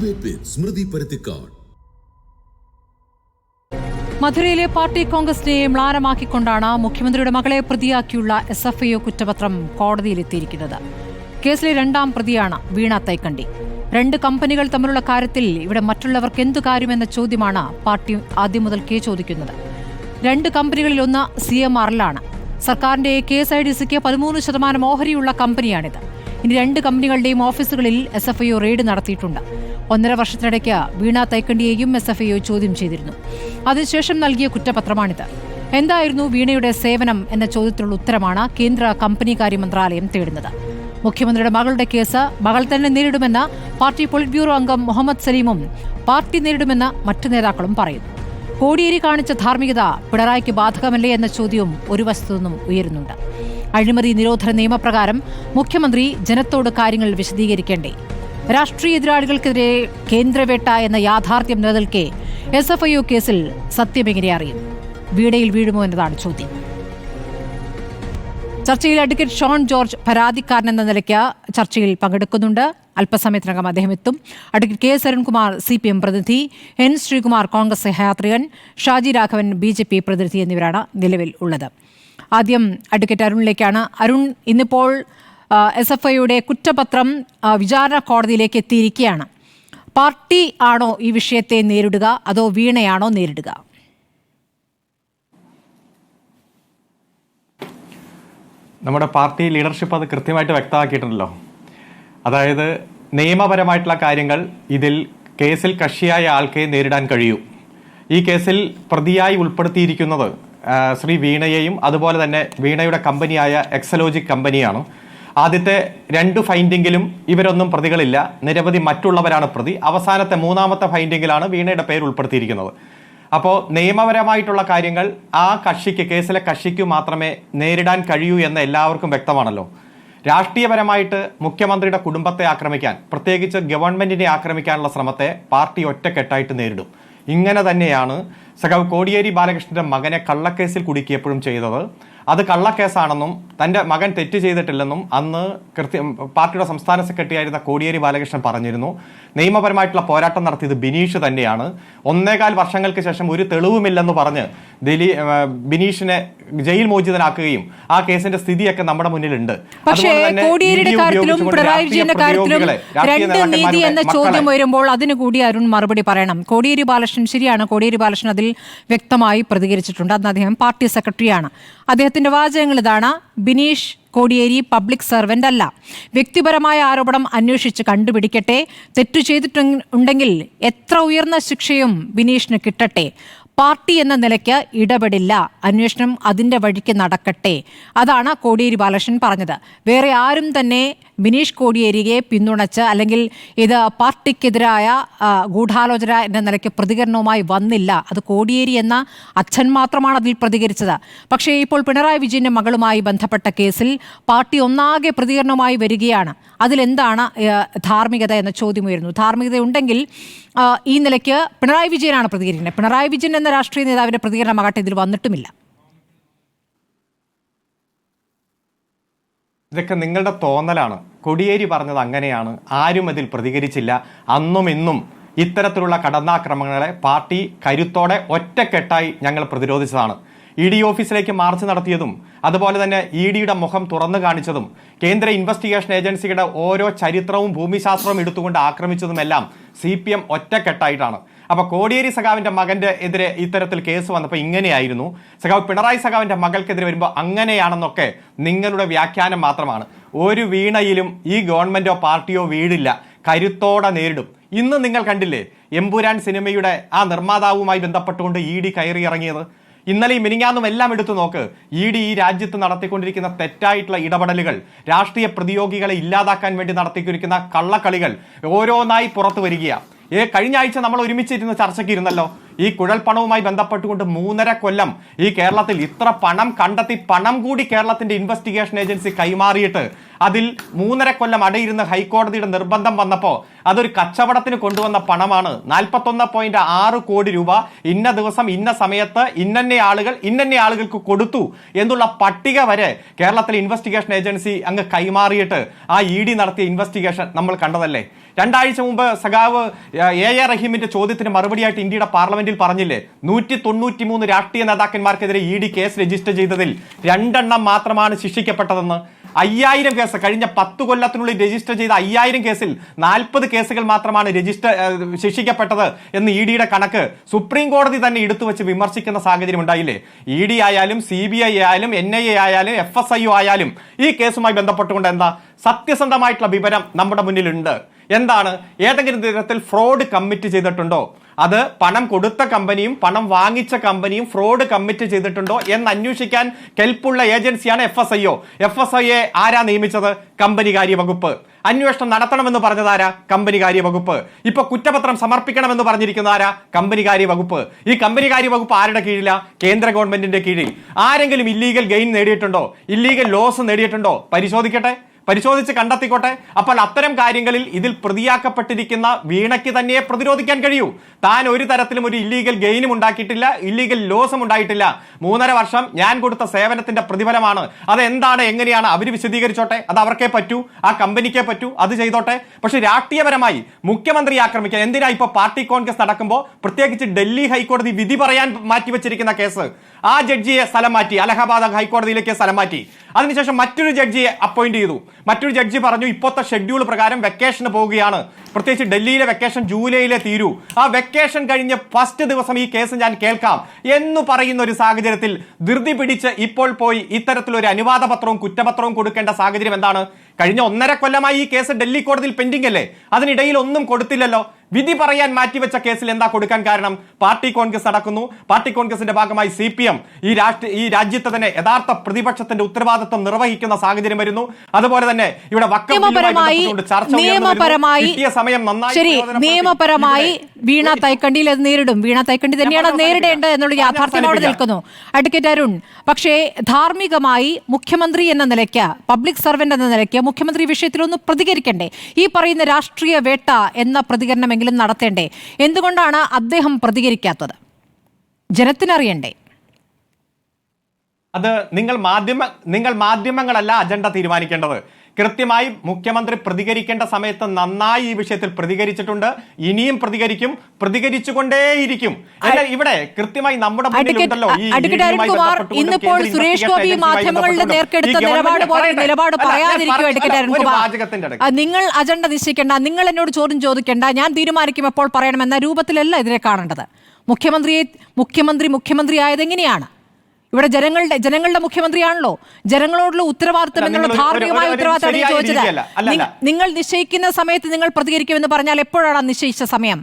Debate with Smriti Paruthikkad. മധുരയിലെ party കോൺഗ്രസിനെ മ്ലാനമാക്കിക്കൊണ്ടാണ് മുഖ്യമന്ത്രിയുടെ മകളെ പ്രതിയാക്കിയുള്ള SFIO കുറ്റപത്രം കോടതിയിലെത്തിയിരിക്കുന്നത്. കേസിലെ രണ്ടാം പ്രതിയാണ് വീണ തൈക്കണ്ടി. രണ്ട് കമ്പനികൾ തമ്മിലുള്ള കാര്യത്തിൽ ഇവിടെ മറ്റുള്ളവർക്ക് എന്തു കാര്യമെന്ന ചോദ്യമാണ് പാർട്ടി ആദ്യം മുതൽക്കേ ചോദിക്കുന്നത്. രണ്ട് കമ്പനികളിൽ ഒന്ന് CMRലാണ്. സർക്കാരിന്റെ KSIDCക്ക് 13% ഓഹരിയുള്ള കമ്പനിയാണിത്. ഇനി രണ്ട് കമ്പനികളുടെയും ഓഫീസുകളിൽ SFIO റെയ്ഡ് നടത്തിയിട്ടുണ്ട്. 1.5 വർഷത്തിനിടയ്ക്ക് വീണ തൈക്കണ്ടിയെയും SFIO ചോദ്യം ചെയ്തിരുന്നു. അതിനുശേഷം നൽകിയ കുറ്റപത്രമാണിത്. എന്തായിരുന്നു വീണയുടെ സേവനം എന്ന ചോദ്യത്തിനുള്ള ഉത്തരമാണ് കേന്ദ്ര കമ്പനികാര്യ മന്ത്രാലയം തേടുന്നത്. മുഖ്യമന്ത്രിയുടെ മകളുടെ കേസ് മകൾ തന്നെ നേരിടുമെന്ന് പാർട്ടി പൊളിറ്റ് ബ്യൂറോ അംഗം മുഹമ്മദ് സലീമും പാർട്ടി നേരിടുമെന്ന് മറ്റു നേതാക്കളും പറയുന്നു. കോടിയേരി കാണിച്ച ധാർമ്മികത പിണറായിക്ക് ബാധകമല്ലേ എന്ന ചോദ്യവും ഒരു വശത്തു നിന്നും ഉയരുന്നുണ്ട്. അഴിമതി നിരോധന നിയമപ്രകാരം മുഖ്യമന്ത്രി ജനത്തോട് കാര്യങ്ങൾ വിശദീകരിക്കേണ്ടേ? രാഷ്ട്രീയ എതിരാളികൾക്കെതിരെ കേന്ദ്രവേട്ട എന്ന യാഥാർത്ഥ്യം നിലനിൽക്കെ SFIO കേസിൽ സത്യമെങ്ങനെ അറിയും? വീടയിൽ വീഴുമോ എന്നതാണ് ചോദ്യം. ചർച്ചയിൽ അഡ്വക്കേറ്റ് ഷോൺ ജോർജ് പരാതിക്കാരൻ എന്ന നിലയ്ക്ക് ചർച്ചയിൽ പങ്കെടുക്കുന്നുണ്ട്. അല്പസമയത്തിനകം അദ്ദേഹം എത്തും. Advocate K. അരുൺകുമാർ CPM പ്രതിനിധി, N. ശ്രീകുമാർ കോൺഗ്രസ് സഹയാത്രികൻ, ഷാജി രാഘവൻ BJP പ്രതിനിധി എന്നിവരാണ് നിലവിൽ ഉള്ളത്. ആദ്യം അഡ്വക്കേറ്റ് അരുണിലേക്കാണ്. അരുൺ, ഇന്നിപ്പോൾ SFIOയുടെ കുറ്റപത്രം വിചാരണ കോടതിയിലേക്ക് എത്തിയിരിക്കുകയാണ്. പാർട്ടി ആണോ ഈ വിഷയത്തെ നേരിടുക, അതോ വീണയാണോ നേരിടുക? നമ്മുടെ പാർട്ടി ലീഡർഷിപ്പ് അത് കൃത്യമായിട്ട് വ്യക്തമാക്കിയിട്ടുണ്ടല്ലോ. അതായത് നിയമപരമായിട്ടുള്ള കാര്യങ്ങൾ ഇതിൽ കേസിൽ കക്ഷിയായ ആൾക്കേ നേരിടാൻ കഴിയൂ. ഈ കേസിൽ പ്രതിയായി ഉൾപ്പെടുത്തിയിരിക്കുന്നത് ശ്രീ വീണയെയും അതുപോലെ തന്നെ വീണയുടെ കമ്പനിയായ എക്സലോജിക് കമ്പനിയാണ്. ആദ്യത്തെ 2 ഫൈൻഡിങ്ങിലും ഇവരൊന്നും പ്രതികളില്ല, നിരവധി മറ്റുള്ളവരാണ് പ്രതി. അവസാനത്തെ 3ാമത്തെ ഫൈൻഡിങ്ങിലാണ് വീണയുടെ പേര് ഉൾപ്പെടുത്തിയിരിക്കുന്നത്. അപ്പോൾ നിയമപരമായിട്ടുള്ള കാര്യങ്ങൾ ആ കക്ഷിക്ക്, കേസിലെ കക്ഷിക്ക് മാത്രമേ നേരിടാൻ കഴിയൂ എന്ന് എല്ലാവർക്കും വ്യക്തമാണല്ലോ. രാഷ്ട്രീയപരമായിട്ട് മുഖ്യമന്ത്രിയുടെ കുടുംബത്തെ ആക്രമിക്കാൻ, പ്രത്യേകിച്ച് ഗവൺമെന്റിനെ ആക്രമിക്കാനുള്ള ശ്രമത്തെ പാർട്ടി ഒറ്റക്കെട്ടായിട്ട് നേരിടും. ഇങ്ങനെ തന്നെയാണ് സഖാവ് കോടിയേരി ബാലകൃഷ്ണന്റെ മകനെ കള്ളക്കേസിൽ കുടുക്കിയപ്പോഴും ചെയ്തത്. അത് കള്ളക്കേസാണെന്നും തൻ്റെ മകൻ തെറ്റ് ചെയ്തിട്ടില്ലെന്നും അന്ന് പാർട്ടിയുടെ സംസ്ഥാന സെക്രട്ടറി ആയിരുന്ന കോടിയേരി ബാലകൃഷ്ണൻ പറഞ്ഞിരുന്നു. നിയമപരമായിട്ടുള്ള പോരാട്ടം നടത്തിയത് ബിനീഷ് തന്നെയാണ്. 1.25 വർഷങ്ങൾക്ക് ശേഷം ഒരു തെളിവുമില്ലെന്ന് പറഞ്ഞ് ബിനീഷിനെ ജയിൽ മോചിതനാക്കുകയും ആ കേസിന്റെ സ്ഥിതിയൊക്കെ നമ്മുടെ മുന്നിലുണ്ട്. പക്ഷേ കോടിയേരിയുടെ കാര്യത്തിലും പിണറായി വിജയന്റെ കാര്യത്തിലും രണ്ട് നീതി എന്ന ചോദ്യം വരുമ്പോൾ അതിന് കൂടി അരുൺ മറുപടി പറയണം. കോടിയേരി ബാലകൃഷ്ണൻ, ശരിയാണ്, കോടിയേരി ബാലകൃഷ്ണൻ അതിൽ വ്യക്തമായി പ്രതികരിച്ചിട്ടുണ്ട്. അന്ന് അദ്ദേഹം പാർട്ടി സെക്രട്ടറിയാണ്. അദ്ദേഹത്തിന്റെ വാചകങ്ങൾ ഇതാണ്: ബിനീഷ് കോടിയേരി പബ്ലിക് സർവന്റ് അല്ല. വ്യക്തിപരമായ ആരോപണം അന്വേഷിച്ച് കണ്ടുപിടിക്കട്ടെ. തെറ്റു ചെയ്തിട്ടുണ്ടെങ്കിൽ എത്ര ഉയർന്ന ശിക്ഷയും ബിനീഷിന് കിട്ടട്ടെ. പാർട്ടി എന്ന നിലയ്ക്ക് ഇടപെടില്ല. അന്വേഷണം അതിൻ്റെ വഴിക്ക് നടക്കട്ടെ. അതാണ് കോടിയേരി ബാലകൃഷ്ണൻ പറഞ്ഞത്. വേറെ ആരും തന്നെ ബിനീഷ് കോടിയേരിയെ പിന്തുണച്ച് അല്ലെങ്കിൽ ഇത് പാർട്ടിക്കെതിരായ ഗൂഢാലോചന എന്ന നിലയ്ക്ക് പ്രതികരണവുമായി വന്നില്ല. അത് കോടിയേരി എന്ന അച്ഛൻ മാത്രമാണ് അതിൽ പ്രതികരിച്ചത്. പക്ഷേ ഇപ്പോൾ പിണറായി വിജയന്റെ മകളുമായി ബന്ധപ്പെട്ട കേസിൽ പാർട്ടി ഒന്നാകെ പ്രതികരണവുമായി വരികയാണ്. അതിലെന്താണ് ധാർമ്മികത എന്ന ചോദ്യം ഉയരുന്നു. ധാർമ്മികത ഉണ്ടെങ്കിൽ ഈ നിലയ്ക്ക് പിണറായി വിജയനാണ് പ്രതികരിക്കുന്നത്. പിണറായി വിജയൻ എന്ന രാഷ്ട്രീയ നേതാവിന്റെ പ്രതികരണമാകട്ടെ ഇതിൽ വന്നിട്ടുമില്ല. ഇതൊക്കെ നിങ്ങളുടെ തോന്നലാണ്. കോടിയേരി പറഞ്ഞത് അങ്ങനെയാണ്. ആരും അതിൽ പ്രതികരിച്ചില്ല. അന്നും ഇന്നും ഇത്തരത്തിലുള്ള കടന്നാക്രമണങ്ങളെ പാർട്ടി കരുത്തോടെ ഒറ്റക്കെട്ടായി ഞങ്ങൾ പ്രതിരോധിച്ചതാണ്. ED ഓഫീസിലേക്ക് മാർച്ച് നടത്തിയതും അതുപോലെ തന്നെ EDയുടെ മുഖം തുറന്നു കാണിച്ചതും കേന്ദ്ര ഇൻവെസ്റ്റിഗേഷൻ ഏജൻസിയുടെ ഓരോ ചരിത്രവും ഭൂമിശാസ്ത്രവും എടുത്തുകൊണ്ട് ആക്രമിച്ചതുമെല്ലാം CPM ഒറ്റക്കെട്ടായിട്ടാണ്. അപ്പോൾ കോടിയേരി സഖാവിന്റെ മകന്റെ എതിരെ ഇത്തരത്തിൽ കേസ് വന്നപ്പോൾ ഇങ്ങനെയായിരുന്നു, സഖാവ് പിണറായി സഖാവിന്റെ മകൾക്കെതിരെ വരുമ്പോൾ അങ്ങനെയാണെന്നൊക്കെ നിങ്ങളുടെ വ്യാഖ്യാനം മാത്രമാണ്. ഒരു വീണയിലും ഈ ഗവൺമെന്റോ പാർട്ടിയോ വീടില്ല, കരുത്തോടെ നേരിടും. ഇന്ന് നിങ്ങൾ കണ്ടില്ലേ എമ്പുരാൻ സിനിമയുടെ ആ നിർമ്മാതാവുമായി ബന്ധപ്പെട്ടുകൊണ്ട് ED കയറി ഇറങ്ങിയത്? ഇന്നലെയും മിനിങ്ങാന്നും എല്ലാം എടുത്തു നോക്ക്. ED ഈ രാജ്യത്ത് നടത്തിക്കൊണ്ടിരിക്കുന്ന തെറ്റായിട്ടുള്ള ഇടപെടലുകൾ, രാഷ്ട്രീയ പ്രതിയോഗികളെ ഇല്ലാതാക്കാൻ വേണ്ടി നടത്തിക്കൊണ്ടിരിക്കുന്ന കള്ളക്കളികൾ ഓരോന്നായി പുറത്തു വരികയാണ്. കഴിഞ്ഞ ആഴ്ച നമ്മൾ ഒരുമിച്ചിരുന്ന് ചർച്ചയ്ക്ക് ഇരുന്നല്ലോ. ഈ കുഴൽപ്പണവുമായി ബന്ധപ്പെട്ടുകൊണ്ട് 3.5 കൊല്ലം ഈ കേരളത്തിൽ ഇത്ര പണം കണ്ടെത്തി, പണം കൂടി കേരളത്തിന്റെ ഇൻവെസ്റ്റിഗേഷൻ ഏജൻസി കൈമാറിയിട്ട് അതിൽ 3.5 കൊല്ലം അടയിരുന്ന ഹൈക്കോടതിയുടെ നിർബന്ധം വന്നപ്പോൾ അതൊരു കച്ചവടത്തിന് കൊണ്ടുവന്ന പണമാണ്. 41.6 കോടി രൂപ ഇന്ന ദിവസം ഇന്ന സമയത്ത് ഇന്നന്നെ ആളുകൾക്ക് കൊടുത്തു എന്നുള്ള പട്ടിക വരെ കേരളത്തിലെ ഇൻവെസ്റ്റിഗേഷൻ ഏജൻസി അങ്ങ് കൈമാറിയിട്ട് ആ ED നടത്തിയ ഇൻവെസ്റ്റിഗേഷൻ നമ്മൾ കണ്ടതല്ലേ. 2 ആഴ്ച മുമ്പ് സഖാവ് A റഹീമിന്റെ ചോദ്യത്തിന് മറുപടിയായിട്ട് ഇന്ത്യയുടെ പാർലമെന്റിൽ പറഞ്ഞില്ലേ, 193 രാഷ്ട്രീയ നേതാക്കന്മാർക്കെതിരെ ED കേസ് രജിസ്റ്റർ ചെയ്തതിൽ 2 എണ്ണം മാത്രമാണ് ശിക്ഷിക്കപ്പെട്ടതെന്ന്. 5000 കേസ് കഴിഞ്ഞ 10 കൊല്ലത്തിനുള്ളിൽ രജിസ്റ്റർ ചെയ്ത 5000 കേസിൽ 40 കേസുകൾ മാത്രമാണ് ശിക്ഷിക്കപ്പെട്ടത് എന്ന് EDയുടെ കണക്ക് സുപ്രീം കോടതി തന്നെ എടുത്തു വെച്ച് വിമർശിക്കുന്ന സാഹചര്യം ഉണ്ടായില്ലേ. ED ആയാലും CBI ആയാലും NIA ആയാലും FSIO ആയാലും ഈ കേസുമായി ബന്ധപ്പെട്ടുകൊണ്ട് എന്താ സത്യസന്ധമായിട്ടുള്ള വിവരം നമ്മുടെ മുന്നിലുണ്ട്. എന്താണ്, ഏതെങ്കിലും തരത്തിൽ ഫ്രോഡ് കമ്മിറ്റ് ചെയ്തിട്ടുണ്ടോ, അത് പണം കൊടുത്ത കമ്പനിയും പണം വാങ്ങിച്ച കമ്പനിയും ഫ്രോഡ് കമ്മിറ്റ് ചെയ്തിട്ടുണ്ടോ എന്ന് അന്വേഷിക്കാൻ കെൽപ്പുള്ള ഏജൻസിയാണ് FSIO. FSIO ആരാ നിയമിച്ചത്? കമ്പനികാര്യ വകുപ്പ്. അന്വേഷണം നടത്തണമെന്ന് പറഞ്ഞതാരാ? കമ്പനികാര്യ വകുപ്പ്. ഇപ്പൊ കുറ്റപത്രം സമർപ്പിക്കണമെന്ന് പറഞ്ഞിരിക്കുന്നതാരാ? കമ്പനികാര്യ വകുപ്പ്. ഈ കമ്പനികാര്യ വകുപ്പ് ആരുടെ കീഴിലാ? കേന്ദ്ര ഗവൺമെന്റിന്റെ കീഴിൽ. ആരെങ്കിലും ഇല്ലീഗൽ ഗെയിൻ നേടിയിട്ടുണ്ടോ, ഇല്ലീഗൽ ലോസ് നേടിയിട്ടുണ്ടോ? പരിശോധിച്ച് കണ്ടെത്തിക്കോട്ടെ. അപ്പോൾ അത്തരം കാര്യങ്ങളിൽ ഇതിൽ പ്രതിയാക്കപ്പെട്ടിരിക്കുന്ന വീണയ്ക്ക് തന്നെ പ്രതിരോധിക്കാൻ കഴിയൂ. താൻ ഒരു തരത്തിലും ഒരു ഇല്ലീഗൽ ഗെയിനും ഉണ്ടാക്കിയിട്ടില്ല, ഇല്ലീഗൽ ലോസും ഉണ്ടായിട്ടില്ല. 3.5 വർഷം ഞാൻ കൊടുത്ത സേവനത്തിന്റെ പ്രതിഫലമാണ്. അതെന്താണ്, എങ്ങനെയാണ് അവർ വിശദീകരിച്ചോട്ടെ, അത് അവർക്കേ പറ്റൂ, ആ കമ്പനിക്കേ പറ്റൂ, അത് ചെയ്തോട്ടെ. പക്ഷെ രാഷ്ട്രീയപരമായി മുഖ്യമന്ത്രി ആക്രമിക്കാൻ എന്തിനാ ഇപ്പൊ പാർട്ടി കോൺഗ്രസ് നടക്കുമ്പോൾ പ്രത്യേകിച്ച് ഡൽഹി ഹൈക്കോടതി വിധി പറയാൻ മാറ്റിവെച്ചിരിക്കുന്ന കേസ്, ആ ജഡ്ജിയെ സ്ഥലം മാറ്റി, അലഹബാദ് ഹൈക്കോടതിയിലേക്ക് സ്ഥലം മാറ്റി. അതിനുശേഷം മറ്റൊരു ജഡ്ജിയെ അപ്പോയിന്റ് ചെയ്തു. മറ്റൊരു ജഡ്ജി പറഞ്ഞു ഇപ്പോഴത്തെ ഷെഡ്യൂൾ പ്രകാരം വെക്കേഷന് പോവുകയാണ്, പ്രത്യേകിച്ച് ഡൽഹിയിലെ വെക്കേഷൻ ജൂലൈയിലെ തീരൂ, ആ വെക്കേഷൻ കഴിഞ്ഞ് ഫസ്റ്റ് ദിവസം ഈ കേസ് ഞാൻ കേൾക്കാം എന്ന് പറയുന്ന ഒരു സാഹചര്യത്തിൽ ധൃതി പിടിച്ച് ഇപ്പോൾ പോയി ഇത്തരത്തിലൊരു അനുവാദ പത്രവും കുറ്റപത്രവും കൊടുക്കേണ്ട സാഹചര്യം എന്താണ്? കഴിഞ്ഞ 1.5 കൊല്ലമായി ഈ കേസ് ഡൽഹി കോടതിയിൽ പെൻഡിംഗ് അല്ലേ? അതിനിടയിൽ ഒന്നും കൊടുത്തില്ലല്ലോ. വിധി പറയാൻ മാറ്റിവെച്ച കേസിൽ എന്താ കൊടുക്കാൻ കാരണം? പാർട്ടി കോൺഗ്രസ് നടക്കുന്നു. പാർട്ടി കോൺഗ്രസിന്റെ ഭാഗമായി CPM ഈ രാജ്യത്തെ തന്നെ യഥാർത്ഥ പ്രതിപക്ഷത്തിന്റെ ഉത്തരവാദിത്വം നിർവഹിക്കുന്ന സാഹചര്യം വരുന്നു. അതുപോലെ തന്നെ ഇവിടെ നിയമപരമായി വീണ തൈക്കണ്ടിയിൽ അത് നേരിടും. വീണ തൈക്കണ്ടി തന്നെയാണ് നേരിടേണ്ടത് എന്നുള്ള യാഥാർത്ഥ്യം അവിടെ നിൽക്കുന്നു. അഡ്വക്കേറ്റ് അരുൺ, പക്ഷേ ധാർമ്മികമായി മുഖ്യമന്ത്രി എന്ന നിലയ്ക്ക്, പബ്ലിക് സർവന്റ് എന്ന നിലയ്ക്ക് മുഖ്യമന്ത്രി വിഷയത്തിലൊന്ന് പ്രതികരിക്കണ്ടേ? ഈ പറയുന്ന രാഷ്ട്രീയ വേട്ട എന്ന പ്രതികരണമെങ്കിലും നടത്തേണ്ടേ? എന്തുകൊണ്ടാണ് അദ്ദേഹം പ്രതികരിക്കാത്തത്? ജനത്തിനറിയണ്ടേ? അത് നിങ്ങൾ മാധ്യമങ്ങളല്ല അജണ്ട തീരുമാനിക്കേണ്ടത്. കൃത്യമായി മുഖ്യമന്ത്രി പ്രതികരിക്കേണ്ട സമയത്ത് നന്നായി ഈ വിഷയത്തിൽ പ്രതികരിച്ചിട്ടുണ്ട്, ഇനിയും പ്രതികരിച്ചുകൊണ്ടേയിരിക്കും. ഇവിടെ കൃത്യമായി നമ്മുടെ മുന്നിലുണ്ടല്ലോ ഇന്നിപ്പോൾ സുരേഷ് ഗോപി മാധ്യമങ്ങളുടെ നേർക്കെടുത്ത നിലപാട് പറയാതിരിക്കും. നിങ്ങൾ അജണ്ട നിശ്ചയിക്കേണ്ട, നിങ്ങൾ എന്നോട് ചോദ്യം ചോദിക്കേണ്ട, ഞാൻ തീരുമാനിക്കും എപ്പോൾ പറയണമെന്ന രൂപത്തിലല്ല ഇതിനെ കാണേണ്ടത്. മുഖ്യമന്ത്രി ആയത് എങ്ങനെയാണ്? ഇവിടെ ജനങ്ങളുടെ മുഖ്യമന്ത്രിയാണല്ലോ. ജനങ്ങളോടുള്ള ഉത്തരവാദിത്തം എന്നുള്ള ധാർമ്മികമായ ഉത്തരവാദിത്തമാണ് ചോദിച്ചത്. നിങ്ങൾ നിശ്ചയിക്കുന്ന സമയത്ത് നിങ്ങൾ പ്രതികരിക്കുമെന്ന് പറഞ്ഞാൽ എപ്പോഴാണ് നിശ്ചയിച്ച സമയം?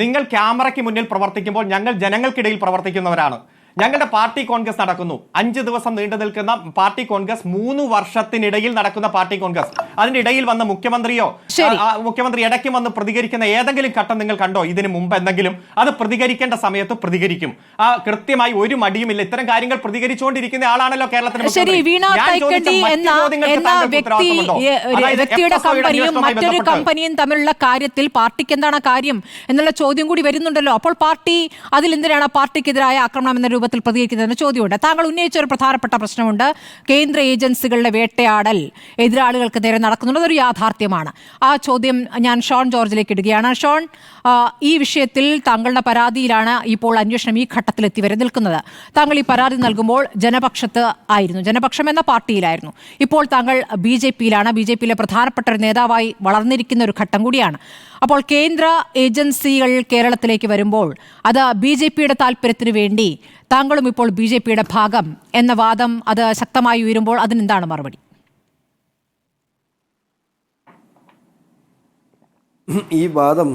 നിങ്ങൾ ക്യാമറയ്ക്ക് മുന്നിൽ പ്രവർത്തിക്കുമ്പോൾ ഞങ്ങൾ ജനങ്ങൾക്കിടയിൽ പ്രവർത്തിക്കുന്നവരാണ്. ഞങ്ങളുടെ പാർട്ടി കോൺഗ്രസ് നടക്കുന്നു. 5 ദിവസം നീണ്ടു നിൽക്കുന്ന പാർട്ടി കോൺഗ്രസ്, 3 വർഷത്തിനിടയിൽ നടക്കുന്ന പാർട്ടി കോൺഗ്രസ്. അതിന്റെ ഇടയിൽ വന്ന് മുഖ്യമന്ത്രി ഇടയ്ക്ക് വന്ന് പ്രതികരിക്കുന്ന ഏതെങ്കിലും ഘട്ടം നിങ്ങൾ കണ്ടോ? ഇതിന് മുമ്പ് എന്തെങ്കിലും? അത് പ്രതികരിക്കേണ്ട സമയത്ത് പ്രതികരിക്കും. കൃത്യമായി ഒരു മടിയുമില്ല. ഇത്തരം കാര്യങ്ങൾ പ്രതികരിച്ചുകൊണ്ടിരിക്കുന്ന ആളാണല്ലോ കേരളത്തിന്. വ്യക്തിയുടെ കമ്പനിയും മറ്റൊരു കമ്പനിയും തമ്മിലുള്ള കാര്യത്തിൽ പാർട്ടിക്ക് എന്താണ് കാര്യം എന്നുള്ള ചോദ്യം കൂടി വരുന്നുണ്ടല്ലോ. അപ്പോൾ പാർട്ടി അതിലെന്തിനാണ് പാർട്ടിക്കെതിരായ ആക്രമണം എന്ന രൂപത്തിൽ പ്രതികരിക്കുന്നതെന്ന് ചോദ്യമുണ്ട്. താങ്കൾ ഉന്നയിച്ച ഒരു പ്രധാനപ്പെട്ട പ്രശ്നമുണ്ട്. കേന്ദ്ര ഏജൻസികളുടെ വേട്ടയാടൽ എതിരാളികൾക്ക് നേരെ നടക്കുന്നുള്ളത് ഒരു യാഥാർത്ഥ്യമാണ്. ആ ചോദ്യം ഞാൻ ഷോൺ ജോർജിലേക്ക് ഇടുകയാണ്. ഷോൺ, ഈ വിഷയത്തിൽ താങ്കളുടെ പരാതിയിലാണ് ഇപ്പോൾ അന്വേഷണം ഈ ഘട്ടത്തിലെത്തി വരെ നിൽക്കുന്നത്. താങ്കൾ ഈ പരാതി നൽകുമ്പോൾ ജനപക്ഷത്ത് ആയിരുന്നു, ജനപക്ഷം എന്ന പാർട്ടിയിലായിരുന്നു. ഇപ്പോൾ താങ്കൾ BJPയിലാണ്. BJPയിലെ പ്രധാനപ്പെട്ട ഒരു നേതാവായി വളർന്നിരിക്കുന്ന ഒരു ഘട്ടം കൂടിയാണ്. അപ്പോൾ കേന്ദ്ര ഏജൻസികൾ കേരളത്തിലേക്ക് വരുമ്പോൾ അത് BJPയുടെ താല്പര്യത്തിന് വേണ്ടി താങ്കളും ഇപ്പോൾ BJPയുടെ ഭാഗം എന്ന വാദം അത് ശക്തമായി ഉയരുമ്പോൾ അതിനെന്താണ് മറുപടി? ഈ വാദം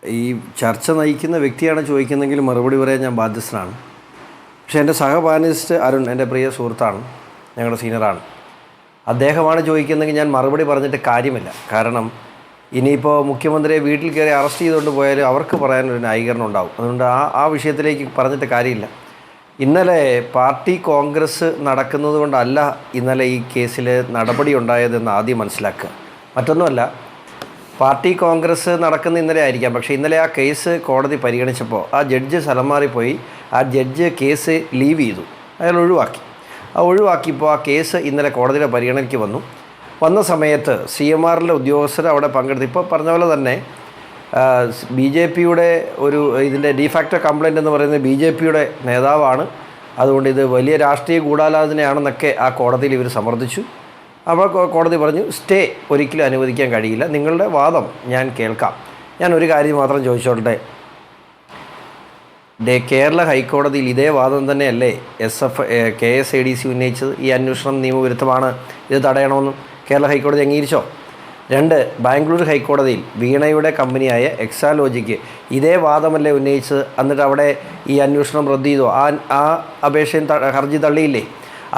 ഈ ചർച്ച നയിക്കുന്ന വ്യക്തിയാണ് ചോദിക്കുന്നതെങ്കിൽ മറുപടി പറയാൻ ഞാൻ ബാധ്യസ്ഥനാണ്. പക്ഷേ എൻ്റെ സഹപാനലിസ്റ്റ് അരുൺ എൻ്റെ പ്രിയ സുഹൃത്താണ്, ഞങ്ങളുടെ സീനിയറാണ്. അദ്ദേഹമാണ് ചോദിക്കുന്നതെങ്കിൽ ഞാൻ മറുപടി പറഞ്ഞിട്ട് കാര്യമില്ല. കാരണം ഇനിയിപ്പോൾ മുഖ്യമന്ത്രിയെ വീട്ടിൽ കയറി അറസ്റ്റ് ചെയ്തുകൊണ്ട് പോയാലും അവർക്ക് പറയാനൊരു ന്യായീകരണം ഉണ്ടാവും. അതുകൊണ്ട് ആ വിഷയത്തിലേക്ക് പറഞ്ഞിട്ട് കാര്യമില്ല. ഇന്നലെ പാർട്ടി കോൺഗ്രസ് നടക്കുന്നത് കൊണ്ടല്ല ഇന്നലെ ഈ കേസിൽ നടപടി ഉണ്ടായതെന്ന് ആദ്യം മനസ്സിലാക്കുക. മറ്റൊന്നുമല്ല, പാർട്ടി കോൺഗ്രസ് നടക്കുന്ന ഇന്നലെ ആയിരിക്കാം, പക്ഷേ ഇന്നലെ ആ കേസ് കോടതി പരിഗണിച്ചപ്പോൾ ആ ജഡ്ജ് സ്ഥലം മാറിപ്പോയി. ആ ജഡ്ജ് കേസ് ലീവ് ചെയ്തു, അയാൾ ഒഴിവാക്കി. ഒഴിവാക്കിയപ്പോൾ ആ കേസ് ഇന്നലെ കോടതിയുടെ പരിഗണനയ്ക്ക് വന്ന സമയത്ത് CMRലെ ഉദ്യോഗസ്ഥർ അവിടെ പങ്കെടുത്തു. ഇപ്പോൾ പറഞ്ഞ പോലെ തന്നെ BJPയുടെ ഒരു ഇതിൻ്റെ ഡിഫാക്ടോ കംപ്ലയിൻ്റ് എന്ന് പറയുന്നത് BJPയുടെ നേതാവാണ്. അതുകൊണ്ട് ഇത് വലിയ രാഷ്ട്രീയ ഗൂഢാലോചനയാണെന്നൊക്കെ ആ കോടതിയിൽ ഇവർ സമർത്ഥിച്ചു. അപ്പോൾ കോടതി പറഞ്ഞു, സ്റ്റേ ഒരിക്കലും അനുവദിക്കാൻ കഴിയില്ല, നിങ്ങളുടെ വാദം ഞാൻ കേൾക്കാം. ഞാൻ ഒരു കാര്യം മാത്രം ചോദിച്ചോട്ടെ, കേരള ഹൈക്കോടതിയിൽ ഇതേ വാദം തന്നെയല്ലേ KSADC ഉന്നയിച്ചത്? ഈ അന്വേഷണം നിയമവിരുദ്ധമാണ്, ഇത് തടയണമെന്നും കേരള ഹൈക്കോടതി അംഗീകരിച്ചോ? 2, ബാംഗ്ലൂർ ഹൈക്കോടതിയിൽ വീണയുടെ കമ്പനിയായ എക്സാലോജിക്ക് ഇതേ വാദമല്ലേ ഉന്നയിച്ചത്? എന്നിട്ട് അവിടെ ഈ അന്വേഷണം റദ്ദ് ചെയ്തോ? ആ അപേക്ഷയും ഹർജി തള്ളിയില്ലേ?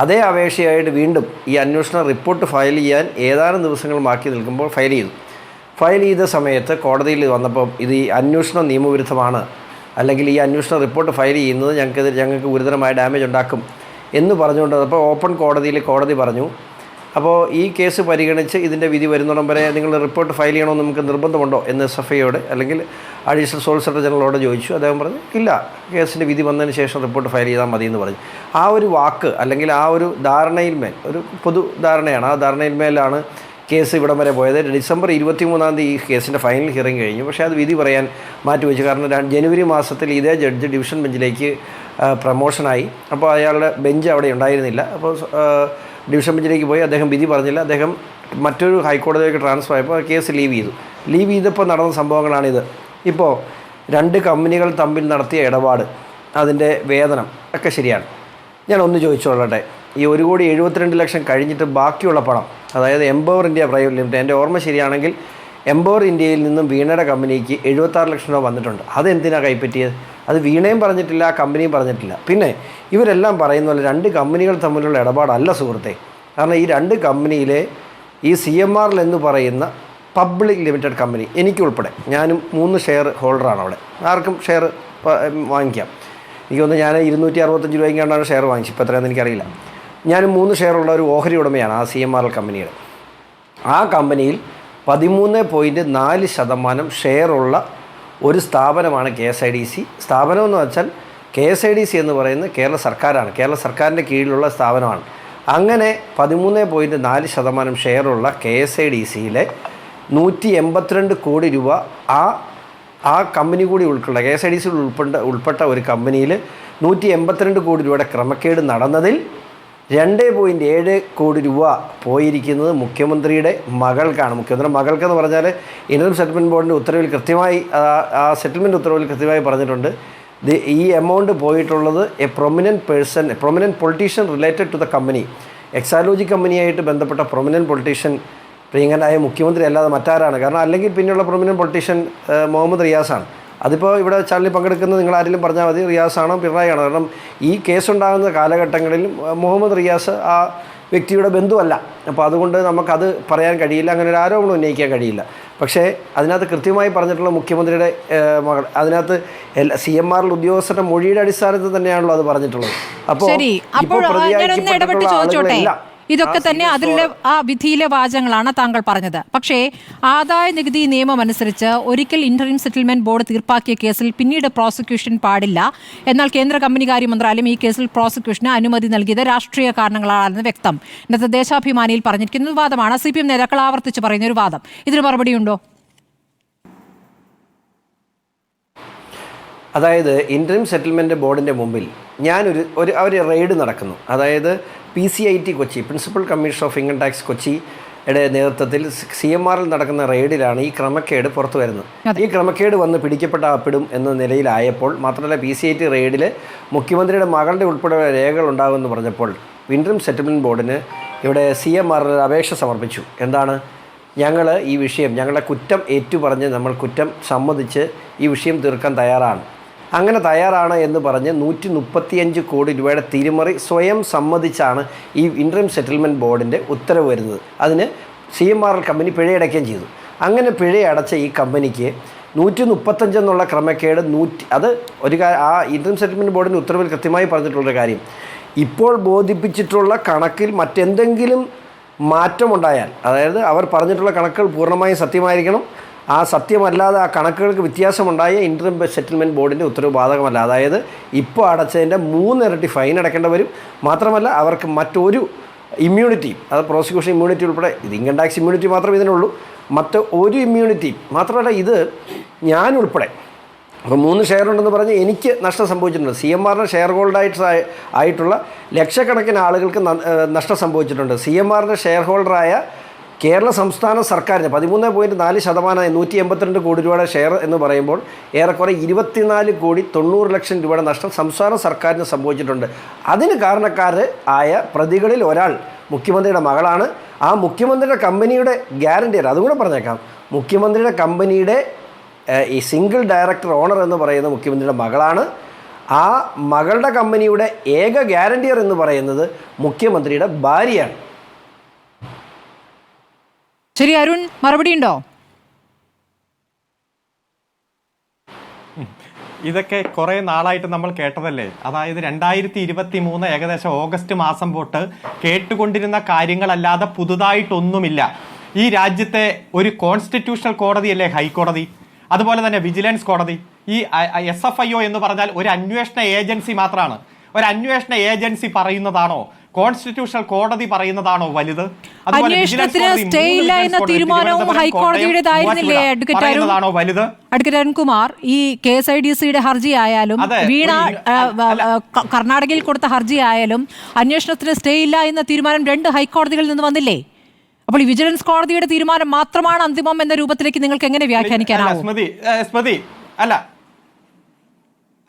അതേ അപേക്ഷയായിട്ട് വീണ്ടും ഈ അന്വേഷണ റിപ്പോർട്ട് ഫയൽ ചെയ്യാൻ ഏതാനും ദിവസങ്ങൾ ബാക്കി നിൽക്കുമ്പോൾ ഫയൽ ചെയ്ത സമയത്ത് കോടതിയിൽ വന്നപ്പോൾ ഇത് ഈ അന്വേഷണം നിയമവിരുദ്ധമാണ്, അല്ലെങ്കിൽ ഈ അന്വേഷണ റിപ്പോർട്ട് ഫയൽ ചെയ്യുന്നത് ഞങ്ങൾക്ക് ഗുരുതരമായ ഡാമേജ് ഉണ്ടാക്കും എന്ന് പറഞ്ഞുകൊണ്ട് അപ്പോൾ ഓപ്പൺ കോടതിയിൽ കോടതി പറഞ്ഞു, അപ്പോൾ ഈ കേസ് പരിഗണിച്ച് ഇതിൻ്റെ വിധി വരുന്നിടം വരെ നിങ്ങൾ റിപ്പോർട്ട് ഫയൽ ചെയ്യണമെന്ന് നമുക്ക് നിർബന്ധമുണ്ടോ എന്ന് SFIയോട് അല്ലെങ്കിൽ അഡീഷണൽ സോളിസിറ്റർ ജനറലോട് ചോദിച്ചു. അദ്ദേഹം പറഞ്ഞു, ഇല്ല, കേസിൻ്റെ വിധി വന്നതിന് ശേഷം റിപ്പോർട്ട് ഫയൽ ചെയ്താൽ മതി എന്ന് പറഞ്ഞു. ആ ഒരു വാക്ക് അല്ലെങ്കിൽ ആ ഒരു ധാരണയിന്മേൽ, ഒരു പൊതു ധാരണയാണ്, ആ ധാരണയിന്മേലാണ് കേസ് ഇവിടം വരെ പോയത്. ഡിസംബർ 23-ാം തീയതി ഈ കേസിൻ്റെ ഫൈനൽ ഹിയറിംഗ് കഴിഞ്ഞു. പക്ഷേ അത് വിധി പറയാൻ മാറ്റിവെച്ചു. കാരണം ജനുവരി മാസത്തിൽ ഇതേ ജഡ്ജ് ഡിവിഷൻ ബെഞ്ചിലേക്ക് പ്രമോഷനായി. അപ്പോൾ അയാളുടെ ബെഞ്ച് അവിടെ ഉണ്ടായിരുന്നില്ല. അപ്പോൾ ഡിവിഷൻ ബെഞ്ചിലേക്ക് പോയി, അദ്ദേഹം വിധി പറഞ്ഞില്ല. അദ്ദേഹം മറ്റൊരു ഹൈക്കോടതിയിലേക്ക് ട്രാൻസ്ഫർ ആയപ്പോൾ കേസ് ലീവ് ചെയ്തപ്പോൾ നടന്ന സംഭവങ്ങളാണിത്. ഇപ്പോൾ 2 കമ്പനികൾ തമ്മിൽ നടത്തിയ ഇടപാട്, അതിൻ്റെ വേതനം ഒക്കെ ശരിയാണ്. ഞാൻ ഒന്ന് ചോദിച്ചോളട്ടെ, ഈ 1,72,00,000 കഴിഞ്ഞിട്ട് ബാക്കിയുള്ള പണം, അതായത് എംപവർ ഇന്ത്യ പ്രൈവറ്റ് ലിമിറ്റഡ്, എൻ്റെ ഓർമ്മ ശരിയാണെങ്കിൽ എംപവർ ഇന്ത്യയിൽ നിന്നും വീണയുടെ കമ്പനിക്ക് 76 ലക്ഷം രൂപ വന്നിട്ടുണ്ട്. അതെന്തിനാണ് കൈപ്പറ്റിയത്? അത് വീണയും പറഞ്ഞിട്ടില്ല, ആ കമ്പനിയും പറഞ്ഞിട്ടില്ല. പിന്നെ ഇവരെല്ലാം പറയുന്ന പോലെ 2 കമ്പനികൾ തമ്മിലുള്ള ഇടപാടല്ല സുഹൃത്തെ. കാരണം ഈ 2 കമ്പനിയിലെ ഈ CMRL എന്ന് പറയുന്ന പബ്ലിക് ലിമിറ്റഡ് കമ്പനി, എനിക്കുൾപ്പെടെ, ഞാനും 3 ഷെയർ ഹോൾഡറാണ് അവിടെ. ആർക്കും ഷെയർ വാങ്ങിക്കാം. എനിക്കൊന്ന് ഞാൻ 265 രൂപയ്ക്കാണ്ടാണ് ഷെയർ വാങ്ങിച്ചത്, ഇപ്പോൾ എത്രയാണെന്ന് എനിക്കറിയില്ല. ഞാനും 3 ഷെയറുള്ള ഒരു ഓഹരി ഉടമയാണ് ആ CMRL കമ്പനിയുടെ. ആ കമ്പനിയിൽ 13.4% ഷെയറുള്ള ഒരു സ്ഥാപനമാണ് KSIDC. സ്ഥാപനം എന്ന് വെച്ചാൽ KSIDC എന്ന് പറയുന്നത് കേരള സർക്കാരാണ്, കേരള സർക്കാരിൻ്റെ കീഴിലുള്ള സ്ഥാപനമാണ്. അങ്ങനെ 13.4% ഷെയറുള്ള KSIDCയിലെ 182 കോടി രൂപ ആ കമ്പനി കൂടി ഉൾക്കൊള്ള KSIDCയിൽ ഉൾപ്പെട്ട ഒരു കമ്പനിയിൽ 182 കോടി രൂപയുടെ ക്രമക്കേട് നടന്നതിൽ 2.7 കോടി രൂപ പോയിരിക്കുന്നത് മുഖ്യമന്ത്രിയുടെ മകൾക്കാണ്. മുഖ്യമന്ത്രിയുടെ മകൾക്കെന്ന് പറഞ്ഞാൽ ഇൻകം സെറ്റിൽമെൻറ്റ് ബോർഡിൻ്റെ ഉത്തരവിൽ കൃത്യമായി, ആ സെറ്റിൽമെൻറ്റ് ഉത്തരവിൽ കൃത്യമായി പറഞ്ഞിട്ടുണ്ട്, ഈ എമൗണ്ട് പോയിട്ടുള്ളത് prominent politician related to the company. Exalogic കമ്പനിയായിട്ട് ബന്ധപ്പെട്ട പ്രൊമിനൻറ്റ് പൊളിറ്റീഷ്യൻ പ്രിയങ്കനായ മുഖ്യമന്ത്രി അല്ലാതെ മറ്റാരാണ്? കാരണം അല്ലെങ്കിൽ പിന്നെയുള്ള പ്രൊമിനൻറ്റ് പൊളിറ്റീഷ്യൻ മുഹമ്മദ് റിയാസാണ്. അതിപ്പോൾ ഇവിടെ ചാനലിൽ പങ്കെടുക്കുന്നത് നിങ്ങൾ ആരെങ്കിലും പറഞ്ഞാൽ മതി, റിയാസാണോ പിണറായിയാണോ? കാരണം ഈ കേസുണ്ടാകുന്ന കാലഘട്ടങ്ങളിൽ മുഹമ്മദ് റിയാസ് ആ വ്യക്തിയുടെ ബന്ധുവല്ല. അപ്പോൾ അതുകൊണ്ട് നമുക്കത് പറയാൻ കഴിയില്ല, അങ്ങനെ ഒരു ആരോപണം ഉന്നയിക്കാൻ കഴിയില്ല. പക്ഷേ അതിനകത്ത് കൃത്യമായി പറഞ്ഞിട്ടുള്ള മുഖ്യമന്ത്രിയുടെ മകൾ, അതിനകത്ത് CMRL ഉദ്യോഗസ്ഥരുടെ മൊഴിയുടെ അടിസ്ഥാനത്തിൽ തന്നെയാണല്ലോ അത് പറഞ്ഞിട്ടുള്ളത്. അപ്പോൾ ഇതൊക്കെ തന്നെ അതിലെ ആ വിധിയിലെ വാചകങ്ങളാണ് താങ്കൾ പറഞ്ഞത്. പക്ഷേ ആദായ നികുതി നിയമം അനുസരിച്ച് ഒരിക്കൽ ഇന്ററിം സെറ്റിൽമെന്റ് ബോർഡ് തീർപ്പാക്കിയ കേസിൽ പിന്നീട് പ്രോസിക്യൂഷൻ പാടില്ല. എന്നാൽ കേന്ദ്ര കമ്പനികാര്യ മന്ത്രാലയം ഈ കേസിൽ പ്രോസിക്യൂഷന് അനുമതി നൽകിയത് രാഷ്ട്രീയ കാരണങ്ങളാണെന്ന് വ്യക്തം. ഇന്നത്തെ ദേശാഭിമാനിയിൽ പറഞ്ഞിരിക്കുന്ന വാദമാണ് CPM നേതാക്കൾ ആവർത്തിച്ച് പറയുന്ന ഒരു വാദം. ഇതിന് മറുപടിയുണ്ടോ? അതായത് ഇന്ററിം സെറ്റിൽമെൻറ്റ് ബോർഡിൻ്റെ മുമ്പിൽ അവർ റെയ്ഡ് നടക്കുന്നു. അതായത് PCIT Kochi, principal commissioner of income tax കൊച്ചിയുടെ നേതൃത്വത്തിൽ CMRL നടക്കുന്ന റെയ്ഡിലാണ് ഈ ക്രമക്കേട് പുറത്തു വരുന്നത്. ഈ ക്രമക്കേട് വന്ന് പിടിക്കപ്പെടാപ്പെടും എന്ന നിലയിലായപ്പോൾ, മാത്രമല്ല PCIT റെയ്ഡിൽ മുഖ്യമന്ത്രിയുടെ മകളുടെ ഉൾപ്പെടെ രേഖകൾ ഉണ്ടാകുമെന്ന് പറഞ്ഞപ്പോൾ ഇന്ററിം സെറ്റിൽമെൻറ്റ് ബോർഡിന് ഇവിടെ CMRL അപേക്ഷ സമർപ്പിച്ചു. എന്താണ്? ഞങ്ങൾ ഈ വിഷയം, ഞങ്ങളുടെ കുറ്റം ഏറ്റുപറഞ്ഞ് നമ്മൾ കുറ്റം സമ്മതിച്ച് ഈ വിഷയം തീർക്കാൻ തയ്യാറാണ്. അങ്ങനെ തയ്യാറാണ് എന്ന് പറഞ്ഞ് 135 കോടി രൂപയുടെ തിരിമറി സ്വയം സമ്മതിച്ചാണ് ഈ ഇന്ററിം സെറ്റിൽമെൻറ്റ് ബോർഡിൻ്റെ ഉത്തരവ് വരുന്നത്. അതിന് CMRL കമ്പനി പിഴയടയ്ക്കുകയും ചെയ്തു. അങ്ങനെ പിഴയടച്ച ഈ കമ്പനിക്ക് 135 എന്നുള്ള ക്രമക്കേട് അത് ആ ഇൻകം സെറ്റിൽമെൻറ്റ് ബോർഡിൻ്റെ ഉത്തരവിൽ കൃത്യമായി പറഞ്ഞിട്ടുള്ളൊരു കാര്യം. ഇപ്പോൾ ബോധിപ്പിച്ചിട്ടുള്ള കണക്കിൽ മറ്റെന്തെങ്കിലും മാറ്റമുണ്ടായാൽ, അതായത് അവർ പറഞ്ഞിട്ടുള്ള കണക്കുകൾ പൂർണ്ണമായും സത്യമായിരിക്കണം, ആ സത്യമല്ലാതെ ആ കണക്കുകൾക്ക് വ്യത്യാസമുണ്ടായ ഇൻകം സെറ്റിൽമെൻറ്റ് ബോർഡിൻ്റെ ഉത്തരവ് ബാധകമല്ല. അതായത് ഇപ്പോൾ അടച്ചതിൻ്റെ 3 ഇരട്ടി ഫൈൻ അടയ്ക്കേണ്ടി വരും. മാത്രമല്ല അവർക്ക് മറ്റൊരു ഇമ്മ്യൂണിറ്റി, അത് പ്രോസിക്യൂഷൻ ഇമ്മ്യൂണിറ്റി ഉൾപ്പെടെ, ഇത് ഇൻകം ടാക്സ് ഇമ്മ്യൂണിറ്റി മാത്രമേ ഇതിനുള്ളൂ, മറ്റ് ഒരു ഇമ്മ്യൂണിറ്റി മാത്രമല്ല, ഇത് ഞാൻ ഉൾപ്പെടെ അപ്പോൾ 3 ഷെയർ ഉണ്ടെന്ന് പറഞ്ഞ് എനിക്ക് നഷ്ടം സംഭവിച്ചിട്ടുണ്ട്. CMRൻ്റെ ഷെയർ ഹോൾഡർ ആയിട്ടുള്ള ലക്ഷക്കണക്കിന് ആളുകൾക്ക് നഷ്ടം സംഭവിച്ചിട്ടുണ്ട്. CMRൻ്റെ ഷെയർ ഹോൾഡറായ കേരള സംസ്ഥാന സർക്കാരിന് 13.4%, 182 കോടി രൂപയുടെ ഷെയർ എന്ന് പറയുമ്പോൾ ഏറെക്കുറെ 24,90,00,000 രൂപയുടെ നഷ്ടം സംസ്ഥാന സർക്കാരിന് സംഭവിച്ചിട്ടുണ്ട്. അതിന് കാരണക്കാർ ആയ പ്രതികളിൽ ഒരാൾ മുഖ്യമന്ത്രിയുടെ മകളാണ്. ആ മുഖ്യമന്ത്രിയുടെ കമ്പനിയുടെ ഗ്യാരണ്ടിയർ, അതുകൂടെ പറഞ്ഞേക്കാം, മുഖ്യമന്ത്രിയുടെ കമ്പനിയുടെ ഈ സിംഗിൾ ഡയറക്ടർ ഓണർ എന്ന് പറയുന്ന മുഖ്യമന്ത്രിയുടെ മകളാണ്. ആ മകളുടെ കമ്പനിയുടെ ഏക ഗ്യാരണ്ടിയർ എന്ന് പറയുന്നത് മുഖ്യമന്ത്രിയുടെ ഭാര്യയാണ്. ശരി, അരുൺ മറുപടി ഉണ്ടോ? ഇതൊക്കെ കുറേ നാളായിട്ട് നമ്മൾ കേട്ടതല്ലേ. അതായത് 2023 ഏകദേശം ഓഗസ്റ്റ് മാസം തൊട്ട് കേട്ടുകൊണ്ടിരുന്ന കാര്യങ്ങളല്ലാതെ പുതുതായിട്ടൊന്നുമില്ല. ഈ രാജ്യത്തെ ഒരു കോൺസ്റ്റിറ്റ്യൂഷണൽ കോടതിയല്ലേ ഹൈക്കോടതി, അതുപോലെ തന്നെ വിജിലൻസ് കോടതി. ഈ SFIO എന്ന് പറഞ്ഞാൽ ഒരു അന്വേഷണ ഏജൻസി മാത്രമാണ്. ഒരു അന്വേഷണ ഏജൻസി പറയുന്നതാണോ, കോൺസ്റ്റിറ്റ്യൂഷണൽ കോടതി പറയുന്നതാണോ വലുത്? അന്വേഷണത്തിന് സ്റ്റേ ഇല്ല എന്ന തീരുമാനവും ഹൈക്കോടതിയുടേതായിരുന്നില്ലേ അഡ്വക്കേറ്റ് അരുൺകുമാർ? ഈ KSIDCയുടെ ഹർജി ആയാലും വീണ കർണാടകയിൽ കൊടുത്ത ഹർജി ആയാലും അന്വേഷണത്തിന് സ്റ്റേ ഇല്ല എന്ന തീരുമാനം 2 ഹൈക്കോടതികളിൽ നിന്ന് വന്നില്ലേ? അപ്പോൾ ഈ വിജിലൻസ് കോടതിയുടെ തീരുമാനം മാത്രമാണ് അന്തിമം എന്ന രൂപത്തിലേക്ക് നിങ്ങൾക്ക് എങ്ങനെ വ്യാഖ്യാനിക്കാനാവും?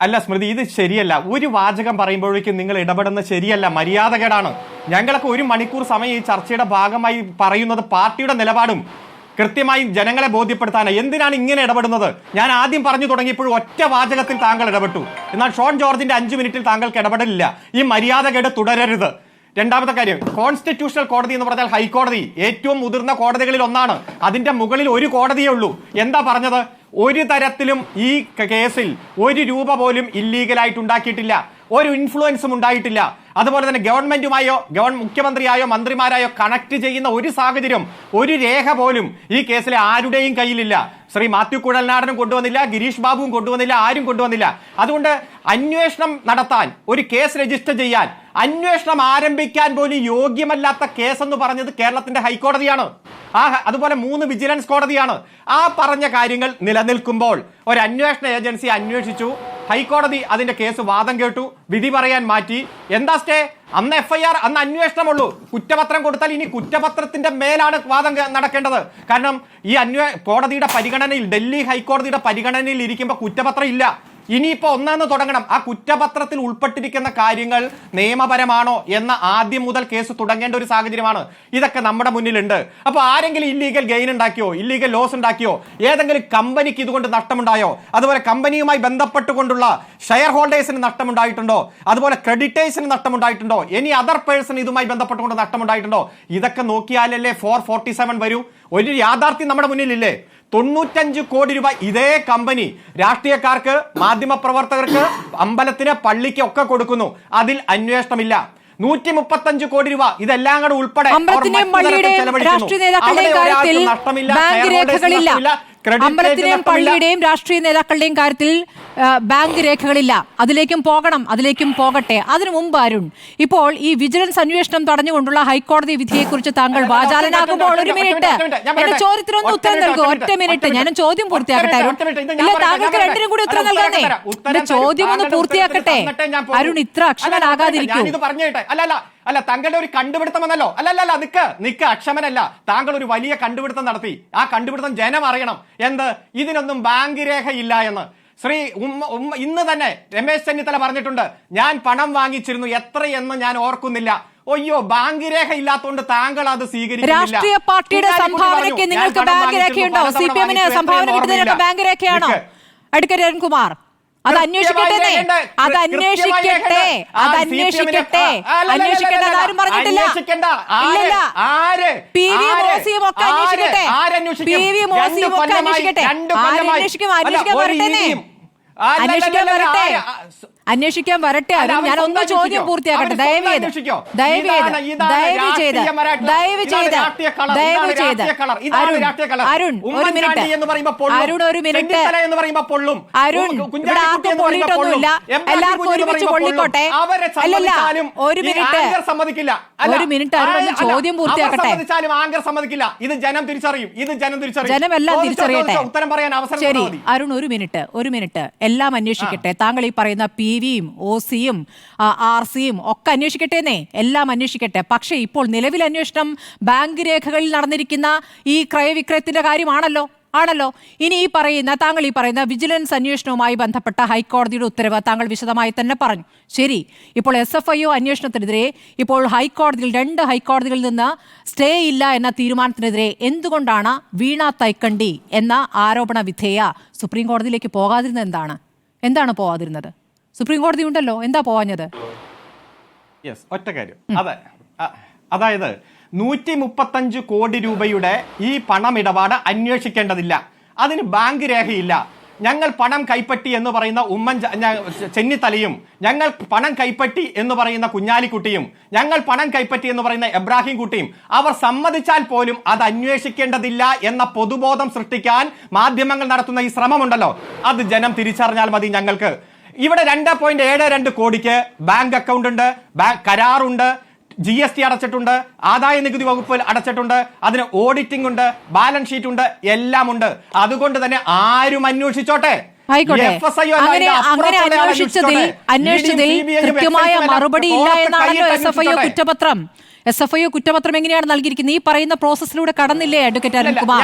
അല്ല സ്മൃതി, ഇത് ശരിയല്ല. ഒരു വാചകം പറയുമ്പോഴേക്കും നിങ്ങൾ ഇടപെടുന്നത് ശരിയല്ല, മര്യാദകേടാണ്. ഞങ്ങളൊക്കെ 1 മണിക്കൂർ സമയം ഈ ചർച്ചയുടെ ഭാഗമായി പറയുന്നത് പാർട്ടിയുടെ നിലപാടും കൃത്യമായി ജനങ്ങളെ ബോധ്യപ്പെടുത്താനാണ്. എന്തിനാണ് ഇങ്ങനെ ഇടപെടുന്നത്? ഞാൻ ആദ്യം പറഞ്ഞു തുടങ്ങിയപ്പോൾ ഒറ്റ വാചകത്തിൽ താങ്കൾ ഇടപെട്ടു. എന്നാൽ ഷോൺ ജോർജിന്റെ 5 മിനിറ്റിൽ താങ്കൾക്ക് ഇടപെടലില്ല. ഈ മര്യാദകേട് തുടരരുത്. രണ്ടാമത്തെ കാര്യം, കോൺസ്റ്റിറ്റ്യൂഷണൽ കോടതി എന്ന് പറഞ്ഞാൽ ഹൈക്കോടതി ഏറ്റവും മുതിർന്ന കോടതികളിൽ ഒന്നാണ്. അതിന്റെ മുകളിൽ ഒരു കോടതിയേ ഉള്ളൂ. എന്താ പറഞ്ഞത്? ഒരു തരത്തിലും ഈ കേസിൽ 1 രൂപ പോലും ഇല്ലീഗലായിട്ട് ഉണ്ടാക്കിയിട്ടില്ല, ഒരു ഇൻഫ്ലുവൻസും ഉണ്ടായിട്ടില്ല. അതുപോലെ തന്നെ ഗവൺമെന്റുമായോ മുഖ്യമന്ത്രിയായോ മന്ത്രിമാരായോ കണക്ട് ചെയ്യുന്ന ഒരു സാഹചര്യം, ഒരു രേഖ പോലും ഈ കേസിലെ ആരുടെയും കയ്യിലില്ല. ശ്രീ മാത്യു കുഴൽനാടനും കൊണ്ടുവന്നില്ല, ഗിരീഷ് ബാബുവും കൊണ്ടുവന്നില്ല, ആരും കൊണ്ടുവന്നില്ല. അതുകൊണ്ട് അന്വേഷണം നടത്താൻ, ഒരു കേസ് രജിസ്റ്റർ ചെയ്യാൻ, അന്വേഷണം ആരംഭിക്കാൻ പോലും യോഗ്യമല്ലാത്ത കേസെന്ന് പറഞ്ഞത് കേരളത്തിന്റെ ഹൈക്കോടതിയാണ്. അതുപോലെ 3 വിജിലൻസ് കോടതിയാണ്. ആ പറഞ്ഞ കാര്യങ്ങൾ നിലനിൽക്കുമ്പോൾ ഒരു അന്വേഷണ ഏജൻസി അന്വേഷിച്ചു, ഹൈക്കോടതി അതിന്റെ കേസ് വാദം കേട്ടു, വിധി പറയാൻ മാറ്റി. എന്താ സ്റ്റേ? അന്ന് FIR, അന്ന് അന്വേഷണമുള്ളൂ. കുറ്റപത്രം കൊടുത്താൽ ഇനി കുറ്റപത്രത്തിന്റെ മേലാണ് വാദം നടക്കേണ്ടത്. കാരണം ഈ കോടതിയുടെ പരിഗണനയിൽ, ഡൽഹി ഹൈക്കോടതിയുടെ പരിഗണനയിൽ ഇരിക്കുമ്പോൾ കുറ്റപത്രം ഇല്ല. ഇനിയിപ്പോ ഒന്നാന്ന് തുടങ്ങണം. ആ കുറ്റപത്രത്തിൽ ഉൾപ്പെട്ടിരിക്കുന്ന കാര്യങ്ങൾ നിയമപരമാണോ എന്ന ആദ്യം മുതൽ കേസ് തുടങ്ങേണ്ട ഒരു സാഹചര്യമാണ്. ഇതൊക്കെ നമ്മുടെ മുന്നിലുണ്ട്. അപ്പോൾ ആരെങ്കിലും ഇല്ലീഗൽ ഗെയിൻ ഉണ്ടാക്കിയോ, ഇല്ലീഗൽ ലോസ് ഉണ്ടാക്കിയോ, ഏതെങ്കിലും കമ്പനിക്ക് ഇതുകൊണ്ട് നഷ്ടമുണ്ടായോ, അതുപോലെ കമ്പനിയുമായി ബന്ധപ്പെട്ടുകൊണ്ടുള്ള ഷെയർ ഹോൾഡേഴ്സിന് നഷ്ടമുണ്ടായിട്ടുണ്ടോ, അതുപോലെ ക്രെഡിറ്റേഴ്സിന് നഷ്ടമുണ്ടായിട്ടുണ്ടോ, ഇനി അതർ പേഴ്സൺ ഇതുമായി ബന്ധപ്പെട്ടുകൊണ്ട് നഷ്ടമുണ്ടായിട്ടുണ്ടോ? ഇതൊക്കെ നോക്കിയാലല്ലേ 447 വരൂ. ഒരു യാഥാർത്ഥ്യം നമ്മുടെ മുന്നിലില്ലേ? 95 കോടി രൂപ ഇതേ കമ്പനി രാഷ്ട്രീയക്കാർക്ക്, മാധ്യമപ്രവർത്തകർക്ക്, അമ്പലത്തിന്, പള്ളിക്ക് ഒക്കെ കൊടുക്കുന്നു. അതിൽ അന്വേഷണമില്ല. 135 കോടി രൂപ ഇതെല്ലാം കൂടെ ഉൾപ്പെടെ അമ്പലത്തിന്റെയും പള്ളിയുടെയും രാഷ്ട്രീയ നേതാക്കളുടെയും കാര്യത്തിൽ ബാങ്ക് രേഖകളില്ല. അതിലേക്കും പോകണം, അതിലേക്കും പോകട്ടെ. അതിനു മുമ്പ് അരുൺ, ഇപ്പോൾ ഈ വിജിലൻസ് അന്വേഷണം തടഞ്ഞുകൊണ്ടുള്ള ഹൈക്കോടതി വിധിയെക്കുറിച്ച് താങ്കൾ വാചാലനാകുമ്പോൾ 1 മിനിറ്റ് എന്റെ ചോദ്യത്തിനൊന്ന് ഉത്തരം നൽകൂ. 1 മിനിറ്റ്, ഞാൻ ചോദ്യം പൂർത്തിയാക്കട്ടെ അരുൺ. ഇല്ല, താങ്കൾക്ക് 2-നും കൂടി ഉത്തരം നൽകാനേ. എന്റെ ചോദ്യം ഒന്ന് പൂർത്തിയാക്കട്ടെ അരുൺ, ഇത്ര അക്ഷമനാകാതിരിക്കൂ. അല്ല, താങ്കളുടെ ഒരു കണ്ടുപിടുത്തം എന്നല്ലോ. അല്ലല്ല, നിക്ക് അക്ഷമനല്ല. താങ്കൾ ഒരു വലിയ കണ്ടുപിടുത്തം നടത്തി. ആ കണ്ടുപിടുത്തം ജനം അറിയണം. എന്ത്? ഇതിനൊന്നും ബാങ്ക് രേഖ ഇല്ല എന്ന്. ശ്രീ ഇന്ന് തന്നെ രമേശ് ചെന്നിത്തല പറഞ്ഞിട്ടുണ്ട്, ഞാൻ പണം വാങ്ങിച്ചിരുന്നു, എത്രയെന്ന് ഞാൻ ഓർക്കുന്നില്ല. അയ്യോ, ബാങ്ക് രേഖ ഇല്ലാത്തതുകൊണ്ട് താങ്കൾ അത് സ്വീകരിക്കുന്നില്ല. രാഷ്ട്രീയ പാർട്ടിയുടെ സംഭാവനയ്ക്ക് നിങ്ങൾക്ക് ബാങ്ക് രേഖയുണ്ടോ? CPM-ന് സംഭാവന കിട്ടുന്നതിനൊക്കെ ബാങ്ക് രേഖയാണോ? അഡ്വക്കേറ്റ് അരുൺകുമാർ, അത് അന്വേഷിക്കട്ടെ, അത് അന്വേഷിക്കട്ടെ, അത് അന്വേഷിക്കട്ടെ. അന്വേഷിക്കേണ്ട ആരും പറഞ്ഞിട്ടില്ല. ഇല്ലല്ല, പി വി മോസിയും ഒക്കെ അന്വേഷിക്കട്ടെ, പി വി മോസിയും ഒക്കെ അന്വേഷിക്കട്ടെ. ആരന്വേഷിക്കും? അന്വേഷിക്കാൻ വരട്ടെ, അന്വേഷിക്കാൻ വരട്ടെ. ഞാൻ ഒന്ന് ചോദ്യം പൂർത്തിയാക്കട്ടെ. ദയവ് ചെയ്ത് അരുൺ ഒരു മിനിറ്റ്, അരുൺ ഒരു മിനിറ്റ്. അരുൺ, ഇവിടെ ആർക്കും പൊള്ളിയിട്ടൊന്നുമില്ല, എല്ലാവർക്കും ഒരുമിച്ച് പൊള്ളിക്കോട്ടെ. അല്ലല്ല, ഒരു മിനിറ്റ്, ഒരു മിനിറ്റ്. അരുൺ ഒന്ന് ചോദ്യം പൂർത്തിയാക്കട്ടെ. ജനമെല്ലാം തിരിച്ചറിയട്ടെ. ശരി അരുൺ, ഒരു മിനിറ്റ്, ഒരു മിനിറ്റ്. എല്ലാം അന്വേഷിക്കട്ടെ. താങ്കൾ ഈ പറയുന്ന പി വിയും OC-യും RC-യും ഒക്കെ അന്വേഷിക്കട്ടെന്നേ, എല്ലാം അന്വേഷിക്കട്ടെ. പക്ഷേ ഇപ്പോൾ നിലവിൽ അന്വേഷണം ബാങ്ക് രേഖകളിൽ നടന്നിരിക്കുന്ന ഈ ക്രയവിക്രയത്തിന്റെ കാര്യമാണല്ലോ. ഇനി താങ്കൾ ഈ പറയുന്ന വിജിലൻസ് അന്വേഷണവുമായി ബന്ധപ്പെട്ട ഹൈക്കോടതിയുടെ ഉത്തരവ് താങ്കൾ വിശദമായി തന്നെ പറഞ്ഞു. ശരി, ഇപ്പോൾ SFIO അന്വേഷണത്തിനെതിരെ ഇപ്പോൾ രണ്ട് ഹൈക്കോടതികളിൽ നിന്ന് സ്റ്റേ ഇല്ല എന്ന തീരുമാനത്തിനെതിരെ എന്തുകൊണ്ടാണ് വീണ തൈക്കണ്ടി എന്ന ആരോപണ വിധേയ സുപ്രീം കോടതിയിലേക്ക് പോകാതിരുന്നത്? എന്താണ് പോകാതിരുന്നത്? സുപ്രീം കോടതി ഉണ്ടല്ലോ, എന്താ പോവാഞ്ഞത്? ഒറ്റ കാര്യം, അതായത് 135 കോടി രൂപയുടെ ഈ പണമിടപാട് അന്വേഷിക്കേണ്ടതില്ല, അതിന് ബാങ്ക് രേഖയില്ല. ഞങ്ങൾ പണം കൈപ്പറ്റി എന്ന് പറയുന്ന ചെന്നിത്തലയും, ഞങ്ങൾ പണം കൈപ്പറ്റി എന്ന് പറയുന്ന കുഞ്ഞാലിക്കുട്ടിയും, ഞങ്ങൾ പണം കൈപ്പറ്റി എന്ന് പറയുന്ന എബ്രാഹിം കുട്ടിയും അവർ സമ്മതിച്ചാൽ പോലും അത് അന്വേഷിക്കേണ്ടതില്ല എന്ന പൊതുബോധം സൃഷ്ടിക്കാൻ മാധ്യമങ്ങൾ നടത്തുന്ന ഈ ശ്രമമുണ്ടല്ലോ, അത് ജനം തിരിച്ചറിഞ്ഞാൽ മതി. ഞങ്ങൾക്ക് ഇവിടെ 2.72 കോടിക്ക് ബാങ്ക് അക്കൗണ്ട് ഉണ്ട്, കരാറുണ്ട്, GST അടച്ചിട്ടുണ്ട്, ആദായ നികുതി വകുപ്പ് അടച്ചിട്ടുണ്ട്, അതിന് ഓഡിറ്റിംഗ് ഉണ്ട്, ബാലൻസ് ഷീറ്റ് ഉണ്ട്, എല്ലാം ഉണ്ട്. അതുകൊണ്ട് തന്നെ ആരും അന്വേഷിച്ചോട്ടെ. അങ്ങനെ അന്വേഷിച്ചതിൽ കൃത്യമായ മറുപടി ഇല്ല എന്നാണല്ലോ SFIO കുറ്റപത്രം എങ്ങനെയാണ് നൽകിയിരിക്കുന്നത്? ഈ പറയുന്ന പ്രോസസ്സിലൂടെ കടന്നില്ലേ അഡ്വക്കേറ്റ് അരുൺകുമാർ?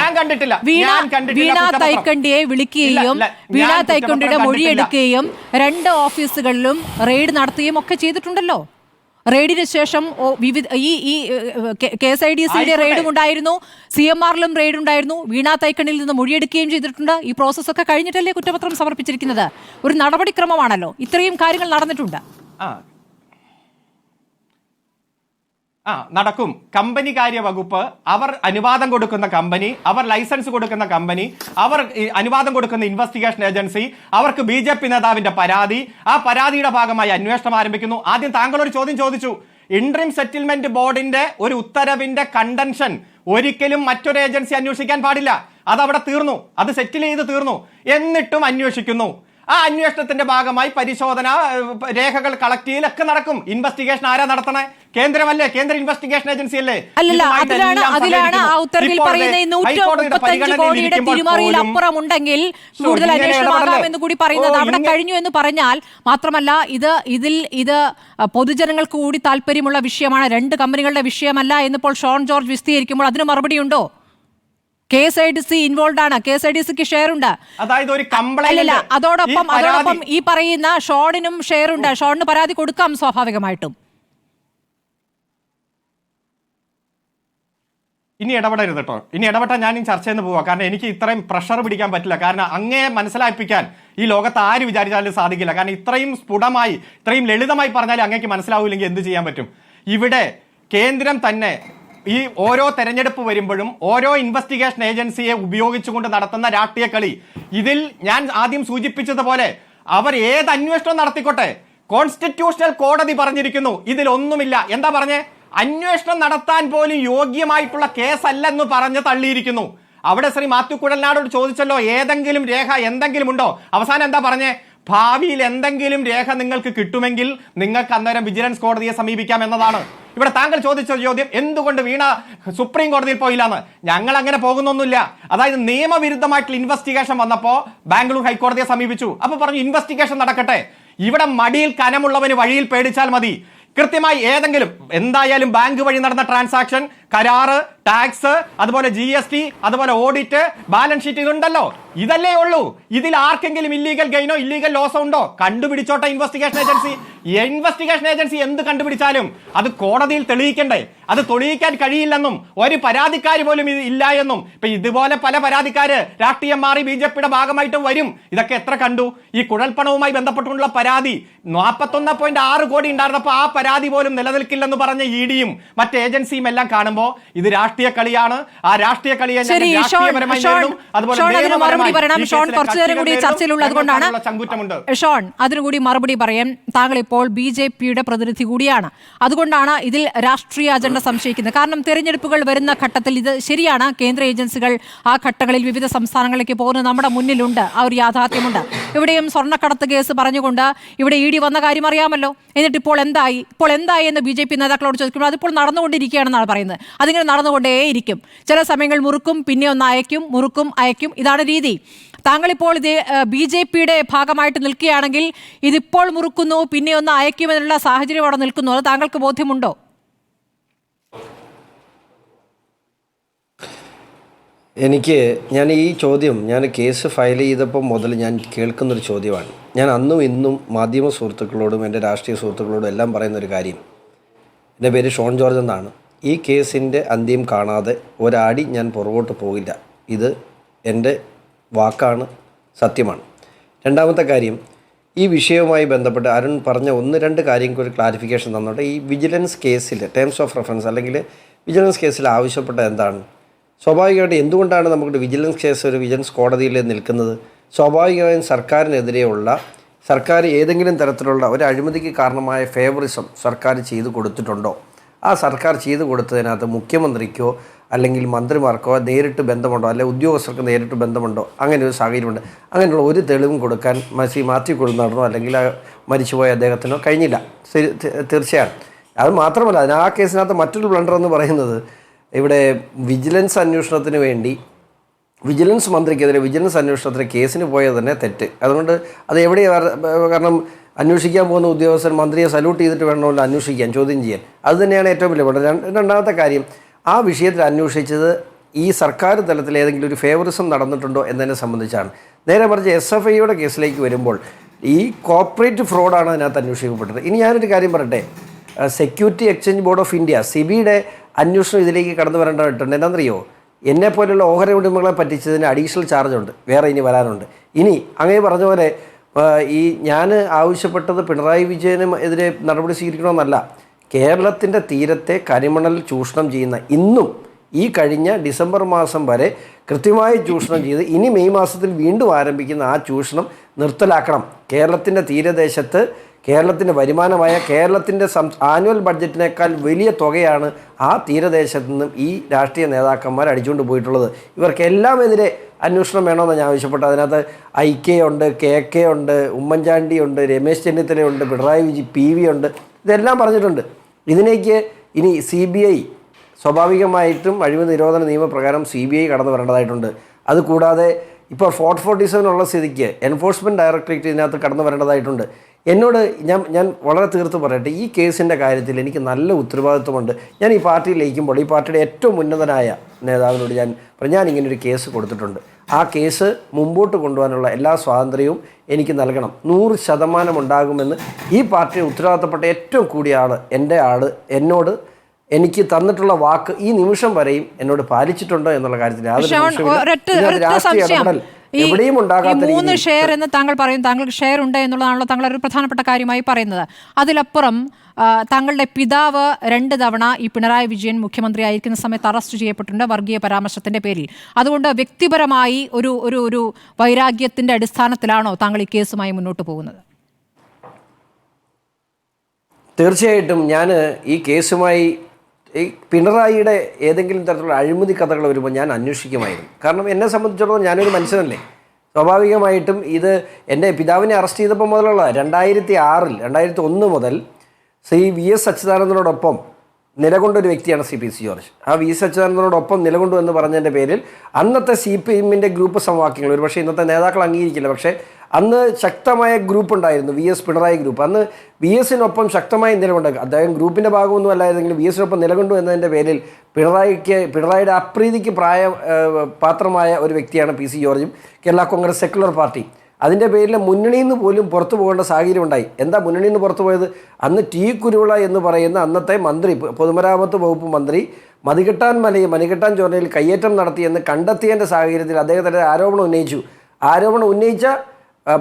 വീണ തൈക്കണ്ടിയെ വിളിക്കുകയും വീണ തൈക്കണ്ടിയുടെ മൊഴിയെടുക്കുകയും 2 ഓഫീസുകളിലും റെയ്ഡ് നടത്തുകയും ഒക്കെ ചെയ്തിട്ടുണ്ടല്ലോ. റെയ്ഡിന് ശേഷം ഈ KSIDCയുടെ റെയ്ഡും ഉണ്ടായിരുന്നു, CMR-ലും റെയ്ഡ് ഉണ്ടായിരുന്നു, വീണ തൈക്കണ്ടിയിൽ നിന്ന് മൊഴിയെടുക്കുകയും ചെയ്തിട്ടുണ്ട്. ഈ പ്രോസസ്സൊക്കെ കഴിഞ്ഞിട്ടല്ലേ കുറ്റപത്രം സമർപ്പിച്ചിരിക്കുന്നത്? ഒരു നടപടിക്രമമാണല്ലോ. ഇത്രയും കാര്യങ്ങൾ നടന്നിട്ടുണ്ട്. നടക്കും. കമ്പനി കാര്യ വകുപ്പ്, അവർ അനുവാദം കൊടുക്കുന്ന കമ്പനി, അവർ ലൈസൻസ് കൊടുക്കുന്ന കമ്പനി, അവർ അനുവാദം കൊടുക്കുന്ന ഇൻവെസ്റ്റിഗേഷൻ ഏജൻസി, അവർക്ക് BJP നേതാവിന്റെ പരാതി, ആ പരാതിയുടെ ഭാഗമായി അന്വേഷണം ആരംഭിക്കുന്നു. ആദ്യം താങ്കൾ ഒരു ചോദ്യം ചോദിച്ചു. ഇന്ററിം സെറ്റിൽമെന്റ് ബോർഡിന്റെ ഒരു ഉത്തരവിന്റെ കണ്ടൻഷൻ ഒരിക്കലും മറ്റൊരു ഏജൻസി അന്വേഷിക്കാൻ പാടില്ല. അതവിടെ തീർന്നു, അത് സെറ്റിൽ ചെയ്ത് തീർന്നു. എന്നിട്ടും അന്വേഷിക്കുന്നു. ആ അന്വേഷണത്തിന്റെ ഭാഗമായി പരിശോധന, രേഖകൾ കളക്ട് ചെയ്യലൊക്കെ നടക്കും. ഇൻവെസ്റ്റിഗേഷൻ ആരാ നടത്തണേ? കേന്ദ്രമല്ലേ, കേന്ദ്ര ഇൻവെസ്റ്റിഗേഷൻ ഏജൻസി അല്ലേ? അതിലാണ് ആ ഉത്തരവിൽ പറയുന്ന 135 കോടിയുടെ തിരിമറിയിൽ അപ്പുറമുണ്ടെങ്കിൽ കൂടുതൽ അന്വേഷണമാകാമെന്ന് കൂടി പറയുന്നത്. അവിടെ കഴിഞ്ഞു എന്ന് പറഞ്ഞാൽ മാത്രമല്ല, ഇത് പൊതുജനങ്ങൾക്ക് കൂടി താല്പര്യമുള്ള വിഷയമാണ്, 2 കമ്പനികളുടെ വിഷയമല്ല എന്നിപ്പോൾ ഷോൺ ജോർജ് വിശദീകരിക്കുമ്പോൾ അതിന് മറുപടി ഉണ്ടോ? KSIDC ഇൻവോൾവ് ആണ്, KSIDCക്ക് ഷെയർ ഉണ്ട്. അതായത് ഒരു കംപ്ലൈന്റ്, അതോടൊപ്പം ഈ പറയുന്ന ഷോണിനും ഷെയർ ഉണ്ട്. ഷോണിന് പരാതി കൊടുക്കാം സ്വാഭാവികമായിട്ടും. ഇനി ഇടപെടരുത് കേട്ടോ. ഇനി ഇടപെട്ടാൽ ഞാൻ ഈ ചർച്ചയിൽ നിന്ന് പോവാം. കാരണം എനിക്ക് ഇത്രയും പ്രഷർ പിടിക്കാൻ പറ്റില്ല. കാരണം അങ്ങേ മനസ്സിലാക്കിപ്പിക്കാൻ ഈ ലോകത്ത് ആര് വിചാരിച്ചാലും സാധിക്കില്ല. കാരണം ഇത്രയും സ്ഫുടമായി, ഇത്രയും ലളിതമായി പറഞ്ഞാൽ അങ്ങേക്ക് മനസ്സിലാവില്ലെങ്കിൽ എന്ത് ചെയ്യാൻ പറ്റും? ഇവിടെ കേന്ദ്രം തന്നെ ഈ ഓരോ തെരഞ്ഞെടുപ്പ് വരുമ്പോഴും ഓരോ ഇൻവെസ്റ്റിഗേഷൻ ഏജൻസിയെ ഉപയോഗിച്ചുകൊണ്ട് നടത്തുന്ന രാഷ്ട്രീയ കളി, ഇതിൽ ഞാൻ ആദ്യം സൂചിപ്പിച്ചതുപോലെ അവർ ഏത് അന്വേഷണവും നടത്തിക്കോട്ടെ, കോൺസ്റ്റിറ്റ്യൂഷണൽ കോടതി പറഞ്ഞിരിക്കുന്നു ഇതിലൊന്നുമില്ല. എന്താ പറഞ്ഞേ? അന്വേഷണം നടത്താൻ പോലും യോഗ്യമായിട്ടുള്ള കേസല്ലെന്ന് പറഞ്ഞ് തള്ളിയിരിക്കുന്നു. അവിടെ ശ്രീ മാത്യു കുഴൽനാടോട് ചോദിച്ചല്ലോ, ഏതെങ്കിലും രേഖ എന്തെങ്കിലും ഉണ്ടോ? അവസാനം എന്താ പറഞ്ഞേ? ഭാവിയിൽ എന്തെങ്കിലും രേഖ നിങ്ങൾക്ക് കിട്ടുമെങ്കിൽ നിങ്ങൾക്ക് അന്നേരം വിജിലൻസ് കോടതിയെ സമീപിക്കാം എന്നതാണ്. ഇവിടെ താങ്കൾ ചോദിച്ച ചോദ്യം, എന്തുകൊണ്ട് വീണ സുപ്രീം കോടതിയിൽ പോയില്ലാന്ന്. ഞങ്ങൾ അങ്ങനെ പോകുന്നൊന്നുമില്ല. അതായത് നിയമവിരുദ്ധമായിട്ടുള്ള ഇൻവെസ്റ്റിഗേഷൻ വന്നപ്പോൾ ബാംഗ്ലൂർ ഹൈക്കോടതിയെ സമീപിച്ചു. അപ്പൊ പറഞ്ഞു ഇൻവെസ്റ്റിഗേഷൻ നടക്കട്ടെ. ഇവിടെ മടിയിൽ കനമുള്ളവന് വഴിയിൽ പേടിച്ചാൽ മതി. കൃത്യമായി എന്തായാലും ബാങ്ക് വഴി നടന്ന ട്രാൻസാക്ഷൻ കരാറ്, ടാക്സ്, അതുപോലെ GST, അതുപോലെ ഓഡിറ്റ്, ബാലൻസ് ഷീറ്റ്, ഇതുണ്ടല്ലോ. ഇതല്ലേ ഉള്ളൂ. ഇതിൽ ആർക്കെങ്കിലും ഇല്ലീഗൽ ഗെയിനോ ഇല്ലീഗൽ ലോസോ ഉണ്ടോ? കണ്ടുപിടിച്ചോട്ടെ ഇൻവെസ്റ്റിഗേഷൻ ഏജൻസി. ഇൻവെസ്റ്റിഗേഷൻ ഏജൻസി എന്ത് കണ്ടുപിടിച്ചാലും അത് കോടതിയിൽ തെളിയിക്കണ്ടേ? അത് തെളിയിക്കാൻ കഴിയില്ലെന്നും ഒരു പരാതിക്കാര് പോലും ഇല്ല എന്നും ഇപ്പൊ ഇതുപോലെ പല പരാതിക്കാര് രാഷ്ട്രീയം മാറി BJPയുടെ ഭാഗമായിട്ട് വരും. ഇതൊക്കെ എത്ര കണ്ടു? ഈ കുഴൽപ്പണവുമായി ബന്ധപ്പെട്ടുള്ള പരാതി 41.6 കോടി ഉണ്ടായിരുന്നപ്പോൾ ആ പരാതി പോലും നിലനിൽക്കില്ലെന്ന് പറഞ്ഞ EDയും മറ്റ് ഏജൻസിയും എല്ലാം കാണുമ്പോൾ ഇത് രാഷ്ട്രീയ കളിയാണ്. ആ രാഷ്ട്രീയ കളിയെ അതിനുകൂടി മറുപടി പറയാൻ താങ്കൾ ഇപ്പോൾ BJPയുടെ പ്രതിനിധി കൂടിയാണ്. അതുകൊണ്ടാണ് ഇതിൽ രാഷ്ട്രീയ അജണ്ട സംശയിക്കുന്നത്. കാരണം തെരഞ്ഞെടുപ്പുകൾ വരുന്ന ഘട്ടത്തിൽ ഇത് ശരിയാണ്, കേന്ദ്ര ഏജൻസികൾ ആ ഘട്ടങ്ങളിൽ വിവിധ സംസ്ഥാനങ്ങളിലേക്ക് പോകുന്നത് നമ്മുടെ മുന്നിലുണ്ട്, ആ ഒരു യാഥാർത്ഥ്യമുണ്ട്. ഇവിടെയും സ്വർണ്ണക്കടത്ത് കേസ് പറഞ്ഞുകൊണ്ട് ഇവിടെ ED വന്ന കാര്യം അറിയാമല്ലോ. എന്നിട്ട് ഇപ്പോൾ എന്തായി എന്ന് BJP നേതാക്കളോട് ചോദിക്കുമ്പോൾ അതിപ്പോൾ നടന്നുകൊണ്ടിരിക്കുകയാണെന്നാണ് പറയുന്നത്. അതിങ്ങനെ നടന്നുകൊണ്ടേയിരിക്കും. ചില സമയങ്ങൾ മുറുക്കും, പിന്നെ ഒന്ന് അയക്കും, മുറുക്കും അയക്കും, ഇതാണ് രീതി. താങ്കളിപ്പോൾ ഇത് BJPയുടെ ഭാഗമായിട്ട് നിൽക്കുകയാണെങ്കിൽ ഇതിപ്പോൾ മുറുക്കുന്നു പിന്നെ ഒന്ന് അയക്കുമെന്നുള്ള സാഹചര്യം അവിടെ നിൽക്കുന്നു. അത് താങ്കൾക്ക് ബോധ്യമുണ്ടോ? ഞാൻ ഈ ചോദ്യം കേസ് ഫയൽ ചെയ്തപ്പോൾ മുതൽ ഞാൻ കേൾക്കുന്നൊരു ചോദ്യമാണ്. ഞാൻ അന്നും ഇന്നും മാധ്യമ സുഹൃത്തുക്കളോടും എൻ്റെ രാഷ്ട്രീയ സുഹൃത്തുക്കളോടും എല്ലാം പറയുന്നൊരു കാര്യം, എൻ്റെ പേര് ഷോൺ ജോർജ് എന്നാണ്. ഈ കേസിൻ്റെ അന്ത്യം കാണാതെ ഒരാടി ഞാൻ പുറകോട്ട് പോകില്ല. ഇത് എൻ്റെ വാക്കാണ്, സത്യമാണ്. രണ്ടാമത്തെ കാര്യം, ഈ വിഷയവുമായി ബന്ധപ്പെട്ട് അരുൺ പറഞ്ഞ 1-2 കാര്യങ്ങൾക്ക് ഒരു ക്ലാരിഫിക്കേഷൻ തന്നോട്ടെ. ഈ വിജിലൻസ് കേസിൽ ടേംസ് ഓഫ് റെഫറൻസ് അല്ലെങ്കിൽ വിജിലൻസ് കേസിൽ ആവശ്യപ്പെട്ട എന്താണ്? സ്വാഭാവികമായിട്ട് എന്തുകൊണ്ടാണ് നമുക്ക് വിജിലൻസ് കേസ് ഒരു വിജിലൻസ് കോടതിയിൽ നിൽക്കുന്നത്? സ്വാഭാവികമായും സർക്കാർ ഏതെങ്കിലും തരത്തിലുള്ള ഒരു അഴിമതിക്ക് കാരണമായ ഫേവറിസം സർക്കാർ ചെയ്തു കൊടുത്തിട്ടുണ്ടോ? ആ സർക്കാർ ചെയ്തു കൊടുത്തതിനകത്ത് മുഖ്യമന്ത്രിക്കോ അല്ലെങ്കിൽ മന്ത്രിമാർക്കോ നേരിട്ട് ബന്ധമുണ്ടോ, അല്ലെങ്കിൽ ഉദ്യോഗസ്ഥർക്ക് നേരിട്ട് ബന്ധമുണ്ടോ? അങ്ങനെ ഒരു സാഹചര്യമുണ്ട്. അങ്ങനെയുള്ള ഒരു തെളിവും കൊടുക്കാൻ മാത്യു കുഴൽനാടനോ അല്ലെങ്കിൽ മരിച്ചുപോയ അദ്ദേഹത്തിനോ കഴിഞ്ഞില്ല. തീർച്ചയാണ്. അത് മാത്രമല്ല, ആ കേസിനകത്ത് മറ്റൊരു ബ്ലണ്ടർ എന്ന് പറയുന്നത്, ഇവിടെ വിജിലൻസ് അന്വേഷണത്തിന് വേണ്ടി വിജിലൻസ് മന്ത്രിക്കെതിരെ വിജിലൻസ് അന്വേഷണത്തിന് കേസിന് പോയത് തന്നെ തെറ്റ്. അതുകൊണ്ട് അത് എവിടെയാണ്? കാരണം അന്വേഷിക്കാൻ പോകുന്ന ഉദ്യോഗസ്ഥൻ മന്ത്രിയെ സല്യൂട്ട് ചെയ്തിട്ട് വേണമല്ലോ അന്വേഷിക്കാൻ, ചോദ്യം ചെയ്യാൻ. അത് തന്നെയാണ് ഏറ്റവും വലിയ പഠനം. രണ്ടാമത്തെ കാര്യം, ആ വിഷയത്തിൽ അന്വേഷിച്ചത് ഈ സർക്കാർ തലത്തിൽ ഏതെങ്കിലും ഒരു ഫേവറിസം നടന്നിട്ടുണ്ടോ എന്നതിനെ സംബന്ധിച്ചാണ്. നേരെ മറിച്ച് SFIയുടെ കേസിലേക്ക് വരുമ്പോൾ ഈ കോർപ്പറേറ്റ് ഫ്രോഡാണ് അതിനകത്ത് അന്വേഷിക്കപ്പെട്ടത്. ഇനി ഞാനൊരു കാര്യം പറയട്ടെ, security exchange board of India SEBIയുടെ അന്വേഷണം ഇതിലേക്ക് കടന്നു വരേണ്ടതായിട്ടുണ്ട്. എന്താണെന്നറിയോ? എന്നെപ്പോലുള്ള ഓഹരി ഉടമകളെ പറ്റിച്ചതിന് അഡീഷണൽ ചാർജുണ്ട്, വേറെ ഇനി വരാനുണ്ട്. ഇനി അങ്ങനെ പറഞ്ഞ പോലെ ഞാൻ ആവശ്യപ്പെട്ടത് പിണറായി വിജയനും എതിരെ നടപടി സ്വീകരിക്കണമെന്നല്ല. കേരളത്തിൻ്റെ തീരത്തെ കരിമണൽ ചൂഷണം ചെയ്യുന്ന, ഇന്നും ഈ കഴിഞ്ഞ ഡിസംബർ മാസം വരെ കൃത്യമായി ചൂഷണം ചെയ്ത് ഇനി മെയ് മാസത്തിൽ വീണ്ടും ആരംഭിക്കുന്ന ആ ചൂഷണം നിർത്തലാക്കണം. കേരളത്തിൻ്റെ തീരദേശത്ത് കേരളത്തിൻ്റെ വരുമാനമായ കേരളത്തിൻ്റെ ആനുവൽ ബഡ്ജറ്റിനേക്കാൾ വലിയ തുകയാണ് ആ തീരദേശത്തു നിന്നും ഈ രാഷ്ട്രീയ നേതാക്കന്മാർ അടിച്ചുകൊണ്ട് പോയിട്ടുള്ളത്. ഇവർക്കെല്ലാം എതിരെ അന്വേഷണം വേണമെന്ന് ഞാൻ ആവശ്യപ്പെട്ടു. അതിനകത്ത് IK ഉണ്ട്, KK ഉണ്ട്, ഉമ്മൻചാണ്ടി ഉണ്ട്, രമേശ് ചെന്നിത്തലയുണ്ട്, പിണറായി വിജയൻ, PV ഉണ്ട്, ഇതെല്ലാം പറഞ്ഞിട്ടുണ്ട്. ഇതിനേക്ക് ഇനി CBI സ്വാഭാവികമായിട്ടും അഴിമതി നിരോധന നിയമപ്രകാരം CBI കടന്നു വരേണ്ടതായിട്ടുണ്ട്. അതുകൂടാതെ ഇപ്പോൾ 47 ഉള്ള സ്ഥിതിക്ക് എൻഫോഴ്സ്മെൻറ്റ് ഡയറക്ടറേറ്റ് ഇതിനകത്ത് കടന്നു വരേണ്ടതായിട്ടുണ്ട്. എന്നോട് ഞാൻ വളരെ തീർത്ത് പറയട്ടെ, ഈ കേസിൻ്റെ കാര്യത്തിൽ എനിക്ക് നല്ല ഉത്തരവാദിത്വമുണ്ട്. ഞാൻ ഈ പാർട്ടിയിൽ ലയിക്കുമ്പോൾ ഈ പാർട്ടിയുടെ ഏറ്റവും ഉന്നതനായ നേതാവിനോട് ഞാനിങ്ങനൊരു കേസ് കൊടുത്തിട്ടുണ്ട്. ആ കേസ് മുമ്പോട്ട് കൊണ്ടുപോകാനുള്ള എല്ലാ സ്വാതന്ത്ര്യവും എനിക്ക് നൽകണം. 100% ഉണ്ടാകുമെന്ന് ഈ പാർട്ടിയുടെ ഉത്തരവാദിത്തപ്പെട്ട ഏറ്റവും കൂടിയ ആൾ, എൻ്റെ ആൾ, എന്നോട് എനിക്ക് തന്നിട്ടുള്ള വാക്ക് ഈ നിമിഷം വരെയും എന്നോട് പാലിച്ചിട്ടുണ്ടോ എന്നുള്ള കാര്യത്തിൽ എവിടെയും ഉണ്ടാകാത്ത 3 ഷെയർ എന്ന് താങ്കൾ പറയും. താങ്കൾക്ക് ഷെയർ ഉണ്ട് എന്നുള്ളതാണല്ലോ താങ്കൾ ഒരു പ്രധാനപ്പെട്ട കാര്യമായി പറയുന്നത്. അതിലപ്പുറം താങ്കളുടെ പിതാവ് 2 തവണ ഈ പിണറായി വിജയൻ മുഖ്യമന്ത്രിയായിരിക്കുന്ന സമയത്ത് അറസ്റ്റ് ചെയ്യപ്പെട്ടിട്ടുണ്ട് വർഗീയ പരാമർശത്തിന്റെ പേരിൽ. അതുകൊണ്ട് വ്യക്തിപരമായി ഒരു വൈരാഗ്യത്തിന്റെ അടിസ്ഥാനത്തിലാണോ താങ്കൾ ഈ കേസുമായി മുന്നോട്ട് പോകുന്നത്? തീർച്ചയായിട്ടും ഞാൻ ഈ കേസുമായി ഈ പിണറായിയുടെ ഏതെങ്കിലും തരത്തിലുള്ള അഴിമതി കഥകൾ വരുമ്പോൾ ഞാൻ അന്വേഷിക്കുമായിരുന്നു. കാരണം എന്നെ സംബന്ധിച്ചിടത്തോളം ഞാനൊരു മനുഷ്യനല്ലേ. സ്വാഭാവികമായിട്ടും ഇത് എൻ്റെ പിതാവിനെ അറസ്റ്റ് ചെയ്തപ്പോൾ മുതലുള്ള 2001 മുതൽ ശ്രീ VS അച്യുതാനന്ദനോടൊപ്പം നിലകൊണ്ടൊരു വ്യക്തിയാണ് CPC ജോർജ്. ആ VS അച്യുതാനന്ദനോടൊപ്പം നിലകൊണ്ടു എന്ന് പറഞ്ഞതിൻ്റെ പേരിൽ അന്നത്തെ CPM ഗ്രൂപ്പ് സമവാക്യങ്ങൾ, ഒരു പക്ഷേ ഇന്നത്തെ നേതാക്കൾ അംഗീകരിക്കില്ല, പക്ഷേ അന്ന് ശക്തമായ ഗ്രൂപ്പ് ഉണ്ടായിരുന്നു, VS പിണറായി ഗ്രൂപ്പ്. അന്ന് VSനൊപ്പം ശക്തമായി നിലകൊണ്ട, അദ്ദേഹം ഗ്രൂപ്പിൻ്റെ ഭാഗമൊന്നും അല്ലായിരുന്നെങ്കിലും VSനൊപ്പം നിലകൊണ്ടു എന്നതിൻ്റെ പേരിൽ പിണറായിയുടെ അപ്രീതിക്ക് പാത്രമായ ഒരു വ്യക്തിയാണ് PC ജോർജും കേരള കോൺഗ്രസ് സെക്കുലർ പാർട്ടി. അതിൻ്റെ പേരിൽ മുന്നണിയിൽ നിന്ന് പോലും പുറത്തു പോകേണ്ട സാഹചര്യം ഉണ്ടായി. എന്താ മുന്നണിയിൽ നിന്ന് പുറത്തു പോയത്? അന്ന് T. കുരുവിള എന്ന് പറയുന്ന അന്നത്തെ മന്ത്രി, പൊതുമരാമത്ത് വകുപ്പ് മന്ത്രി മണികെട്ടാൻ ചോർലയിൽ കയ്യേറ്റം നടത്തിയെന്ന് കണ്ടെത്തിയതിൻ്റെ സാഹചര്യത്തിൽ അദ്ദേഹത്തിൻ്റെ ആരോപണം ഉന്നയിച്ച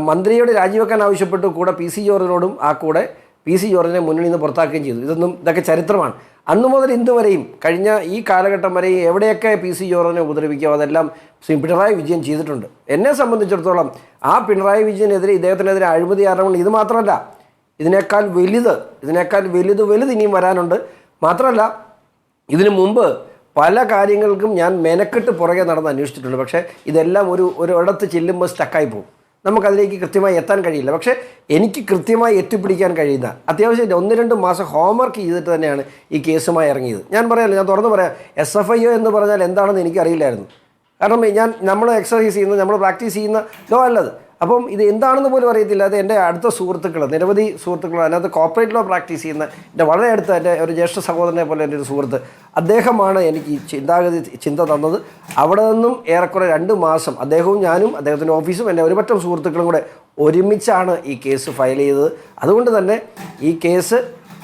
മന്ത്രിയോട് രാജിവെക്കാൻ ആവശ്യപ്പെട്ടു. കൂടെ PC ജോർജിനോടും കൂടെ PC ജോർജിനെ മുന്നണിയിൽ നിന്ന് പുറത്താക്കുകയും ചെയ്തു. ഇതൊക്കെ ചരിത്രമാണ്. അന്നു മുതൽ ഇന്ന് വരെയും കഴിഞ്ഞ ഈ കാലഘട്ടം വരെയും എവിടെയൊക്കെ PC ജോർജിനെ ഉപദ്രവിക്കാമോ അതെല്ലാം ശ്രീ പിണറായി വിജയൻ ചെയ്തിട്ടുണ്ട്. എന്നെ സംബന്ധിച്ചിടത്തോളം ആ പിണറായി വിജയനെതിരെ, ഇദ്ദേഹത്തിനെതിരെ അഴിമതി ആരോപണം ഇത് മാത്രമല്ല, ഇതിനേക്കാൾ വലുത് ഇനിയും വരാനുണ്ട്. മാത്രമല്ല ഇതിനു മുമ്പ് പല കാര്യങ്ങൾക്കും ഞാൻ മെനക്കെട്ട് പുറകെ നടന്ന് അന്വേഷിച്ചിട്ടുണ്ട്. പക്ഷേ ഇതെല്ലാം ഒരിടത്ത് ചെല്ലുമ്പോൾ സ്റ്റക്കായി പോകും. നമുക്കതിലേക്ക് കൃത്യമായി എത്താൻ കഴിയില്ല. പക്ഷേ എനിക്ക് കൃത്യമായി എത്തിപ്പിടിക്കാൻ കഴിയുന്ന, അത്യാവശ്യം 1-2 മാസം ഹോംവർക്ക് ചെയ്തിട്ട് തന്നെയാണ് ഈ കേസുമായി ഇറങ്ങിയത്. ഞാൻ തുറന്നു പറയാം, SFIO എന്ന് പറഞ്ഞാൽ എന്താണെന്ന് എനിക്കറിയില്ലായിരുന്നു. കാരണം നമ്മൾ എക്സസൈസ് ചെയ്യുന്ന, നമ്മൾ പ്രാക്ടീസ് ചെയ്യുന്ന ലോ അല്ലത്. അപ്പം ഇത് എന്താണെന്ന് പോലും അറിയത്തില്ല. അത് എൻ്റെ അടുത്ത സുഹൃത്തുക്കൾ, നിരവധി സുഹൃത്തുക്കൾ, അതിനകത്ത് കോർപ്പറേറ്റ് ലോ പ്രാക്ടീസ് ചെയ്യുന്ന എൻ്റെ വളരെ അടുത്ത എൻ്റെ ഒരു ജ്യേഷ്ഠ സഹോദരനെ പോലെ എൻ്റെ ഒരു സുഹൃത്ത്, അദ്ദേഹമാണ് എനിക്ക് ഈ ചിന്ത തന്നത്. അവിടെ നിന്നും ഏറെക്കുറെ 2 മാസം അദ്ദേഹവും ഞാനും അദ്ദേഹത്തിൻ്റെ ഓഫീസും എൻ്റെ ഒരുപറ്റം സുഹൃത്തുക്കളും കൂടെ ഒരുമിച്ചാണ് ഈ കേസ് ഫയൽ ചെയ്തത്. അതുകൊണ്ട് തന്നെ ഈ കേസ്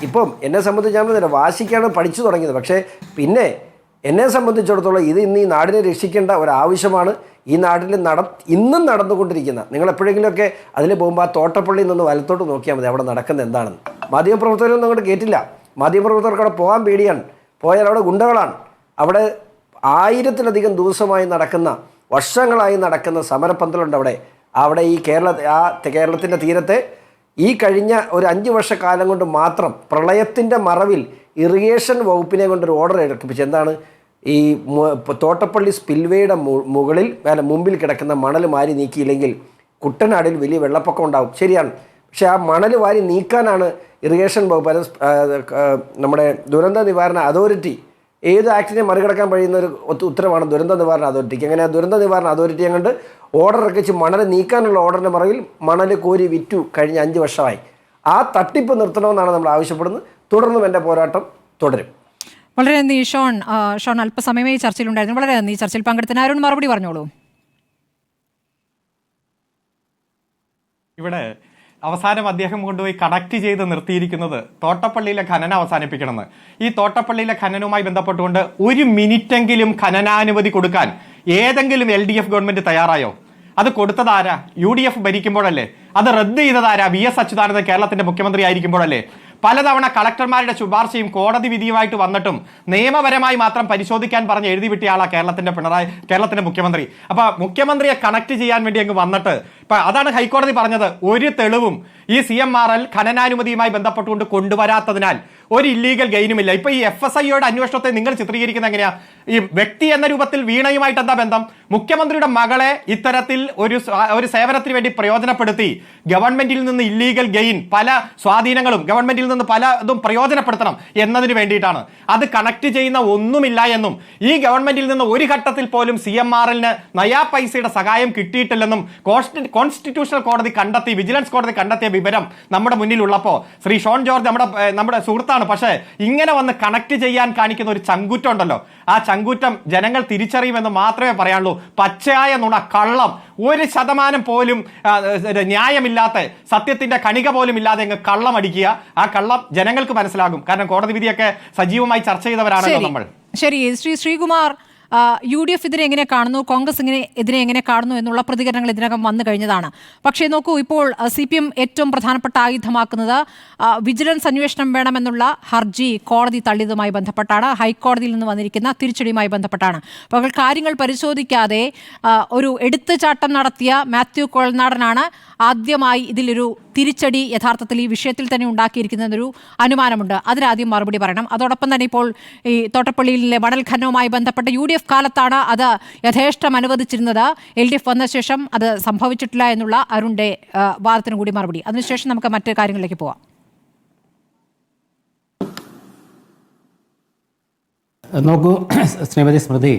ഇപ്പം എന്നെ സംബന്ധിച്ചാൽ വാശിക്കാണ് പഠിച്ചു തുടങ്ങിയത്. പക്ഷേ പിന്നെ എന്നെ സംബന്ധിച്ചിടത്തോളം ഇത് ഇന്ന് ഈ നാടിനെ രക്ഷിക്കേണ്ട ഒരാവശ്യമാണ്. ഈ നാട്ടിൽ ഇന്നും നടന്നുകൊണ്ടിരിക്കുന്ന, നിങ്ങൾ എപ്പോഴെങ്കിലുമൊക്കെ അതിൽ പോകുമ്പോൾ ആ തോട്ടപ്പള്ളിയിൽ നിന്ന് വലത്തോട്ട് നോക്കിയാൽ മതി അവിടെ നടക്കുന്നത് എന്താണെന്ന്. മാധ്യമപ്രവർത്തകരൊന്നും അങ്ങോട്ട് കേട്ടില്ല. മാധ്യമപ്രവർത്തകർക്ക് അവിടെ പോകാൻ പേടിയാണ്. പോയാൽ അവിടെ ഗുണ്ടകളാണ്. അവിടെ 1000-ലധികം ദിവസമായി നടക്കുന്ന, വർഷങ്ങളായി നടക്കുന്ന സമരപന്തലുണ്ട് അവിടെ ഈ കേരളത്തിൻ്റെ തീരത്തെ ഈ കഴിഞ്ഞ ഒരു 5 വർഷക്കാലം കൊണ്ട് മാത്രം പ്രളയത്തിൻ്റെ മറവിൽ ഇറിഗേഷൻ വകുപ്പിനെ കൊണ്ടൊരു ഓർഡർ ഇറക്കിപ്പിച്ചു. എന്താണ്? ഈ തോട്ടപ്പള്ളി സ്പിൽവേയുടെ മുമ്പിൽ കിടക്കുന്ന മണൽ വാരി നീക്കിയില്ലെങ്കിൽ കുട്ടനാടിൽ വലിയ വെള്ളപ്പൊക്കം ഉണ്ടാവും. ശരിയാണ്. പക്ഷേ ആ മണൽ വാരി നീക്കാനാണ് ഇറിഗേഷൻ വകുപ്പ്, നമ്മുടെ ദുരന്ത നിവാരണ അതോറിറ്റി, ഏത് ആക്ടിനെ മറികടക്കാൻ കഴിയുന്ന ഒരു ഉത്തരവാണ് ദുരന്ത നിവാരണ അതോറിറ്റിക്ക്. അങ്ങനെ ആ ദുരന്ത നിവാരണ അതോറിറ്റി അങ്ങോട്ട് ഓർഡർ ഇറക്കിച്ച് മണൽ നീക്കാനുള്ള ഓർഡറിൻ്റെ മറവിൽ മണൽ കോരി വിറ്റു കഴിഞ്ഞ 5 വർഷമായി. ആ തട്ടിപ്പ് നിർത്തണമെന്നാണ് നമ്മൾ ആവശ്യപ്പെടുന്നത്. തുടർന്നും എൻ്റെ പോരാട്ടം തുടരും. വളരെ നന്ദി ഷോൺ അല്പസമയമേ ഈ ചർച്ചയിലുണ്ടായിരുന്നു. വളരെ നന്ദി. ചർച്ചയിൽ പങ്കെടുത്തതിന് അരുൺ മറുപടി പറഞ്ഞോളൂ. ഇവിടെ അവസാനം അദ്ദേഹം കൊണ്ടുപോയി കണക്ട് ചെയ്ത് നിർത്തിയിരിക്കുന്നത് തോട്ടപ്പള്ളിയിലെ ഖനനം അവസാനിപ്പിക്കണമെന്ന്. ഈ തോട്ടപ്പള്ളിയിലെ ഖനനവുമായി ബന്ധപ്പെട്ടുകൊണ്ട് 1 മിനിറ്റെങ്കിലും ഖനനാനുമതി കൊടുക്കാൻ ഏതെങ്കിലും LDF ഗവൺമെന്റ് തയ്യാറായോ? അത് കൊടുത്തതാരാ? UDF ഭരിക്കുമ്പോഴല്ലേ? അത് റദ്ദ് ചെയ്തതാരാ? VS അച്യുതാനന്ദൻ കേരളത്തിന്റെ മുഖ്യമന്ത്രി ആയിരിക്കുമ്പോഴല്ലേ? പലതവണ കളക്ടർമാരുടെ ശുപാർശയും കോടതി വിധിയുമായിട്ട് വന്നിട്ടും നിയമപരമായി മാത്രം പരിശോധിക്കാൻ പറഞ്ഞ് എഴുതി വിട്ടിയ ആളാ കേരളത്തിന്റെ മുഖ്യമന്ത്രി. അപ്പൊ മുഖ്യമന്ത്രിയെ കണക്ട് ചെയ്യാൻ വേണ്ടി അങ്ങ് വന്നിട്ട് അതാണ് ഹൈക്കോടതി പറഞ്ഞത്. ഒരു തെളിവും ഈ CMRL ഖനനാനുമതിയുമായി ബന്ധപ്പെട്ടുകൊണ്ട് കൊണ്ടുവരാത്തതിനാൽ ഒരു ഇല്ലീഗൽ ഗെയിനുമില്ല. ഇപ്പൊ ഈ FSIയുടെ അന്വേഷണത്തെ നിങ്ങൾ ചിത്രീകരിക്കുന്നത് എങ്ങനെയാ? ഈ വ്യക്തി എന്ന രൂപത്തിൽ വീണയുമായിട്ട് എന്താ ബന്ധം? മുഖ്യമന്ത്രിയുടെ മകളെ ഇത്തരത്തിൽ ഒരു സേവനത്തിന് വേണ്ടി പ്രയോജനപ്പെടുത്തി ഗവൺമെന്റിൽ നിന്ന് ഇല്ലീഗൽ ഗെയിൻ, പല സ്വാധീനങ്ങളും ഗവൺമെന്റിൽ നിന്ന് പലതും പ്രയോജനപ്പെടുത്തണം എന്നതിന് വേണ്ടിയിട്ടാണ്. അത് കണക്ട് ചെയ്യുന്ന ഒന്നുമില്ല എന്നും ഈ ഗവൺമെന്റിൽ നിന്ന് ഒരു ഘട്ടത്തിൽ പോലും CMRLന് നയാ പൈസയുടെ സഹായം കിട്ടിയിട്ടില്ലെന്നും കോൺസ്റ്റിറ്റ്യൂഷണൽ കോടതി കണ്ടെത്തി, വിജിലൻസ് കോടതി കണ്ടെത്തിയ വിവരം നമ്മുടെ മുന്നിലുള്ളപ്പോൾ ശ്രീ ഷോൺ ജോർജ് നമ്മുടെ സുഹൃത്താണ്. പക്ഷേ ഇങ്ങനെ വന്ന് കണക്ട് ചെയ്യാൻ കാണിക്കുന്ന ഒരു ചങ്കൂറ്റം ഉണ്ടല്ലോ, ആ ചങ്കൂറ്റം ജനങ്ങൾ തിരിച്ചറിയുമെന്ന് മാത്രമേ പറയാനുള്ളൂ. പച്ചയായ നുണ, കള്ളം, 1% പോലും ന്യായമില്ലാത്ത, സത്യത്തിന്റെ കണിക പോലും ഇല്ലാതെ അങ്ങ് കള്ളം അടിക്കുക. ആ കള്ളം ജനങ്ങൾക്ക് മനസ്സിലാകും. കാരണം കോടതി വിധിയൊക്കെ സജീവമായി ചർച്ച ചെയ്തവരാണല്ലോ നമ്മൾ. ശരി, ശ്രീകുമാർ, UDF ഇതിനെ എങ്ങനെ കാണുന്നു, കോൺഗ്രസ് ഇതിനെ എങ്ങനെ കാണുന്നു എന്നുള്ള പ്രതികരണങ്ങൾ ഇതിനകം വന്നു കഴിഞ്ഞതാണ്. പക്ഷേ നോക്കൂ, ഇപ്പോൾ CPM ഏറ്റവും പ്രധാനപ്പെട്ട ആയുധമാക്കുന്നത് വിജിലൻസ് അന്വേഷണം വേണമെന്നുള്ള ഹർജി കോടതി തള്ളിയതുമായി ബന്ധപ്പെട്ടാണ്. ഹൈക്കോടതിയിൽ നിന്ന് വന്നിരിക്കുന്ന തിരിച്ചടിയുമായി ബന്ധപ്പെട്ടാണ്. അപ്പോൾ കാര്യങ്ങൾ പരിശോധിക്കാതെ ഒരു എടുത്തുചാട്ടം നടത്തിയ മാത്യു കോൾനാടനാണ് ആദ്യമായി ഇതിലൊരു തിരിച്ചടി യഥാർത്ഥത്തിൽ ഈ വിഷയത്തിൽ തന്നെ ഉണ്ടാക്കിയിരിക്കുന്നതൊരു അനുമാനമുണ്ട്. അതിനാദ്യം മറുപടി പറയണം. അതോടൊപ്പം തന്നെ ഇപ്പോൾ ഈ തോട്ടപ്പള്ളിയിലെ മണൽ ഖനനവുമായി ബന്ധപ്പെട്ട് UDF കാലത്താണ് അത് യഥേഷ്ടം അനുവദിച്ചിരുന്നത്. LDF വന്ന ശേഷം അത് സംഭവിച്ചിട്ടില്ല എന്നുള്ള അരുണിന്റെ വാദത്തിന് കൂടി മറുപടി. അതിനുശേഷം നമുക്ക് മറ്റു കാര്യങ്ങളിലേക്ക് പോവാം. നോക്കൂ ശ്രീമതി സ്മൃതി,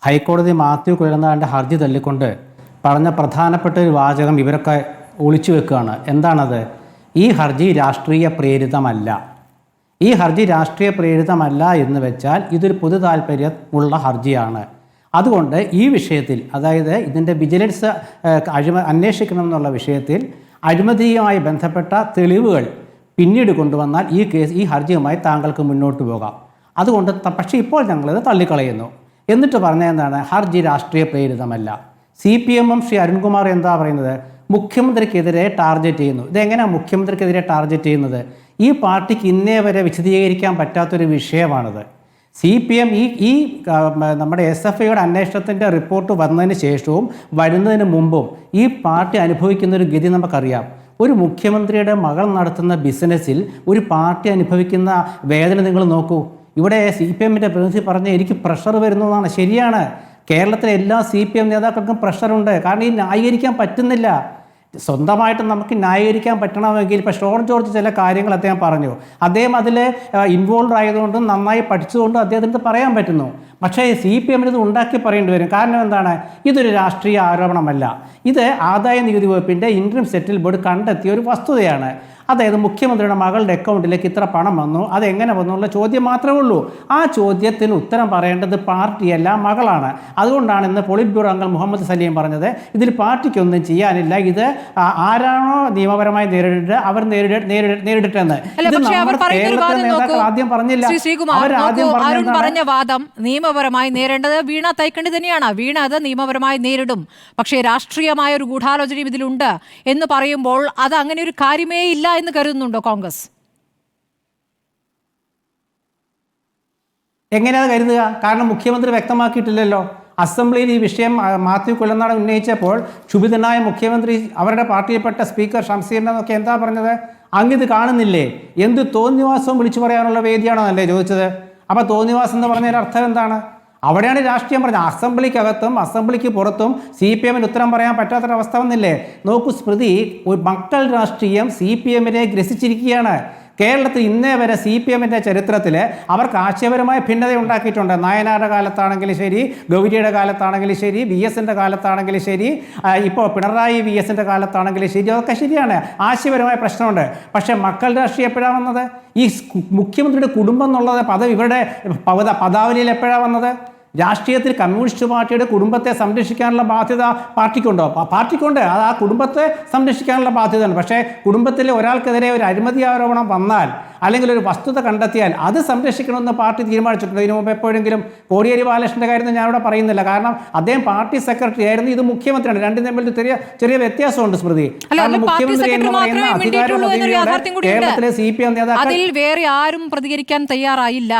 ഹൈക്കോടതി മാത്യു കുഴൽനാടൻ്റെ ഹർജി തള്ളിക്കൊണ്ട് പറഞ്ഞ പ്രധാനപ്പെട്ട ഒരു വാചകം ഇവരൊക്കെ ഒളിച്ചു വെക്കുകയാണ്. എന്താണത്? ഈ ഹർജി രാഷ്ട്രീയ പ്രേരിതമല്ല. ഈ ഹർജി രാഷ്ട്രീയ പ്രേരിതമല്ല എന്ന് വെച്ചാൽ ഇതൊരു പൊതു താല്പര്യമുള്ള ഹർജിയാണ്. അതുകൊണ്ട് ഈ വിഷയത്തിൽ, അതായത് ഇതിൻ്റെ വിജിലൻസ് അന്വേഷിക്കണം എന്നുള്ള വിഷയത്തിൽ അഴിമതിയുമായി ബന്ധപ്പെട്ട തെളിവുകൾ പിന്നീട് കൊണ്ടുവന്നാൽ ഈ ഹർജിയുമായി താങ്കൾക്ക് മുന്നോട്ട് പോകാം. അതുകൊണ്ട് പക്ഷേ ഇപ്പോൾ ഞങ്ങളിത് തള്ളിക്കളയുന്നു. എന്നിട്ട് പറഞ്ഞ എന്താണ്? ഹർജി രാഷ്ട്രീയ പ്രേരിതമല്ല. CPM ശ്രീ അരുൺകുമാർ എന്താ പറയുന്നത്? മുഖ്യമന്ത്രിക്കെതിരെ ടാർഗറ്റ് ചെയ്യുന്നു. ഇതെങ്ങനെയാണ് മുഖ്യമന്ത്രിക്കെതിരെ ടാർഗറ്റ് ചെയ്യുന്നത്? ഈ പാർട്ടിക്ക് ഇന്നേ വരെ വിശദീകരിക്കാൻ പറ്റാത്തൊരു വിഷയമാണിത്. CPM ഈ നമ്മുടെ SFIയുടെ അന്വേഷണത്തിൻ്റെ റിപ്പോർട്ട് വന്നതിന് ശേഷവും വരുന്നതിന് മുമ്പും ഈ പാർട്ടി അനുഭവിക്കുന്നൊരു ഗതി നമുക്കറിയാം. ഒരു മുഖ്യമന്ത്രിയുടെ മകൾ നടത്തുന്ന ബിസിനസ്സിൽ ഒരു പാർട്ടി അനുഭവിക്കുന്ന വേദന നിങ്ങൾ നോക്കൂ. ഇവിടെ CPMൻ്റെ പ്രതിനിധി പറഞ്ഞ എനിക്ക് പ്രഷർ വരുന്നു എന്നാണ്. ശരിയാണ്, കേരളത്തിലെ എല്ലാ CPM നേതാക്കൾക്കും പ്രഷറുണ്ട്. കാരണം ഈ ന്യായീകരിക്കാൻ പറ്റുന്നില്ല. സ്വന്തമായിട്ട് നമുക്ക് ന്യായീകരിക്കാൻ പറ്റണമെങ്കിൽ ഇപ്പോൾ ഷോൺ ജോർജ് ചില കാര്യങ്ങൾ അദ്ദേഹം പറഞ്ഞു. അദ്ദേഹം അതിൽ ഇൻവോൾവ് ആയതുകൊണ്ടും നന്നായി പഠിച്ചതുകൊണ്ടും അദ്ദേഹത്തിന് പറയാൻ പറ്റുന്നു. പക്ഷേ CPMന് ഇത് ഉണ്ടാക്കി പറയേണ്ടി വരും. കാരണം എന്താണ്? ഇതൊരു രാഷ്ട്രീയ ആരോപണമല്ല. ഇത് ആദായ നികുതി വകുപ്പിൻ്റെ ഇൻട്രീം സെറ്റിൽ ബോർഡ് കണ്ടെത്തിയ ഒരു വസ്തുതയാണ്. അതായത് മുഖ്യമന്ത്രിയുടെ മകളുടെ അക്കൗണ്ടിലേക്ക് ഇത്ര പണം വന്നു, അതെങ്ങനെ വന്നുള്ള ചോദ്യം മാത്രമേ ഉള്ളൂ. ആ ചോദ്യത്തിന് ഉത്തരം പറയേണ്ടത് പാർട്ടിയല്ല, മകളാണ്. അതുകൊണ്ടാണ് ഇന്ന് പോളിറ്റ് ബ്യൂറോ അംഗം മുഹമ്മദ് സലീം പറഞ്ഞത് ഇതിൽ പാർട്ടിക്കൊന്നും ചെയ്യാനില്ല, ഇത് ആരാണോ നിയമപരമായി നേരിടേണ്ടത് അവർ നേരിടട്ടെന്ന്. ആദ്യം പറഞ്ഞില്ല. അരുൺ പറഞ്ഞ വാദം നിയമപരമായി നേരിടേണ്ടത് വീണ തൈക്കണ്ടി തന്നെയാണ്. വീണ അത് നിയമപരമായി നേരിടും. പക്ഷേ രാഷ്ട്രീയമായ ഒരു ഗൂഢാലോചനയും ഇതിലുണ്ട് എന്ന് പറയുമ്പോൾ അത് അങ്ങനെ ഒരു കാര്യമേ ഇല്ല എന്ന് കരുതുന്നുണ്ടോ കോൺഗ്രസ്? എങ്ങനെയാണ് കരുതുക? കാരണം മുഖ്യമന്ത്രി വ്യക്തമാക്കിയിട്ടില്ലല്ലോ. അസംബ്ലിയിൽ ഈ വിഷയം മാത്യു കുലനാടൻ ഉന്നയിച്ചപ്പോൾ ക്ഷുഭിതനായ മുഖ്യമന്ത്രി അവരുടെ പാർട്ടിയിൽപ്പെട്ട സ്പീക്കർ ഷംസീറിനൊക്കെ എന്താ പറഞ്ഞത്? അങ്ങിത് കാണുന്നില്ലേ? എന്ത് തോന്നിവാസവും വിളിച്ചു പറയാനുള്ള വേദിയാണോ അല്ലേ ചോദിച്ചത്? അപ്പോൾ തോന്നിവാസം എന്ന് പറഞ്ഞതിൻ്റെ അർത്ഥം എന്താണ്? അവിടെയാണ് രാഷ്ട്രീയം പറഞ്ഞത്. അസംബ്ലിക്കകത്തും അസംബ്ലിക്ക് പുറത്തും CPMന് ഉത്തരം പറയാൻ പറ്റാത്തൊരവസ്ഥ വന്നില്ലേ? നോക്കൂ സ്മൃതി, ഒരു മക്കൾ രാഷ്ട്രീയം CPMനെ ഗ്രസിച്ചിരിക്കുകയാണ്. കേരളത്തിൽ ഇന്നേ വരെ CPMൻ്റെ ചരിത്രത്തിൽ അവർക്ക് ആശയപരമായ ഭിന്നത ഉണ്ടാക്കിയിട്ടുണ്ട്. നായനാരുടെ കാലത്താണെങ്കിലും ശരി, ഗൗരിയുടെ കാലത്താണെങ്കിലും ശരി, VSൻ്റെ കാലത്താണെങ്കിലും ശരി, ഇപ്പോൾ പിണറായി VSൻ്റെ കാലത്താണെങ്കിലും ശരി, അതൊക്കെ ശരിയാണ്, ആശയപരമായ പ്രശ്നമുണ്ട്. പക്ഷേ മക്കൾ രാഷ്ട്രീയം എപ്പോഴാണ് വന്നത്? ഈ മുഖ്യമന്ത്രിയുടെ കുടുംബം എന്നുള്ളത് പദം ഇവരുടെ പദാവലിയിൽ എപ്പോഴാണ് വന്നത്? രാഷ്ട്രീയത്തിൽ കമ്മ്യൂണിസ്റ്റ് പാർട്ടിയുടെ കുടുംബത്തെ സംരക്ഷിക്കാനുള്ള ബാധ്യത പാർട്ടിക്കുണ്ടോ? പാർട്ടിക്കുണ്ട്. അത് ആ കുടുംബത്തെ സംരക്ഷിക്കാനുള്ള ബാധ്യതയാണ്. പക്ഷേ കുടുംബത്തിലെ ഒരാൾക്കെതിരെ ഒരു അഴിമതി ആരോപണം വന്നാൽ അല്ലെങ്കിൽ ഒരു വസ്തുത കണ്ടെത്തിയാൽ അത് സംരക്ഷിക്കണമെന്ന് പാർട്ടി തീരുമാനിച്ചിട്ടുണ്ട്. ഇതിനു മുമ്പ് എപ്പോഴെങ്കിലും കോടിയേരി ബാലകൃഷ്ണൻ്റെ കാര്യം ഞാൻ ഇവിടെ പറയുന്നില്ല. കാരണം അദ്ദേഹം പാർട്ടി സെക്രട്ടറി ആയിരുന്നു, ഇത് മുഖ്യമന്ത്രിയാണ്. രണ്ടും തമ്മിൽ ചെറിയ വ്യത്യാസമുണ്ട് സ്മൃതി. മുഖ്യമന്ത്രി എന്ന് പറയുന്ന അധികാരം കേരളത്തിലെ CPM നേതാക്കൾ വേറെ ആരും പ്രതികരിക്കാൻ തയ്യാറായില്ല.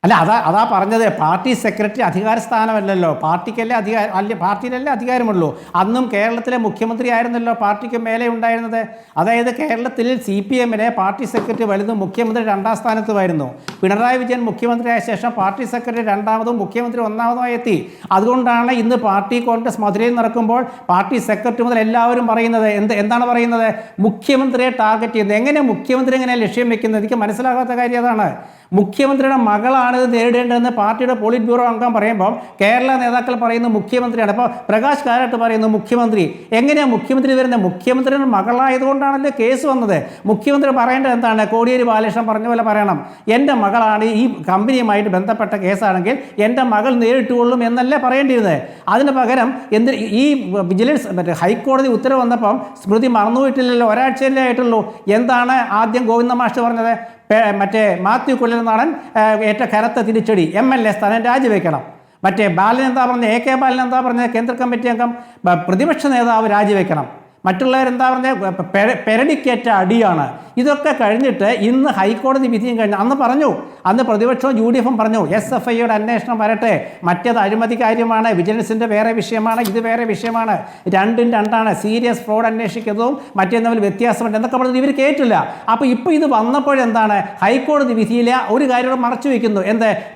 അതാ പറഞ്ഞത്. പാർട്ടി സെക്രട്ടറി അധികാര സ്ഥാനമല്ലല്ലോ, പാർട്ടിയിലല്ലേ അധികാരമുള്ളൂ. അന്നും കേരളത്തിലെ മുഖ്യമന്ത്രി ആയിരുന്നല്ലോ പാർട്ടിക്ക് മേലെ ഉണ്ടായിരുന്നത്. അതായത് കേരളത്തിൽ CPMനെ പാർട്ടി സെക്രട്ടറി വലുതും മുഖ്യമന്ത്രി രണ്ടാം സ്ഥാനത്തുമായിരുന്നു. പിണറായി വിജയൻ മുഖ്യമന്ത്രിയായ ശേഷം പാർട്ടി സെക്രട്ടറി രണ്ടാമതും മുഖ്യമന്ത്രി ഒന്നാമതുമായി എത്തി. അതുകൊണ്ടാണ് ഇന്ന് പാർട്ടി കോൺഗ്രസ് മധുരയിൽ നടക്കുമ്പോൾ പാർട്ടി സെക്രട്ടറി മുതൽ എല്ലാവരും പറയുന്നത് എന്താണ് പറയുന്നത്? മുഖ്യമന്ത്രിയെ ടാർഗറ്റ് ചെയ്യുന്നത്. എങ്ങനെ മുഖ്യമന്ത്രി എങ്ങനെ ലക്ഷ്യം വെക്കുന്നത്? എനിക്ക് മനസ്സിലാകാത്ത കാര്യം അതാണ്. മുഖ്യമന്ത്രിയുടെ മകളാണിത് നേരിടേണ്ടതെന്ന് പാർട്ടിയുടെ പോളിറ്റ് ബ്യൂറോ അംഗം പറയുമ്പോൾ കേരള നേതാക്കൾ പറയുന്നത് മുഖ്യമന്ത്രിയാണ്. അപ്പോൾ പ്രകാശ് കാരാട്ട് പറയുന്നു മുഖ്യമന്ത്രി. എങ്ങനെയാണ് മുഖ്യമന്ത്രി വരുന്നത്? മുഖ്യമന്ത്രിയുടെ മകളായതുകൊണ്ടാണല്ലോ കേസ് വന്നത്. മുഖ്യമന്ത്രി പറയേണ്ടത് എന്താണ്? കോടിയേരി ബാലകൃഷ്ണൻ പറഞ്ഞ പോലെ പറയണം, എൻ്റെ മകളാണ്, ഈ കമ്പനിയുമായിട്ട് ബന്ധപ്പെട്ട കേസാണെങ്കിൽ എൻ്റെ മകൾ നേരിട്ടുകൊള്ളും എന്നല്ലേ പറയേണ്ടിയിരുന്നത്. അതിന് പകരം ഈ വിജിലൻസ് ഹൈക്കോടതി ഉത്തരവ് വന്നപ്പം സ്മൃതി മറന്നുപോയിട്ടില്ലല്ലോ, ഒരാഴ്ചയല്ലേ ആയിട്ടുള്ളൂ. എന്താണ് ആദ്യം ഗോവിന്ദ മാഷ് പറഞ്ഞത്? മാത്യു കുലനാടൻ ഏറ്റ കനത്ത തിരിച്ചടി, MLA സ്ഥാനം രാജിവെക്കണം. ബാലൻ എന്താ പറഞ്ഞത്? AK ബാലൻ എന്താ പറഞ്ഞത്? കേന്ദ്ര കമ്മിറ്റി അംഗം, പ്രതിപക്ഷ നേതാവ് രാജിവെക്കണം. മറ്റുള്ളവരെന്താ പറഞ്ഞത്? പെരടിക്കേറ്റ അടിയാണ്. ഇതൊക്കെ കഴിഞ്ഞിട്ട് ഇന്ന് ഹൈക്കോടതി വിധിയും കഴിഞ്ഞ് അന്ന് പറഞ്ഞു, അന്ന് പ്രതിപക്ഷവും UDFും പറഞ്ഞു SFIയുടെ അന്വേഷണം വരട്ടെ, മറ്റേത് അഴിമതി കാര്യമാണ്, വിജിലൻസിൻ്റെ വേറെ വിഷയമാണ്, ഇത് വേറെ വിഷയമാണ്, രണ്ടും രണ്ടാണ്, സീരിയസ് ഫ്രോഡ് അന്വേഷിക്കുന്നതും മറ്റേ തമ്മിൽ വ്യത്യാസമുണ്ട് എന്നൊക്കെ പറഞ്ഞത് ഇവർ കേട്ടില്ല. അപ്പോൾ ഇപ്പോൾ ഇത് വന്നപ്പോഴെന്താണ്? ഹൈക്കോടതി വിധിയിലെ ഒരു കാര്യം മറച്ചു വയ്ക്കുന്നു.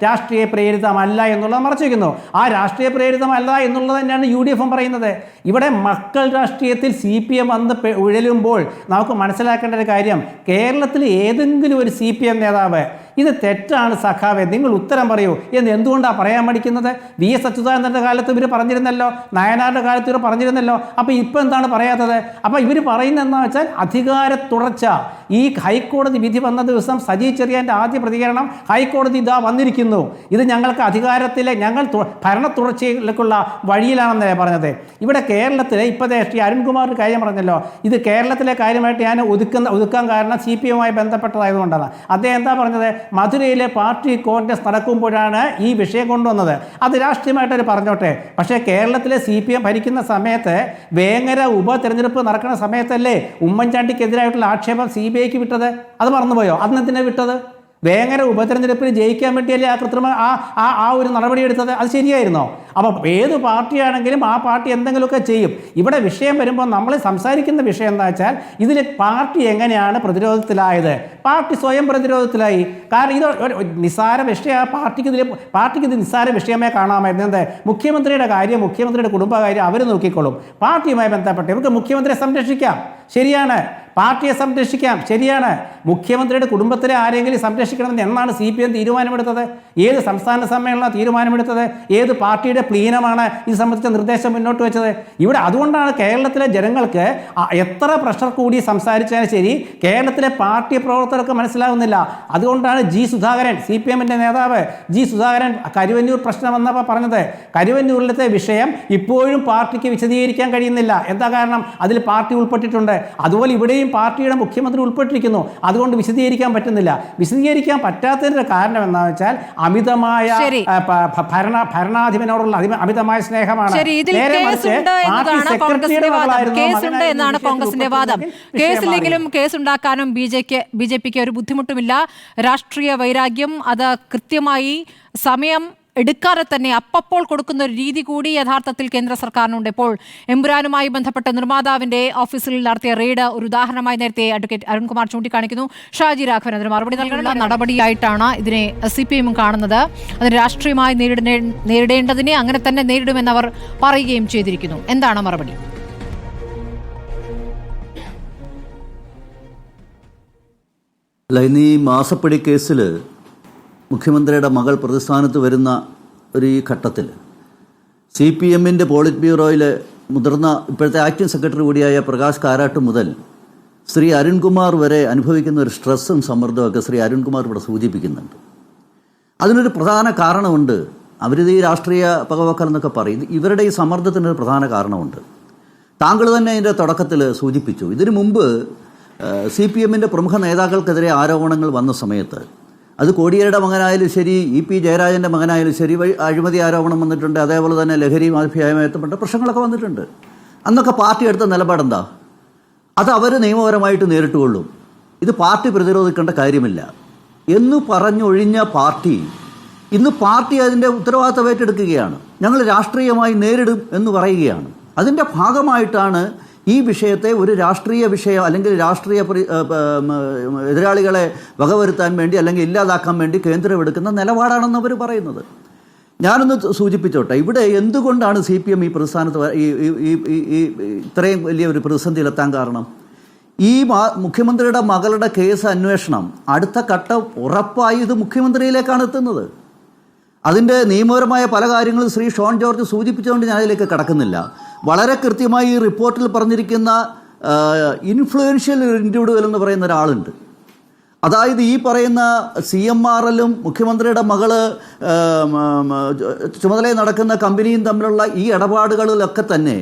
രാഷ്ട്രീയ പ്രേരിതമല്ല എന്നുള്ളത് മറച്ചു വയ്ക്കുന്നു. ആ രാഷ്ട്രീയ പ്രേരിതമല്ല എന്നുള്ളത് തന്നെയാണ് UDFും പറയുന്നത്. ഇവിടെ മക്കൾ രാഷ്ട്രീയത്തിൽ CPM വന്ന് ഉഴലുമ്പോൾ നമുക്ക് മനസ്സിലാക്കേണ്ട ഒരു കാര്യം, കേരളത്തിൽ ഏതെങ്കിലും ഒരു CPM നേതാവ് ഇത് തെറ്റാണ് സഖാവെ, നിങ്ങൾ ഉത്തരം പറയൂ എന്ന് എന്തുകൊണ്ടാണ് പറയാൻ മടിക്കുന്നത്? VS അച്യുതാനന്ദൻ്റെ കാലത്ത് ഇവർ പറഞ്ഞിരുന്നല്ലോ, നയനാരുടെ കാലത്ത് ഇവർ പറഞ്ഞിരുന്നല്ലോ. അപ്പോൾ ഇപ്പം എന്താണ് പറയാത്തത്? അപ്പോൾ ഇവർ പറയുന്നതെന്ന് വെച്ചാൽ അധികാര തുടർച്ച. ഈ ഹൈക്കോടതി വിധി വന്ന ദിവസം സജി ചെറിയാൻ്റെ ആദ്യ പ്രതികരണം, ഹൈക്കോടതി ഇതാ വന്നിരിക്കുന്നു, ഇത് ഞങ്ങൾക്ക് അധികാരത്തിലെ ഞങ്ങൾ ഭരണ തുടർച്ചയിലേക്കുള്ള വഴിയിലാണെന്നല്ലേ പറഞ്ഞത്. ഇവിടെ കേരളത്തിലെ ഇപ്പോഴത്തെ ശ്രീ അരുൺകുമാർ ഒരു കാര്യം പറഞ്ഞല്ലോ, ഇത് കേരളത്തിലെ കാര്യമായിട്ട് ഞാൻ ഒതുക്കാൻ കാരണം CPM-മായി ബന്ധപ്പെട്ടതായതുകൊണ്ടാണ്. അദ്ദേഹം എന്താ പറഞ്ഞത്? മധുരയിലെ പാർട്ടി കോൺഗ്രസ് നടക്കുമ്പോഴാണ് ഈ വിഷയം കൊണ്ടുവന്നത്. അത് രാഷ്ട്രീയമായിട്ടൊരു പറഞ്ഞോട്ടെ, പക്ഷേ കേരളത്തിലെ CPM ഭരിക്കുന്ന സമയത്ത് വേങ്ങര ഉപതെരഞ്ഞെടുപ്പ് നടക്കുന്ന സമയത്തല്ലേ ഉമ്മൻചാണ്ടിക്കെതിരായിട്ടുള്ള ആക്ഷേപം CBIക്ക് വിട്ടത്? അത് മറന്നുപോയോ? അന്നെന്തിനാണ് വിട്ടത്? വേങ്ങര ഉപതെരഞ്ഞെടുപ്പിൽ ജയിക്കാൻ വേണ്ടിയല്ലേ ആ ഒരു നടപടി എടുത്തത്? അത് ശരിയായിരുന്നോ? അപ്പോൾ ഏത് പാർട്ടിയാണെങ്കിലും ആ പാർട്ടി എന്തെങ്കിലുമൊക്കെ ചെയ്യും. ഇവിടെ വിഷയം വരുമ്പോൾ നമ്മൾ സംസാരിക്കുന്ന വിഷയം എന്താ വെച്ചാൽ, ഇതിൽ പാർട്ടി എങ്ങനെയാണ് പ്രതിരോധത്തിലായത്? പാർട്ടി സ്വയം പ്രതിരോധത്തിലായി. കാരണം ഇത് നിസ്സാര വിഷയം, പാർട്ടിക്ക് ഇത് നിസ്സാര വിഷയമേ കാണാമായിരുന്നു. എന്താ മുഖ്യമന്ത്രിയുടെ കാര്യം, മുഖ്യമന്ത്രിയുടെ കുടുംബകാര്യം അവർ നോക്കിക്കോളും. പാർട്ടിയുമായി ബന്ധപ്പെട്ട് ഇവർക്ക് മുഖ്യമന്ത്രിയെ സംരക്ഷിക്കാം, ശരിയാണ്. പാർട്ടിയെ സംരക്ഷിക്കാം, ശരിയാണ്. മുഖ്യമന്ത്രിയുടെ കുടുംബത്തിലെ ആരെങ്കിലും സംരക്ഷിക്കണമെന്ന് എന്നാണ് CPM തീരുമാനമെടുത്തത്? ഏത് സംസ്ഥാന സമ്മേളനമാണ് തീരുമാനമെടുത്തത്? ഏത് പാർട്ടിയുടെ പ്ലീനമാണ് ഇത് സംബന്ധിച്ച നിർദ്ദേശം മുന്നോട്ട് വെച്ചത്? ഇവിടെ അതുകൊണ്ടാണ് കേരളത്തിലെ ജനങ്ങൾക്ക് എത്ര പ്രഷർ കൂടി സംസാരിച്ചാലും ശരി, കേരളത്തിലെ പാർട്ടി പ്രവർത്തകർക്ക് മനസ്സിലാകുന്നില്ല. അതുകൊണ്ടാണ് സുധാകരൻ, CPM-ൻ്റെ നേതാവ് സുധാകരൻ കരുവന്നൂർ പ്രശ്നം വന്നപ്പോൾ പറഞ്ഞത്, കരുവന്നൂരിലത്തെ വിഷയം ഇപ്പോഴും പാർട്ടിക്ക് വിശദീകരിക്കാൻ കഴിയുന്നില്ല. എന്താ കാരണം? അതിൽ പാർട്ടി ഉൾപ്പെട്ടിട്ടുണ്ട്. അതുപോലെ ഇവിടെയും പാർട്ടിയുടെ മുഖ്യമന്ത്രി ഉൾപ്പെട്ടിരിക്കുന്നു. അതുകൊണ്ട് വിശദീകരിക്കാൻ പറ്റുന്നില്ല. വിശദീകരിക്കാൻ പറ്റാത്തതിൻ്റെ കാരണം എന്താണെന്ന് വെച്ചാൽ അമിതമായ ഭരണാധിപനോടുള്ള അമിതമായ സ്നേഹമാണ്. എന്നാണ് കോൺഗ്രസിന്റെ വാദം. കേസില്ലെങ്കിലും കേസുണ്ടാക്കാനും BJPക്ക് ഒരു ബുദ്ധിമുട്ടുമില്ല. രാഷ്ട്രീയ വൈരാഗ്യം അത് കൃത്യമായി സമയം എടുക്കാതെ തന്നെ അപ്പോൾ കൊടുക്കുന്ന ഒരു രീതി കൂടി യഥാർത്ഥത്തിൽ കേന്ദ്ര സർക്കാരിനുണ്ട്. ഇപ്പോൾ എമ്പുരാനുമായി ബന്ധപ്പെട്ട നിർമ്മാതാവിന്റെ ഓഫീസിൽ നടത്തിയ റെയ്ഡ് ഒരു ഉദാഹരണമായി നേരത്തെ അഡ്വക്കേറ്റ് അരുൺകുമാർ ചൂണ്ടിക്കാണിക്കുന്നു. ഷാജി രാഘവൻ അതിന് മറുപടി നൽകാനുള്ള നടപടിയായിട്ടാണ് ഇതിനെ CPM കാണുന്നത്. അതിന് രാഷ്ട്രീയമായി നേരിടേണ്ടതിനെ അങ്ങനെ തന്നെ നേരിടുമെന്നവർ പറയുകയും ചെയ്തിരിക്കുന്നു. എന്താണ് മറുപടി? ഈ മാസപ്പടി കേസിൽ മുഖ്യമന്ത്രിയുടെ മകൾ പ്രതിസ്ഥാനത്ത് വരുന്ന ഒരു ഈ ഘട്ടത്തിൽ CPM-ൻ്റെ പോളിറ്റ് ബ്യൂറോയിലെ മുതിർന്ന ഇപ്പോഴത്തെ ആക്ടിംഗ് സെക്രട്ടറി കൂടിയായ പ്രകാശ് കാരാട്ട് മുതൽ ശ്രീ അരുൺകുമാർ വരെ അനുഭവിക്കുന്ന ഒരു സ്ട്രെസ്സും സമ്മർദ്ദമൊക്കെ ശ്രീ അരുൺകുമാർ ഇവിടെ സൂചിപ്പിക്കുന്നുണ്ട്. അതിനൊരു പ്രധാന കാരണമുണ്ട്. അവരിത് ഈ രാഷ്ട്രീയ പകവക്കൽ എന്നൊക്കെ പറയും. ഇവരുടെ ഈ സമ്മർദ്ദത്തിനൊരു പ്രധാന കാരണമുണ്ട്. താങ്കൾ തന്നെ ഇതിൻ്റെ തുടക്കത്തിൽ സൂചിപ്പിച്ചു. ഇതിനു മുമ്പ് CPM-ൻ്റെ പ്രമുഖ നേതാക്കൾക്കെതിരെ ആരോപണങ്ങൾ വന്ന സമയത്ത്, അത് കോടിയേരിയുടെ മകനായാലും ശരി, EP ജയരാജൻ്റെ മകനായാലും ശരി, അഴിമതി ആരോപണം വന്നിട്ടുണ്ട്. അതേപോലെ തന്നെ ലഹരി മാഫിയയുമായി ബന്ധപ്പെട്ട പ്രശ്നങ്ങളൊക്കെ വന്നിട്ടുണ്ട്. അന്നൊക്കെ പാർട്ടി എടുത്ത നിലപാടെന്താ? അത് അവർ നിയമപരമായിട്ട് നേരിട്ടുകൊള്ളും, ഇത് പാർട്ടി പ്രതിരോധിക്കേണ്ട കാര്യമില്ല എന്ന് പറഞ്ഞൊഴിഞ്ഞ പാർട്ടി ഇന്ന് പാർട്ടി അതിൻ്റെ ഉത്തരവാദിത്തം ഏറ്റെടുക്കുകയാണ്. ഞങ്ങൾ രാഷ്ട്രീയമായി നേരിടും എന്ന് പറയുകയാണ്. അതിൻ്റെ ഭാഗമായിട്ടാണ് ഈ വിഷയത്തെ ഒരു രാഷ്ട്രീയ വിഷയം അല്ലെങ്കിൽ രാഷ്ട്രീയ എതിരാളികളെ വകവരുത്താൻ വേണ്ടി അല്ലെങ്കിൽ ഇല്ലാതാക്കാൻ വേണ്ടി കേന്ദ്രം എടുക്കുന്ന നിലപാടാണെന്ന് അവർ പറയുന്നത്. ഞാനൊന്ന് സൂചിപ്പിച്ചോട്ടെ, ഇവിടെ എന്തുകൊണ്ടാണ് CPM ഈ പ്രതിസ്ഥാനത്ത് ഇത്രയും വലിയ ഒരു പ്രതിസന്ധിയിലെത്താൻ കാരണം? ഈ മുഖ്യമന്ത്രിയുടെ മകളുടെ കേസ് അന്വേഷണം അടുത്ത ഘട്ടം ഉറപ്പായി ഇത് മുഖ്യമന്ത്രിയിലേക്കാണ് എത്തുന്നത്. അതിൻ്റെ നിയമപരമായ പല കാര്യങ്ങളും ശ്രീ ഷോൺ ജോർജ് സൂചിപ്പിച്ചുകൊണ്ട് ഞാൻ അതിലേക്ക് കടക്കുന്നില്ല. വളരെ കൃത്യമായി ഈ റിപ്പോർട്ടിൽ പറഞ്ഞിരിക്കുന്ന ഇൻഫ്ലുവൻഷ്യൽ ഇൻഡിവിഡ്വൽ എന്ന് പറയുന്ന ഒരാളുണ്ട്. അതായത് ഈ പറയുന്ന CMRL-ഉം മുഖ്യമന്ത്രിയുടെ മകള് ചുമതലയിൽ നടക്കുന്ന കമ്പനിയും തമ്മിലുള്ള ഈ ഇടപാടുകളിലൊക്കെ തന്നെ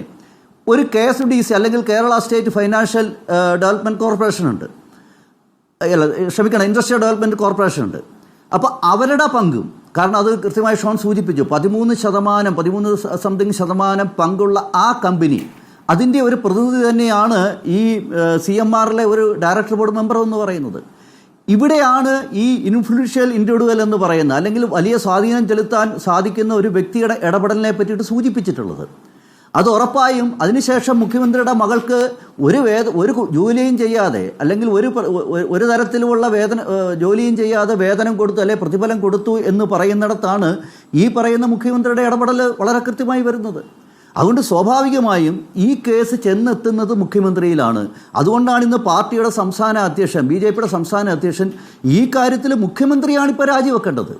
ഒരു KSDC അല്ലെങ്കിൽ Kerala state financial development corporation ഉണ്ട്, ഇൻഡസ്ട്രിയൽ ഡെവലപ്മെൻറ്റ് കോർപ്പറേഷൻ ഉണ്ട്. അപ്പോൾ അവരുടെ പങ്കും, കാരണം അത് കൃത്യമായി ഷോൺ സൂചിപ്പിച്ചു, 13% പങ്കുള്ള ആ കമ്പനി, അതിൻ്റെ ഒരു പ്രതിനിധി തന്നെയാണ് ഈ CMR-ലെ ഒരു ഡയറക്ടർ ബോർഡ് മെമ്പർ എന്ന് പറയുന്നത്. ഇവിടെയാണ് ഈ ഇൻഫ്ലുവൻഷ്യൽ ഇൻഡിവിഡ്വൽ എന്ന് പറയുന്ന അല്ലെങ്കിൽ വലിയ സ്വാധീനം ചെലുത്താൻ സാധിക്കുന്ന ഒരു വ്യക്തിയുടെ ഇടപെടലിനെ പറ്റിയിട്ട് സൂചിപ്പിച്ചിട്ടുള്ളത്. അത് ഉറപ്പായും അതിനുശേഷം മുഖ്യമന്ത്രിയുടെ മകൾക്ക് ഒരു ജോലിയും ചെയ്യാതെ അല്ലെങ്കിൽ ഒരു തരത്തിലുമുള്ള ജോലിയും ചെയ്യാതെ വേതനം കൊടുത്തു അല്ലെ പ്രതിഫലം കൊടുത്തു എന്ന് പറയുന്നിടത്താണ് ഈ പറയുന്ന മുഖ്യമന്ത്രിയുടെ ഇടപെടൽ വളരെ കൃത്യമായി വരുന്നത്. അതുകൊണ്ട് സ്വാഭാവികമായും ഈ കേസ് ചെന്നെത്തുന്നത് മുഖ്യമന്ത്രിയിലാണ്. അതുകൊണ്ടാണ് ഇന്ന് പാർട്ടിയുടെ സംസ്ഥാന അധ്യക്ഷൻ, BJPയുടെ സംസ്ഥാന അധ്യക്ഷൻ ഈ കാര്യത്തിൽ മുഖ്യമന്ത്രിയാണ് ഇപ്പോൾ രാജിവെക്കേണ്ടത്.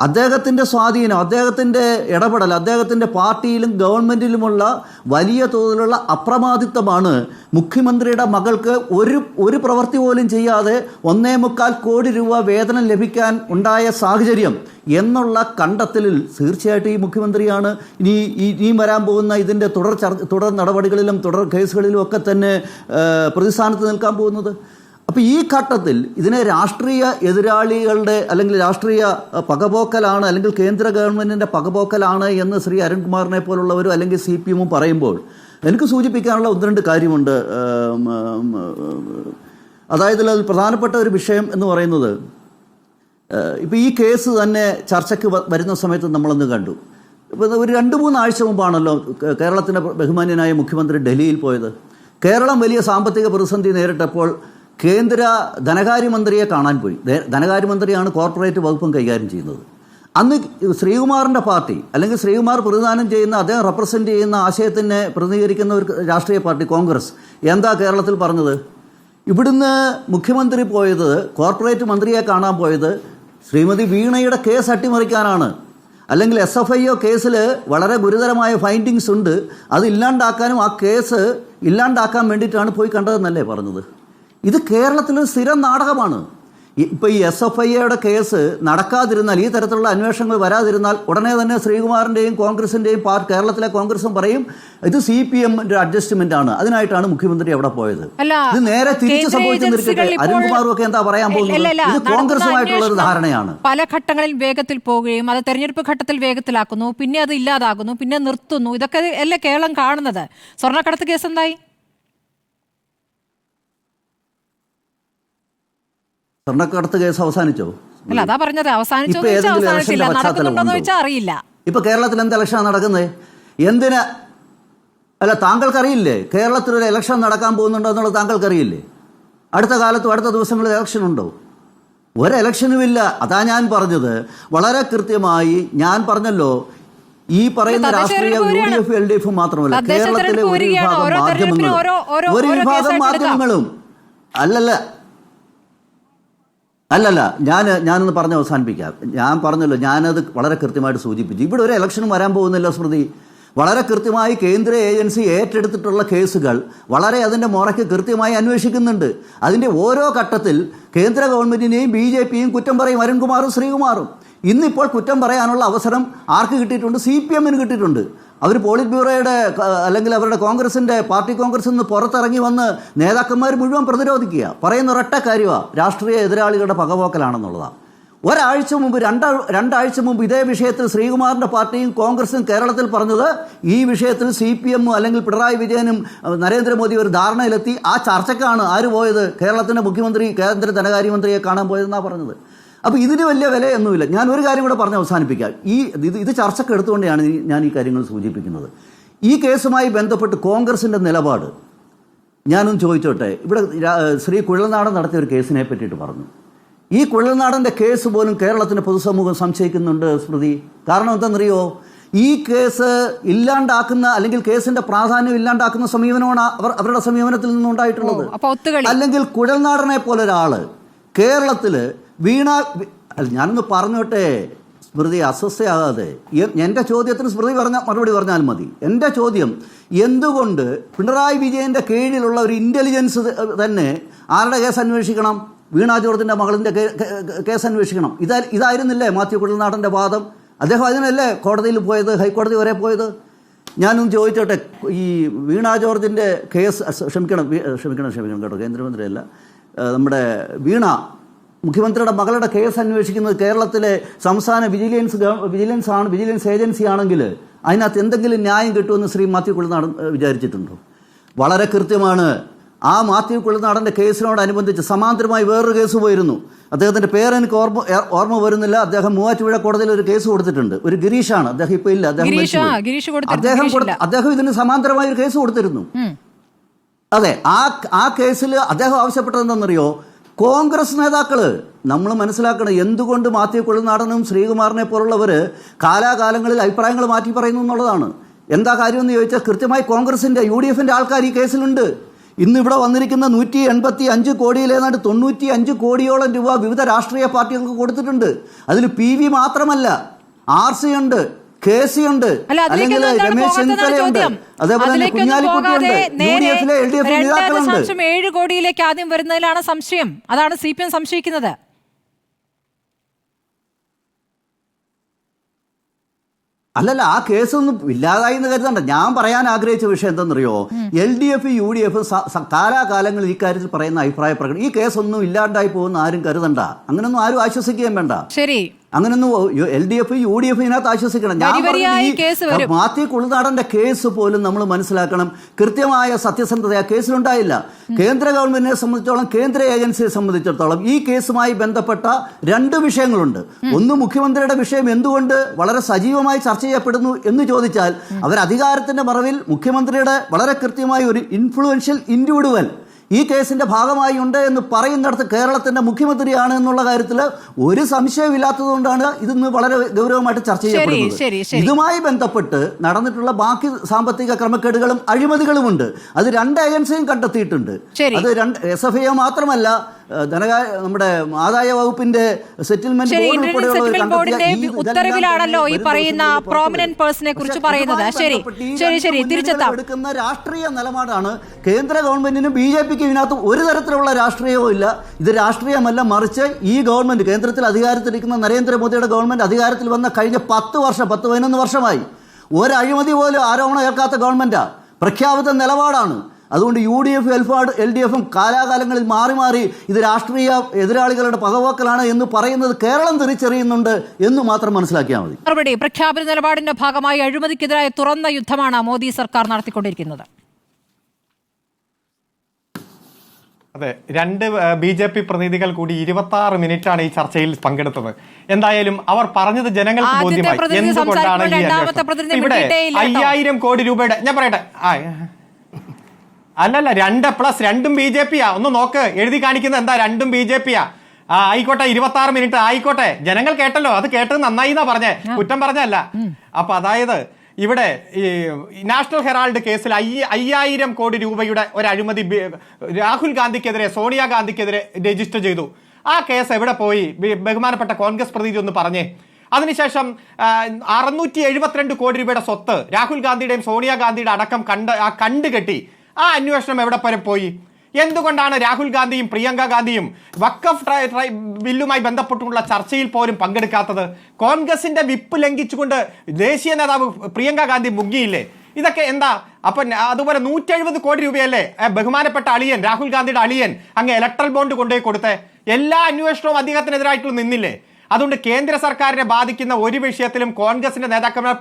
അദ്ദേഹത്തിൻ്റെ സ്വാധീനം, അദ്ദേഹത്തിൻ്റെ ഇടപെടൽ, അദ്ദേഹത്തിൻ്റെ പാർട്ടിയിലും ഗവൺമെൻറ്റിലുമുള്ള വലിയ തോതിലുള്ള അപ്രമാദിത്വമാണ് മുഖ്യമന്ത്രിയുടെ മകൾക്ക് ഒരു പ്രവൃത്തി പോലും ചെയ്യാതെ 1.25 കോടി രൂപ വേതനം ലഭിക്കാൻ ഉണ്ടായ സാഹചര്യം എന്നുള്ള കണ്ടെത്തലിൽ തീർച്ചയായിട്ടും ഈ മുഖ്യമന്ത്രിയാണ് ഇനിയും വരാൻ പോകുന്ന ഇതിൻ്റെ തുടർ നടപടികളിലും തുടർ കേസുകളിലും ഒക്കെ തന്നെ പ്രതിസ്ഥാനത്ത് നിൽക്കാൻ പോകുന്നത്. അപ്പോൾ ഈ ഘട്ടത്തിൽ ഇതിനെ രാഷ്ട്രീയ എതിരാളികളുടെ അല്ലെങ്കിൽ രാഷ്ട്രീയ പകപോക്കലാണ് അല്ലെങ്കിൽ കേന്ദ്ര ഗവൺമെൻറ്റിൻ്റെ പകപോക്കലാണ് എന്ന് ശ്രീ അരുൺകുമാറിനെ പോലുള്ളവരും അല്ലെങ്കിൽ CPM പറയുമ്പോൾ എനിക്ക് സൂചിപ്പിക്കാനുള്ള 1-2 കാര്യമുണ്ട്. അതായത് അതിൽ പ്രധാനപ്പെട്ട ഒരു വിഷയം എന്ന് പറയുന്നത്, ഇപ്പോൾ ഈ കേസ് തന്നെ ചർച്ചയ്ക്ക് വരുന്ന സമയത്ത് നമ്മളൊന്ന് കണ്ടു. ഇപ്പോൾ ഒരു 2-3 ആഴ്ച മുമ്പാണല്ലോ കേരളത്തിൻ്റെ ബഹുമാന്യനായ മുഖ്യമന്ത്രി ഡൽഹിയിൽ പോയത്. കേരളം വലിയ സാമ്പത്തിക പ്രതിസന്ധി നേരിട്ടപ്പോൾ കേന്ദ്ര ധനകാര്യമന്ത്രിയെ കാണാൻ പോയി. ധനകാര്യമന്ത്രിയാണ് കോർപ്പറേറ്റ് വകുപ്പും കൈകാര്യം ചെയ്യുന്നത്. അന്ന് ശ്രീകുമാറിൻ്റെ പാർട്ടി അല്ലെങ്കിൽ ശ്രീകുമാർ പ്രതിദാനം ചെയ്യുന്ന, അദ്ദേഹം റെപ്രസെൻ്റ് ചെയ്യുന്ന ആശയത്തിനെ പ്രതിനിധീകരിക്കുന്ന ഒരു രാഷ്ട്രീയ പാർട്ടി കോൺഗ്രസ് എന്താ കേരളത്തിൽ പറഞ്ഞത്? ഇവിടുന്ന് മുഖ്യമന്ത്രി പോയത്, കോർപ്പറേറ്റ് മന്ത്രിയെ കാണാൻ പോയത് ശ്രീമതി വീണയുടെ കേസ് അട്ടിമറിക്കാനാണ്, അല്ലെങ്കിൽ SFIO കേസിൽ വളരെ ഗുരുതരമായ ഫൈൻഡിങ്സ് ഉണ്ട്, അത് ഇല്ലാണ്ടാക്കാനും ആ കേസ് ഇല്ലാണ്ടാക്കാൻ വേണ്ടിയിട്ടാണ് പോയി കണ്ടതെന്നല്ലേ പറഞ്ഞത്? ഇത് കേരളത്തിലൊരു സ്ഥിരം നാടകമാണ്. ഇപ്പോൾ ഈ SFIOയുടെ കേസ് നടക്കാതിരുന്നാൽ, ഈ തരത്തിലുള്ള അന്വേഷണങ്ങൾ വരാതിരുന്നാൽ ഉടനെ തന്നെ ശ്രീകുമാറിൻ്റെയും കോൺഗ്രസിൻ്റെയും കേരളത്തിലെ കോൺഗ്രസും പറയും ഇത് CPMന്റെ അഡ്ജസ്റ്റ്മെന്റ് ആണ്, അതിനായിട്ടാണ് മുഖ്യമന്ത്രി അവിടെ പോയത്. ഇത് നേരെ തിരിച്ച് സംഭവിച്ചിരിക്കട്ടെ. അരുൺകുമാറും ഒക്കെ എന്താ പറയാൻ പോകുന്നത്? ഇത് കോൺഗ്രസുമായിട്ടുള്ള ഒരു ധാരണയാണ്. പല ഘട്ടങ്ങളിൽ വേഗത്തിൽ പോവുകയും അത് തെരഞ്ഞെടുപ്പ് ഘട്ടത്തിൽ വേഗത്തിലാക്കുന്നു, പിന്നെ അത് ഇല്ലാതാകുന്നു, പിന്നെ നിർത്തുന്നു. ഇതൊക്കെ അല്ലേ കേരളം കാണുന്നത്? സ്വർണ്ണക്കടത്ത് കേസ് എന്തായി? സ്വർണ്ണക്കടത്ത് കേസ് അവസാനിച്ചോ? അല്ല, അതാ പറഞ്ഞത് അവസാനിച്ചോ. അറിയില്ല. ഇപ്പൊ കേരളത്തിൽ എന്ത് ഇലക്ഷനാണ് നടക്കുന്നത്? എന്തിനാ? അല്ല, താങ്കൾക്കറിയില്ലേ കേരളത്തിലൊരു ഇലക്ഷൻ നടക്കാൻ പോകുന്നുണ്ടോ എന്നുള്ളത്? താങ്കൾക്കറിയില്ലേ? അടുത്ത കാലത്തും അടുത്ത ദിവസങ്ങളിൽ ഇലക്ഷൻ ഉണ്ടോ? ഒരു ഇലക്ഷനുമില്ല. അതാ ഞാൻ പറഞ്ഞത്. വളരെ കൃത്യമായി ഞാൻ പറഞ്ഞല്ലോ, ഈ പറയുന്ന രാഷ്ട്രീയ UDF LDF മാത്രമല്ല, കേരളത്തിലെ ഒരു വിഭാഗം മാധ്യമങ്ങളും അല്ലല്ല ഞാനൊന്ന് പറഞ്ഞ് അവസാനിപ്പിക്കാം. ഞാൻ പറഞ്ഞല്ലോ, ഞാനത് വളരെ കൃത്യമായിട്ട് സൂചിപ്പിച്ചു. ഇവിടെ ഒരു ഇലക്ഷനും വരാൻ പോകുന്നില്ല സ്മൃതി. വളരെ കൃത്യമായി കേന്ദ്ര ഏജൻസി ഏറ്റെടുത്തിട്ടുള്ള കേസുകൾ വളരെ അതിൻ്റെ മുറയ്ക്ക് കൃത്യമായി അന്വേഷിക്കുന്നുണ്ട്. അതിൻ്റെ ഓരോ ഘട്ടത്തിൽ കേന്ദ്ര ഗവൺമെൻറ്റിനെയും BJPയും കുറ്റം പറയും, അരുൺകുമാറും ശ്രീകുമാറും. ഇന്നിപ്പോൾ കുറ്റം പറയാനുള്ള അവസരം ആർക്ക് കിട്ടിയിട്ടുണ്ട്? CPMന് കിട്ടിയിട്ടുണ്ട്. അവർ പോളിറ്റ് ബ്യൂറോയുടെ അല്ലെങ്കിൽ അവരുടെ കോൺഗ്രസിൻ്റെ പാർട്ടി കോൺഗ്രസിൽ നിന്ന് പുറത്തിറങ്ങി വന്ന് നേതാക്കന്മാർ മുഴുവൻ പ്രതിരോധിക്കുക. പറയുന്ന ഒരൊറ്റ കാര്യമാണ്, രാഷ്ട്രീയ എതിരാളികളുടെ പകപോക്കലാണെന്നുള്ളതാണ്. ഒരാഴ്ച മുമ്പ്, രണ്ടാഴ്ച മുമ്പ് ഇതേ വിഷയത്തിൽ ശ്രീകുമാറിൻ്റെ പാർട്ടിയും കോൺഗ്രസും കേരളത്തിൽ പറഞ്ഞത് ഈ വിഷയത്തിൽ CPM അല്ലെങ്കിൽ പിണറായി വിജയനും നരേന്ദ്രമോദി ഒരു ധാരണയിലെത്തി. ആ ചർച്ചയ്ക്കാണ് ആര് പോയത്? കേരളത്തിൻ്റെ മുഖ്യമന്ത്രി കേന്ദ്ര ധനകാര്യമന്ത്രിയെ കാണാൻ പോയതെന്നാണ് പറഞ്ഞത്. അപ്പോൾ ഇതിന് വലിയ വിലയൊന്നുമില്ല. ഞാൻ ഒരു കാര്യം കൂടെ പറഞ്ഞ് അവസാനിപ്പിക്കാം. ഇത് ചർച്ചയ്ക്ക് എടുത്തുകൊണ്ടാണ് ഞാൻ ഈ കാര്യങ്ങൾ സൂചിപ്പിക്കുന്നത്. ഈ കേസുമായി ബന്ധപ്പെട്ട് കോൺഗ്രസിൻ്റെ നിലപാട് ഞാനൊന്ന് ചോദിച്ചോട്ടെ. ഇവിടെ ശ്രീ കുഴൽനാടൻ നടത്തിയ ഒരു കേസിനെ പറ്റിയിട്ട് പറഞ്ഞു. ഈ കുഴൽനാടൻ്റെ കേസ് പോലും കേരളത്തിൻ്റെ പൊതുസമൂഹം സംശയിക്കുന്നുണ്ട് സ്മൃതി. കാരണം എന്താണെന്നറിയോ? ഈ കേസ് ഇല്ലാണ്ടാക്കുന്ന അല്ലെങ്കിൽ കേസിൻ്റെ പ്രാധാന്യം ഇല്ലാണ്ടാക്കുന്ന സമീപനമാണ് അവരുടെ സമീപനത്തിൽ നിന്നുണ്ടായിട്ടുള്ളത്. അല്ലെങ്കിൽ കുഴൽനാടനെ പോലെ ഒരാൾ കേരളത്തിൽ ഞാനൊന്ന് പറഞ്ഞോട്ടെ സ്മൃതി, അസ്വസ്ഥയാകാതെ. എൻ്റെ ചോദ്യത്തിന് സ്മൃതി മറുപടി പറഞ്ഞാൽ മതി. എൻ്റെ ചോദ്യം, എന്തുകൊണ്ട് പിണറായി വിജയൻ്റെ കീഴിലുള്ള ഒരു ഇൻ്റലിജൻസ് തന്നെ ആരുടെ കേസ് അന്വേഷിക്കണം? വീണ ജോർജിൻ്റെ മകളിൻ്റെ കേസ് അന്വേഷിക്കണം. ഇതായിരുന്നില്ലേ മാത്യു കുഴൽനാടൻ്റെ വാദം? അദ്ദേഹം അതിനല്ലേ കോടതിയിൽ പോയത്, ഹൈക്കോടതി വരെ പോയത്? ഞാനൊന്ന് ചോദിച്ചോട്ടെ, ഈ വീണ ജോർജിൻ്റെ കേസ് ക്ഷമിക്കണം കേട്ടോ, കേന്ദ്രമന്ത്രിയല്ല, നമ്മുടെ വീണ മുഖ്യമന്ത്രിയുടെ മകളുടെ കേസ് അന്വേഷിക്കുന്നത് കേരളത്തിലെ സംസ്ഥാന വിജിലൻസ് ഏജൻസി ആണെങ്കിൽ അതിനകത്ത് എന്തെങ്കിലും ന്യായം കിട്ടുമെന്ന് ശ്രീ മാത്യു കുഴൽനാടൻ വിചാരിച്ചിട്ടുണ്ടോ? വളരെ കൃത്യമാണ്. ആ മാത്യു കുഴൽനാടൻ്റെ കേസിനോടനുബന്ധിച്ച് സമാന്തരമായി വേറൊരു കേസ് പോയിരുന്നു. അദ്ദേഹത്തിൻ്റെ പേരെനിക്ക് ഓർമ്മ വരുന്നില്ല. അദ്ദേഹം മൂവാറ്റുപുഴ കോടതിയിൽ ഒരു കേസ് കൊടുത്തിട്ടുണ്ട്. ഒരു ഗിരീഷാണ്, അദ്ദേഹം ഇപ്പോൾ ഇല്ല, അദ്ദേഹം ഇതിന് സമാന്തരമായ ഒരു കേസ് കൊടുത്തിരുന്നു. അതെ, ആ കേസിൽ അദ്ദേഹം ആവശ്യപ്പെട്ടത് എന്താണെന്നറിയോ? കോൺഗ്രസ് നേതാക്കൾ നമ്മൾ മനസ്സിലാക്കണം എന്തുകൊണ്ട് മാത്യു കുഴൽനാടനും ശ്രീകുമാറിനെ പോലുള്ളവർ കാലാകാലങ്ങളിൽ അഭിപ്രായങ്ങൾ മാറ്റി പറയുന്നു എന്നുള്ളതാണ്. എന്താ കാര്യമെന്ന് ചോദിച്ചാൽ കൃത്യമായി കോൺഗ്രസിൻ്റെ UDFൻ്റെ ആൾക്കാർ ഈ കേസിലുണ്ട്. ഇന്ന് ഇവിടെ വന്നിരിക്കുന്ന 185 കോടിയിൽ ഏതാണ്ട് 95 കോടിയോളം രൂപ വിവിധ രാഷ്ട്രീയ പാർട്ടികൾക്ക് കൊടുത്തിട്ടുണ്ട്. അതിൽ PV മാത്രമല്ല, RC ഉണ്ട്, KC ഉണ്ട്, അല്ലെങ്കിൽ രമേശ് ചെന്നിത്തലയുണ്ട്, അതേപോലെ തന്നെ കുഞ്ഞാലിക്കുട്ടിയുണ്ട്, UDFിലെ LDF നേതാക്കളുണ്ട്. 7 കോടിയിലേക്ക് ആദ്യം വരുന്നതിലാണ് സംശയം. അതാണ് CPM സംശയിക്കുന്നത്. അല്ലല്ല, ആ കേസൊന്നും ഇല്ലാതായി എന്ന് കരുതണ്ട. ഞാൻ പറയാൻ ആഗ്രഹിച്ച വിഷയം എന്തെന്നറിയോ, LDF UDF കാലാകാലങ്ങളിൽ ഈ കാര്യത്തിൽ പറയുന്ന അഭിപ്രായ പ്രകടനം, ഈ കേസൊന്നും ഇല്ലാണ്ടായി പോകുന്ന ആരും കരുതണ്ട. അങ്ങനൊന്നും ആരും ആശ്വസിക്കുകയും വേണ്ട. ശരി, അങ്ങനൊന്നും LDF UDF ഇതിനകത്ത് ആശ്വസിക്കണം. ഞാൻ പറഞ്ഞ മാത്യു കുളുനാടന്റെ കേസ് പോലും നമ്മൾ മനസ്സിലാക്കണം. കൃത്യമായ സത്യസന്ധത ആ കേസിലുണ്ടായില്ല. കേന്ദ്ര ഗവൺമെന്റിനെ സംബന്ധിച്ചോളം, കേന്ദ്ര ഏജൻസിയെ സംബന്ധിച്ചിടത്തോളം ഈ കേസുമായി ബന്ധപ്പെട്ട 2 വിഷയങ്ങളുണ്ട്. ഒന്ന്, മുഖ്യമന്ത്രിയുടെ വിഷയം എന്തുകൊണ്ട് വളരെ സജീവമായി ചർച്ച ചെയ്യപ്പെടുന്നു എന്ന് ചോദിച്ചാൽ, അവർ അധികാരത്തിന്റെ മറവിൽ മുഖ്യമന്ത്രിയുടെ വളരെ കൃത്യമായ ഒരു ഇൻഫ്ലുവൻഷ്യൽ ഇൻഡിവിഡുവൽ ഈ കേസിന്റെ ഭാഗമായി ഉണ്ട് എന്ന് പറയുന്നിടത്ത് കേരളത്തിന്റെ മുഖ്യമന്ത്രിയാണ് എന്നുള്ള കാര്യത്തിൽ ഒരു സംശയമില്ലാത്തതുകൊണ്ടാണ് ഇതൊന്ന് വളരെ ഗൗരവമായിട്ട് ചർച്ച ചെയ്യപ്പെടുന്നത്. ഇതുമായി ബന്ധപ്പെട്ട് നടന്നിട്ടുള്ള ബാക്കി സാമ്പത്തിക ക്രമക്കേടുകളും അഴിമതികളുമുണ്ട്. അത് 2 ഏജൻസിയും കണ്ടെത്തിയിട്ടുണ്ട്. അത് SFIO മാത്രമല്ല, നമ്മുടെ ആദായ വകുപ്പിന്റെ സെറ്റിൽമെന്റ് ബോർഡിന്റെ ഉത്തരവിലാണല്ലോ ഈ പറയുന്ന പ്രോമിനന്റ് പേഴ്സണെ കുറിച്ച് പറയുന്നത്. ശരി, തിരിച്ചെത്താം. എടുക്കുന്ന രാഷ്ട്രീയ നിലപാടാണ് കേന്ദ്ര ഗവൺമെന്റിനും BJPക്കും. ഇതിനകത്ത് ഒരു തരത്തിലുള്ള രാഷ്ട്രീയവും ഇല്ല. ഇത് രാഷ്ട്രീയമല്ല, മറിച്ച് ഈ ഗവൺമെന്റ്, കേന്ദ്രത്തിൽ അധികാരത്തിലിരിക്കുന്ന നരേന്ദ്രമോദിയുടെ ഗവൺമെന്റ് അധികാരത്തിൽ വന്ന കഴിഞ്ഞ 10-11 വർഷമായി ഒരു അഴിമതി പോലും ആരോപണം ഏൽക്കാത്ത ഗവൺമെന്റാണ്. പ്രഖ്യാപിത നിലപാടാണ്. അതുകൊണ്ട് UDF LDFും കാലാകാലങ്ങളിൽ മാറി ഇത് രാഷ്ട്രീയ എതിരാളികളുടെ പകപോക്കലാണ് എന്ന് പറയുന്നത് കേരളം തിരിച്ചറിയുന്നുണ്ട് എന്ന് മാത്രം മനസ്സിലാക്കിയാൽ മതി. മറുപടി, പ്രഖ്യാപിത നിലപാടിന്റെ ഭാഗമായി അഴിമതിക്കെതിരായ തുറന്ന യുദ്ധമാണ് മോദി സർക്കാർ നടത്തിക്കൊണ്ടിരിക്കുന്നത്. അതെ, 2 BJP പ്രതിനിധികൾ കൂടി 26 മിനിറ്റാണ് ഈ ചർച്ചയിൽ പങ്കെടുത്തത്. എന്തായാലും അവർ പറഞ്ഞത് ജനങ്ങൾക്ക് ബോധ്യമായി എന്തുകൊണ്ടാണ് ഇവിടെ 5000 കോടി രൂപയുടെ, ഞാൻ പറയട്ടെ, അല്ലല്ല 2+2 BJPയാ. ഒന്ന് നോക്ക്, എഴുതി കാണിക്കുന്നത് എന്താ, 2 BJPയാ. ആയിക്കോട്ടെ, 26 മിനിറ്റ് ആയിക്കോട്ടെ, ജനങ്ങൾ കേട്ടല്ലോ, അത് കേട്ടത് നന്നായി എന്നാ പറഞ്ഞേ, കുറ്റം പറഞ്ഞല്ല. അപ്പൊ അതായത് ഇവിടെ ഈ നാഷണൽ ഹെറാൾഡ് കേസിൽ 5000 കോടി രൂപയുടെ ഒരു അഴിമതി രാഹുൽ ഗാന്ധിക്കെതിരെ, സോണിയാഗാന്ധിക്കെതിരെ രജിസ്റ്റർ ചെയ്തു. ആ കേസ് എവിടെ പോയി? ബഹുമാനപ്പെട്ട കോൺഗ്രസ് പ്രതിനിധി ഒന്ന് പറഞ്ഞേ. അതിനുശേഷം 672 കോടി രൂപയുടെ സ്വത്ത് രാഹുൽ ഗാന്ധിയുടെയും സോണിയാഗാന്ധിയുടെ അടക്കം കണ്ടുകെട്ടി. ആ അന്വേഷണം എവിടെ വരെ പോയി? എന്തുകൊണ്ടാണ് രാഹുൽ ഗാന്ധിയും പ്രിയങ്ക ഗാന്ധിയും വഖഫ് ബില്ലുമായി ബന്ധപ്പെട്ടുള്ള ചർച്ചയിൽ പോലും പങ്കെടുക്കാത്തത്? കോൺഗ്രസിന്റെ വിപ്പ് ലംഘിച്ചുകൊണ്ട് ദേശീയ നേതാവ് പ്രിയങ്ക ഗാന്ധി മുങ്ങിയില്ലേ? ഇതൊക്കെ എന്താ? അപ്പൊ അതുപോലെ 170 കോടി രൂപയല്ലേ ബഹുമാനപ്പെട്ട അളിയൻ, രാഹുൽ ഗാന്ധിയുടെ അളിയൻ, അങ്ങ് ഇലക്ട്രൽ ബോണ്ട് കൊണ്ടുപോയി കൊടുത്തേ? എല്ലാ അന്വേഷണവും അദ്ദേഹത്തിനെതിരായിട്ടുള്ള നിന്നില്ലേ? അതുകൊണ്ട് കേന്ദ്ര സർക്കാരിനെ ബാധിക്കുന്ന ഒരു വിഷയത്തിലും കോൺഗ്രസിന്റെ നേതാക്കന്മാർ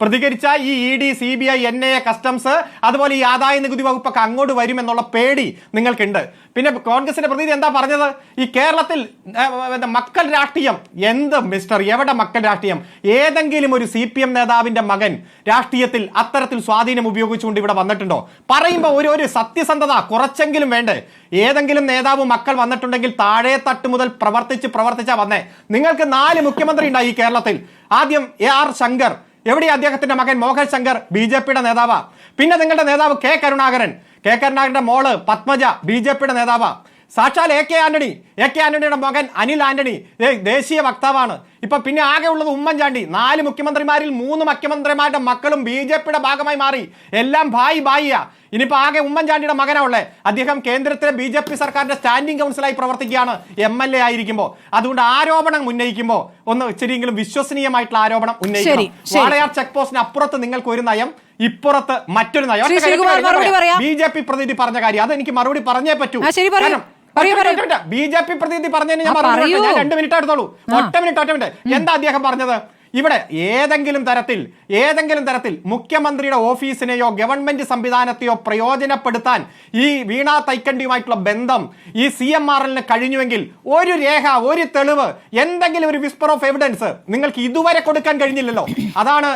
പ്രതികരിച്ചാൽ ഈ ED, CBI, NIA, കസ്റ്റംസ്, അതുപോലെ ഈ ആദായ നികുതി വകുപ്പൊക്കെ അങ്ങോട്ട് വരുമെന്നുള്ള പേടി നിങ്ങൾക്കുണ്ട്. പിന്നെ കോൺഗ്രസിന്റെ പ്രതിനിധി എന്താ പറഞ്ഞത്? ഈ കേരളത്തിൽ മക്കൾ രാഷ്ട്രീയം. എന്ത് മിസ്റ്റർ, എവിടെ മക്കൾ രാഷ്ട്രീയം? ഏതെങ്കിലും ഒരു CPM നേതാവിന്റെ മകൻ രാഷ്ട്രീയത്തിൽ അത്തരത്തിൽ സ്വാധീനം ഉപയോഗിച്ചുകൊണ്ട് ഇവിടെ വന്നിട്ടുണ്ടോ? പറയുമ്പോൾ ഒരു സത്യസന്ധത കുറച്ചെങ്കിലും വേണ്ടേ? ഏതെങ്കിലും നേതാവ് മക്കൾ വന്നിട്ടുണ്ടെങ്കിൽ താഴെ തട്ട് മുതൽ പ്രവർത്തിച്ചാ വന്നേ. നിങ്ങൾക്ക് 4 മുഖ്യമന്ത്രി ഉണ്ടായി ഈ കേരളത്തിൽ. ആദ്യം AR ശങ്കർ, എവിടെയാ അദ്ദേഹത്തിന്റെ മകൻ മോഹൻ ശങ്കർ, BJPയുടെ നേതാവാ. പിന്നെ നിങ്ങളുടെ നേതാവ് കെ കരുണാകരന്റെ മോള് പത്മജ, BJPയുടെ നേതാവാ. സാക്ഷാൽ AK ആന്റണിയുടെ മകൻ അനിൽ ആന്റണി ദേശീയ വക്താവാണ്. ഇപ്പൊ പിന്നെ ആകെ ഉള്ളത് ഉമ്മൻചാണ്ടി. 4 മുഖ്യമന്ത്രിമാരിൽ 3 മുഖ്യമന്ത്രിമാരുടെ മക്കളും BJPയുടെ ഭാഗമായി മാറി. എല്ലാം ഭായിയാ. ഇനിയിപ്പോ ആകെ ഉമ്മൻചാണ്ടിയുടെ മകനാ ഉള്ളേ. അദ്ദേഹം കേന്ദ്രത്തിലെ BJP സർക്കാരിന്റെ സ്റ്റാൻഡിംഗ് കൗൺസിലായി പ്രവർത്തിക്കുകയാണ്, MLA ആയിരിക്കുമ്പോൾ. അതുകൊണ്ട് ആരോപണം ഉന്നയിക്കുമ്പോൾ ഒന്ന് ഇച്ചിരിയെങ്കിലും വിശ്വസനീയമായിട്ടുള്ള ആരോപണം ഉന്നയിക്കണം. വാളയാർ ചെക്ക് പോസ്റ്റിന് അപ്പുറത്ത് നിങ്ങൾക്ക് ഒരു നയം, ഇപ്പുറത്ത് മറ്റൊരു നയം. BJP പ്രതിനിധി പറഞ്ഞ കാര്യം അത് എനിക്ക് മറുപടി പറഞ്ഞേ പറ്റൂ. BJP പ്രതിനിധി പറഞ്ഞതിന് ഞാൻ മറുപടി 2 മിനിറ്റ് എടുത്തോളൂ. ഒറ്റ മിനിറ്റ്. എന്താ അദ്ദേഹം പറഞ്ഞത്? ഇവിടെ ഏതെങ്കിലും തരത്തിൽ മുഖ്യമന്ത്രിയുടെ ഓഫീസിനെയോ ഗവൺമെന്റ് സംവിധാനത്തെയോ പ്രയോജനപ്പെടുത്താൻ ഈ വീണ തൈക്കണ്ടിയുമായിട്ടുള്ള ബന്ധം ഈ CMRL കഴിഞ്ഞുവെങ്കിൽ ഒരു രേഖ, ഒരു തെളിവ്, എന്തെങ്കിലും ഒരു വിസ്പർ ഓഫ് എവിഡൻസ് നിങ്ങൾക്ക് ഇതുവരെ കൊടുക്കാൻ കഴിഞ്ഞില്ലല്ലോ. അതാണ്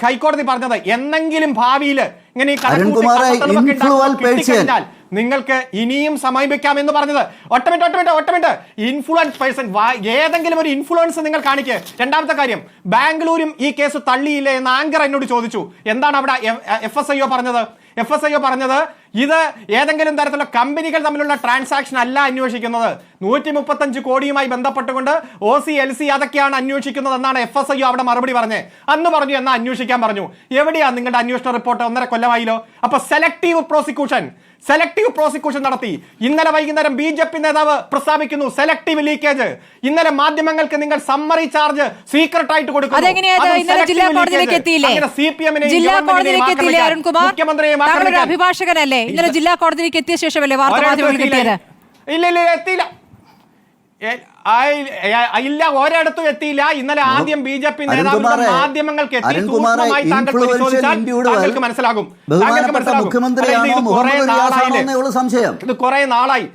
ഹൈക്കോടതി പറഞ്ഞത്. എന്നെങ്കിലും ഭാവിയിൽ ഇങ്ങനെ നിങ്ങൾക്ക് ഇനിയും സമീപിക്കാമെന്ന് പറഞ്ഞത്. ഒറ്റ മിനിറ്റ്. ഇൻഫ്ലുവൻസ് പേഴ്സൺ, ഏതെങ്കിലും ഒരു ഇൻഫ്ലുവൻസ് നിങ്ങൾ കാണിക്കുക. രണ്ടാമത്തെ കാര്യം, ബാംഗ്ലൂരും ഈ കേസ് തള്ളിയില്ലേ എന്ന് ആങ്കർ എന്നോട് ചോദിച്ചു. എന്താണ് അവിടെ FSIO പറഞ്ഞത്? FSIO പറഞ്ഞത് ഇത് ഏതെങ്കിലും തരത്തിലുള്ള കമ്പനികൾ തമ്മിലുള്ള ട്രാൻസാക്ഷൻ അല്ല അന്വേഷിക്കുന്നത്, 135 കോടിയുമായി ബന്ധപ്പെട്ടുകൊണ്ട് OC LC അതൊക്കെയാണ് അന്വേഷിക്കുന്നത് എന്നാണ് FSIO അവിടെ മറുപടി പറഞ്ഞത്. അന്ന് പറഞ്ഞു എന്നാ അന്വേഷിക്കാൻ പറഞ്ഞു. എവിടെയാ നിങ്ങളുടെ അന്വേഷണ റിപ്പോർട്ട്? 1.5 കൊല്ലമായില്ലോ. അപ്പൊ സെലക്ടീവ് പ്രോസിക്യൂഷൻ നടത്തി. ഇന്നലെ വൈകുന്നേരം BJP നേതാവ് പ്രസ്താവിക്കുന്നു സെലക്ടീവ് ലീക്കേജ്. ഇന്നലെ മാധ്യമങ്ങൾക്ക് നിങ്ങൾ സമ്മറി ചാർജ് സീക്രട്ട് ആയിട്ട് കൊടുക്കുന്നു. അഭിഭാഷകനല്ലേ? ഇന്നലെ ജില്ലാ കോടതിയിലേക്ക് എത്തിയ ശേഷമല്ലേ വാർത്താ മാധ്യമങ്ങൾക്ക് കിട്ടിയത്? ഇല്ല എത്തിയില്ല. ഇല്ല, ഒരിടത്തും എത്തിയില്ല. ഇന്നലെ ആദ്യം BJP നേതാക്കളുടെ മാധ്യമങ്ങൾക്ക് എത്തി. സൂക്ഷ്മമായി താങ്കൾ പരിശോധിച്ചാൽ താങ്കൾക്ക് മനസ്സിലാകും. ഇത് കുറെ നാളായി.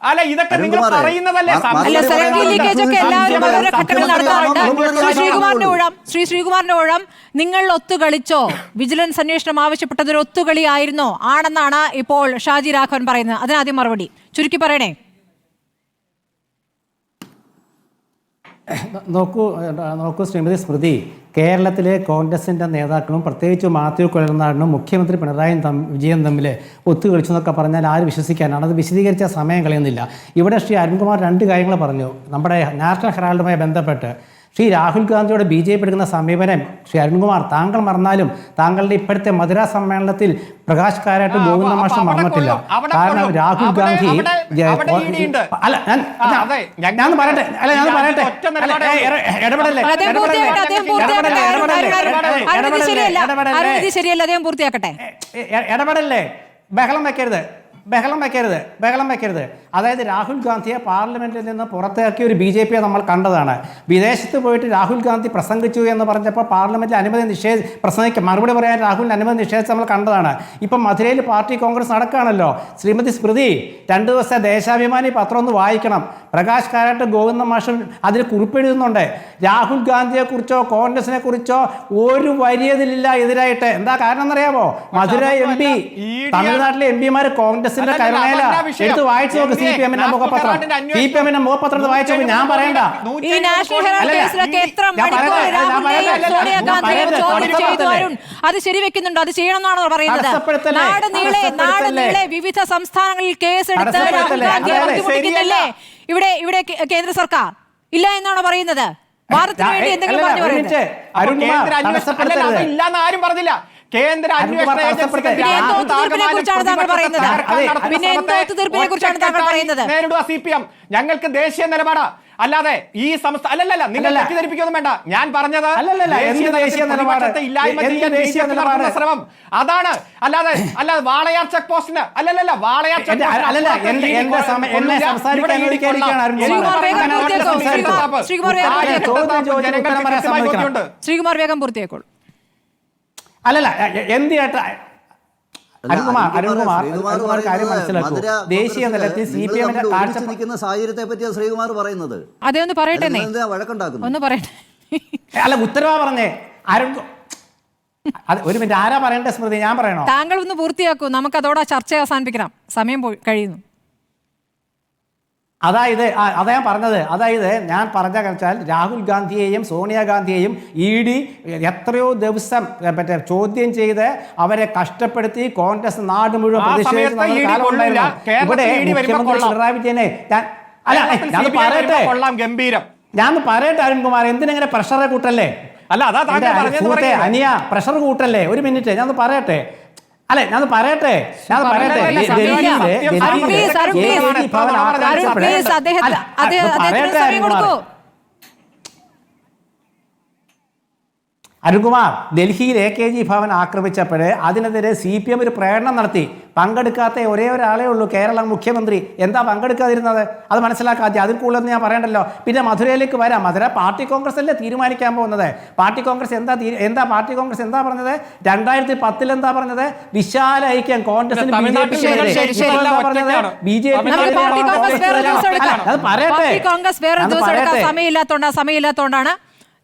അല്ല ഇതൊക്കെ നിങ്ങൾ പറയുന്നതല്ലേ? ശ്രീകുമാറിന്റെ ഊഴം നിങ്ങൾ ഒത്തുകളിച്ചോ? വിജിലൻസ് അന്വേഷണം ആവശ്യപ്പെട്ടത് ഒരു ഒത്തുകളി ആയിരുന്നോ? ആണെന്നാണ് ഇപ്പോൾ ഷാജി രാഘവൻ പറയുന്നത്. അതിനാദ്യം മറുപടി ചുരുക്കി പറയണേ. നോക്കൂ ശ്രീമതി സ്മൃതി, കേരളത്തിലെ കോൺഗ്രസിൻ്റെ നേതാക്കളും പ്രത്യേകിച്ച് മാത്യു കുഴൽനാടനും മുഖ്യമന്ത്രി പിണറായി വിജയൻ തമ്മിൽ ഒത്തുകളിച്ചു എന്നൊക്കെ പറഞ്ഞാൽ ആര് വിശ്വസിക്കാനാണ്? അത് വിശദീകരിച്ച സമയം കളയുന്നില്ല. ഇവിടെ ശ്രീ അരുൺകുമാർ 2 കാര്യങ്ങൾ പറഞ്ഞു. നമ്മുടെ നാഷണൽ ഹെറാൾഡുമായി ബന്ധപ്പെട്ട് ശ്രീ രാഹുൽ ഗാന്ധിയോട് BJP എടുക്കുന്ന സമീപനം ശ്രീ അരുൺകുമാർ താങ്കൾ മറന്നാലും താങ്കളുടെ ഇപ്പോഴത്തെ മധുര സമ്മേളനത്തിൽ പ്രകാശ് കാരാട്ട് ഗോവിന്ദ മാഷ് മറന്നിട്ടില്ല. കാരണം രാഹുൽ ഗാന്ധി ഇടപെടല്ലേ, ബഹളം വെക്കരുത്. അതായത് രാഹുൽ ഗാന്ധിയെ പാർലമെന്റിൽ നിന്ന് പുറത്താക്കിയ ഒരു BJP നമ്മൾ കണ്ടതാണ്. വിദേശത്ത് പോയിട്ട് രാഹുൽ ഗാന്ധി പ്രസംഗിച്ചു എന്ന് പറഞ്ഞപ്പോൾ പാർലമെന്റിൽ അനുമതി മറുപടി പറയാൻ രാഹുലിന് അനുമതി നിഷേധിച്ച് നമ്മൾ കണ്ടതാണ്. ഇപ്പം മധുരയിൽ പാർട്ടി കോൺഗ്രസ് നടക്കുകയാണല്ലോ. ശ്രീമതി സ്മൃതി 2 ദിവസത്തെ ദേശാഭിമാനി പത്രം ഒന്ന് വായിക്കണം. പ്രകാശ് കാരാട്ട് ഗോവിന്ദ മാഷ് അതിൽ കുറിപ്പെഴുതുന്നുണ്ട്. രാഹുൽ ഗാന്ധിയെക്കുറിച്ചോ കോൺഗ്രസിനെ കുറിച്ചോ ഒരു വരിയതിലില്ല എതിരായിട്ട്. എന്താ കാരണം എന്നറിയാമോ? മധുര MP, തമിഴ്നാട്ടിലെ MP മാർ കോൺഗ്രസിന്റെ കരുണയില എടുത്ത് വായിച്ചു നോക്ക്. CPM-ന്റെ മുഖപത്രം വായിച്ചു നോക്ക്. ഞാൻ പറയണ്ട. അത് ശരിവെക്കുന്നുണ്ടോ? അത് ചെയ്യണമെന്നാണോ പറയുന്നത്? വിവിധ സംസ്ഥാനങ്ങളിൽ കേസെടുത്ത് രാഹുൽ ഗാന്ധിയെ ബുദ്ധിമുട്ടിക്കുന്നില്ലേ ഇവിടെ കേന്ദ്ര സർക്കാർ? ഇല്ല എന്നാണോ പറയുന്നത്? ഭാരതത്തിന് വേണ്ടി എന്തെങ്കിലും പറഞ്ഞു പറയുന്നത്? ഇല്ലാന്ന് ആരും പറഞ്ഞില്ല. കേന്ദ്ര അന്വേഷണ നേരിടുക CPM. ഞങ്ങൾക്ക് ദേശീയ നിലപാടാ, അല്ലാതെ ഈ സംസ്ഥാന അല്ലല്ല. നിങ്ങൾ തെറ്റിദ്ധരിപ്പിക്കൊന്നും വേണ്ട. ഞാൻ പറഞ്ഞത് ഇല്ലായ്മ ശ്രമം അതാണ്, അല്ലാതെ വാളയാർ ചെക്ക് പോസ്റ്റിന് അല്ലല്ല. വാളയാർ ചെക്ക് ശ്രീകുമാർ വേഗം പൂർത്തിയാക്കോളൂ. അല്ലല്ല എന്തിനായിട്ട് അരുൺകുമാർ കാര്യം മനസ്സിലാക്കൂ. ദേശീയ തലത്തിൽ CPM-ന്റെ സാഹചര്യത്തെ പറ്റി ശ്രീകുമാർ പറയുന്നത് അതെ ഒന്ന് പറയട്ടെ. ഒന്ന് പറയട്ടെ. അല്ല ഉത്തരവാ പറഞ്ഞേ ഒരു മിനിറ്റ്. ആരാ പറയണ്ടേ സ്മൃതി? ഞാൻ പറയണോ? താങ്കൾ ഒന്ന് പൂർത്തിയാക്കൂ. നമുക്ക് അതോടെ ചർച്ച അവസാനിപ്പിക്കണം. സമയം കഴിയുന്നു. അതായത് അതാ ഞാൻ പറഞ്ഞത്. അതായത് ഞാൻ പറഞ്ഞ വെച്ചാൽ രാഹുൽ ഗാന്ധിയെയും സോണിയാഗാന്ധിയെയും ED എത്രയോ ദിവസം ചോദ്യം ചെയ്ത് അവരെ കഷ്ടപ്പെടുത്തി കോൺഗ്രസ് നാട് മുഴുവൻ പ്രതിഷേധിച്ച കാലമുണ്ടായിരുന്നു. ഇവിടെ മുഖ്യമന്ത്രി പിണറായി വിജയനെ ഞാൻ പറയട്ടെ അരുൺകുമാർ, എന്തിനെങ്ങനെ പ്രഷറെ കൂട്ടല്ലേ? അനിയ പ്രഷർ കൂട്ടല്ലേ? ഒരു മിനിറ്റ് ഞാൻ പറയട്ടെ. ഞാൻ പറയട്ടെ. അരുൺകുമാർ, ഡൽഹിയിൽ AKG ഭവൻ ആക്രമിച്ചപ്പോൾ അതിനെതിരെ CPM ഒരു പ്രകടനം നടത്തി. പങ്കെടുക്കാത്ത ഒരേ ഒരാളേ ഉള്ളൂ, കേരള മുഖ്യമന്ത്രി. എന്താ പങ്കെടുക്കാതിരുന്നത്? അത് മനസ്സിലാക്കാതെ അതിൽ കൂടുതലൊന്നും ഞാൻ പറയണ്ടല്ലോ. പിന്നെ മധുരയിലേക്ക് വരാം. മധുര പാർട്ടി കോൺഗ്രസ് അല്ലേ തീരുമാനിക്കാൻ പോകുന്നത്. പാർട്ടി കോൺഗ്രസ് എന്താ പറഞ്ഞത്? 2010 എന്താ പറഞ്ഞത്? വിശാല ഐക്യം കോൺഗ്രസിന് BJP സമയമില്ലാത്തോണ്ടാണ്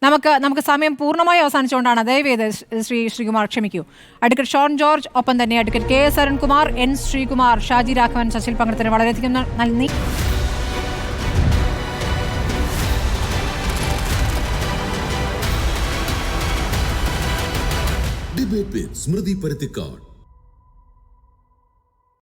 നമുക്ക് സമയം പൂർണ്ണമായി അവസാനിച്ചുകൊണ്ടാണ് ദയവേത് ശ്രീകുമാർ ക്ഷമിക്കൂ. അഡ്വക്കേറ്റ് ഷോൺ ജോർജ്, ഒപ്പം തന്നെ advocate K S Arunkumar, N Sreekumar, Shaji Raghavan ചർച്ചയിൽ പങ്കെടുത്തതിന് വളരെയധികം നന്ദി. Debate with Smriti Paruthikad.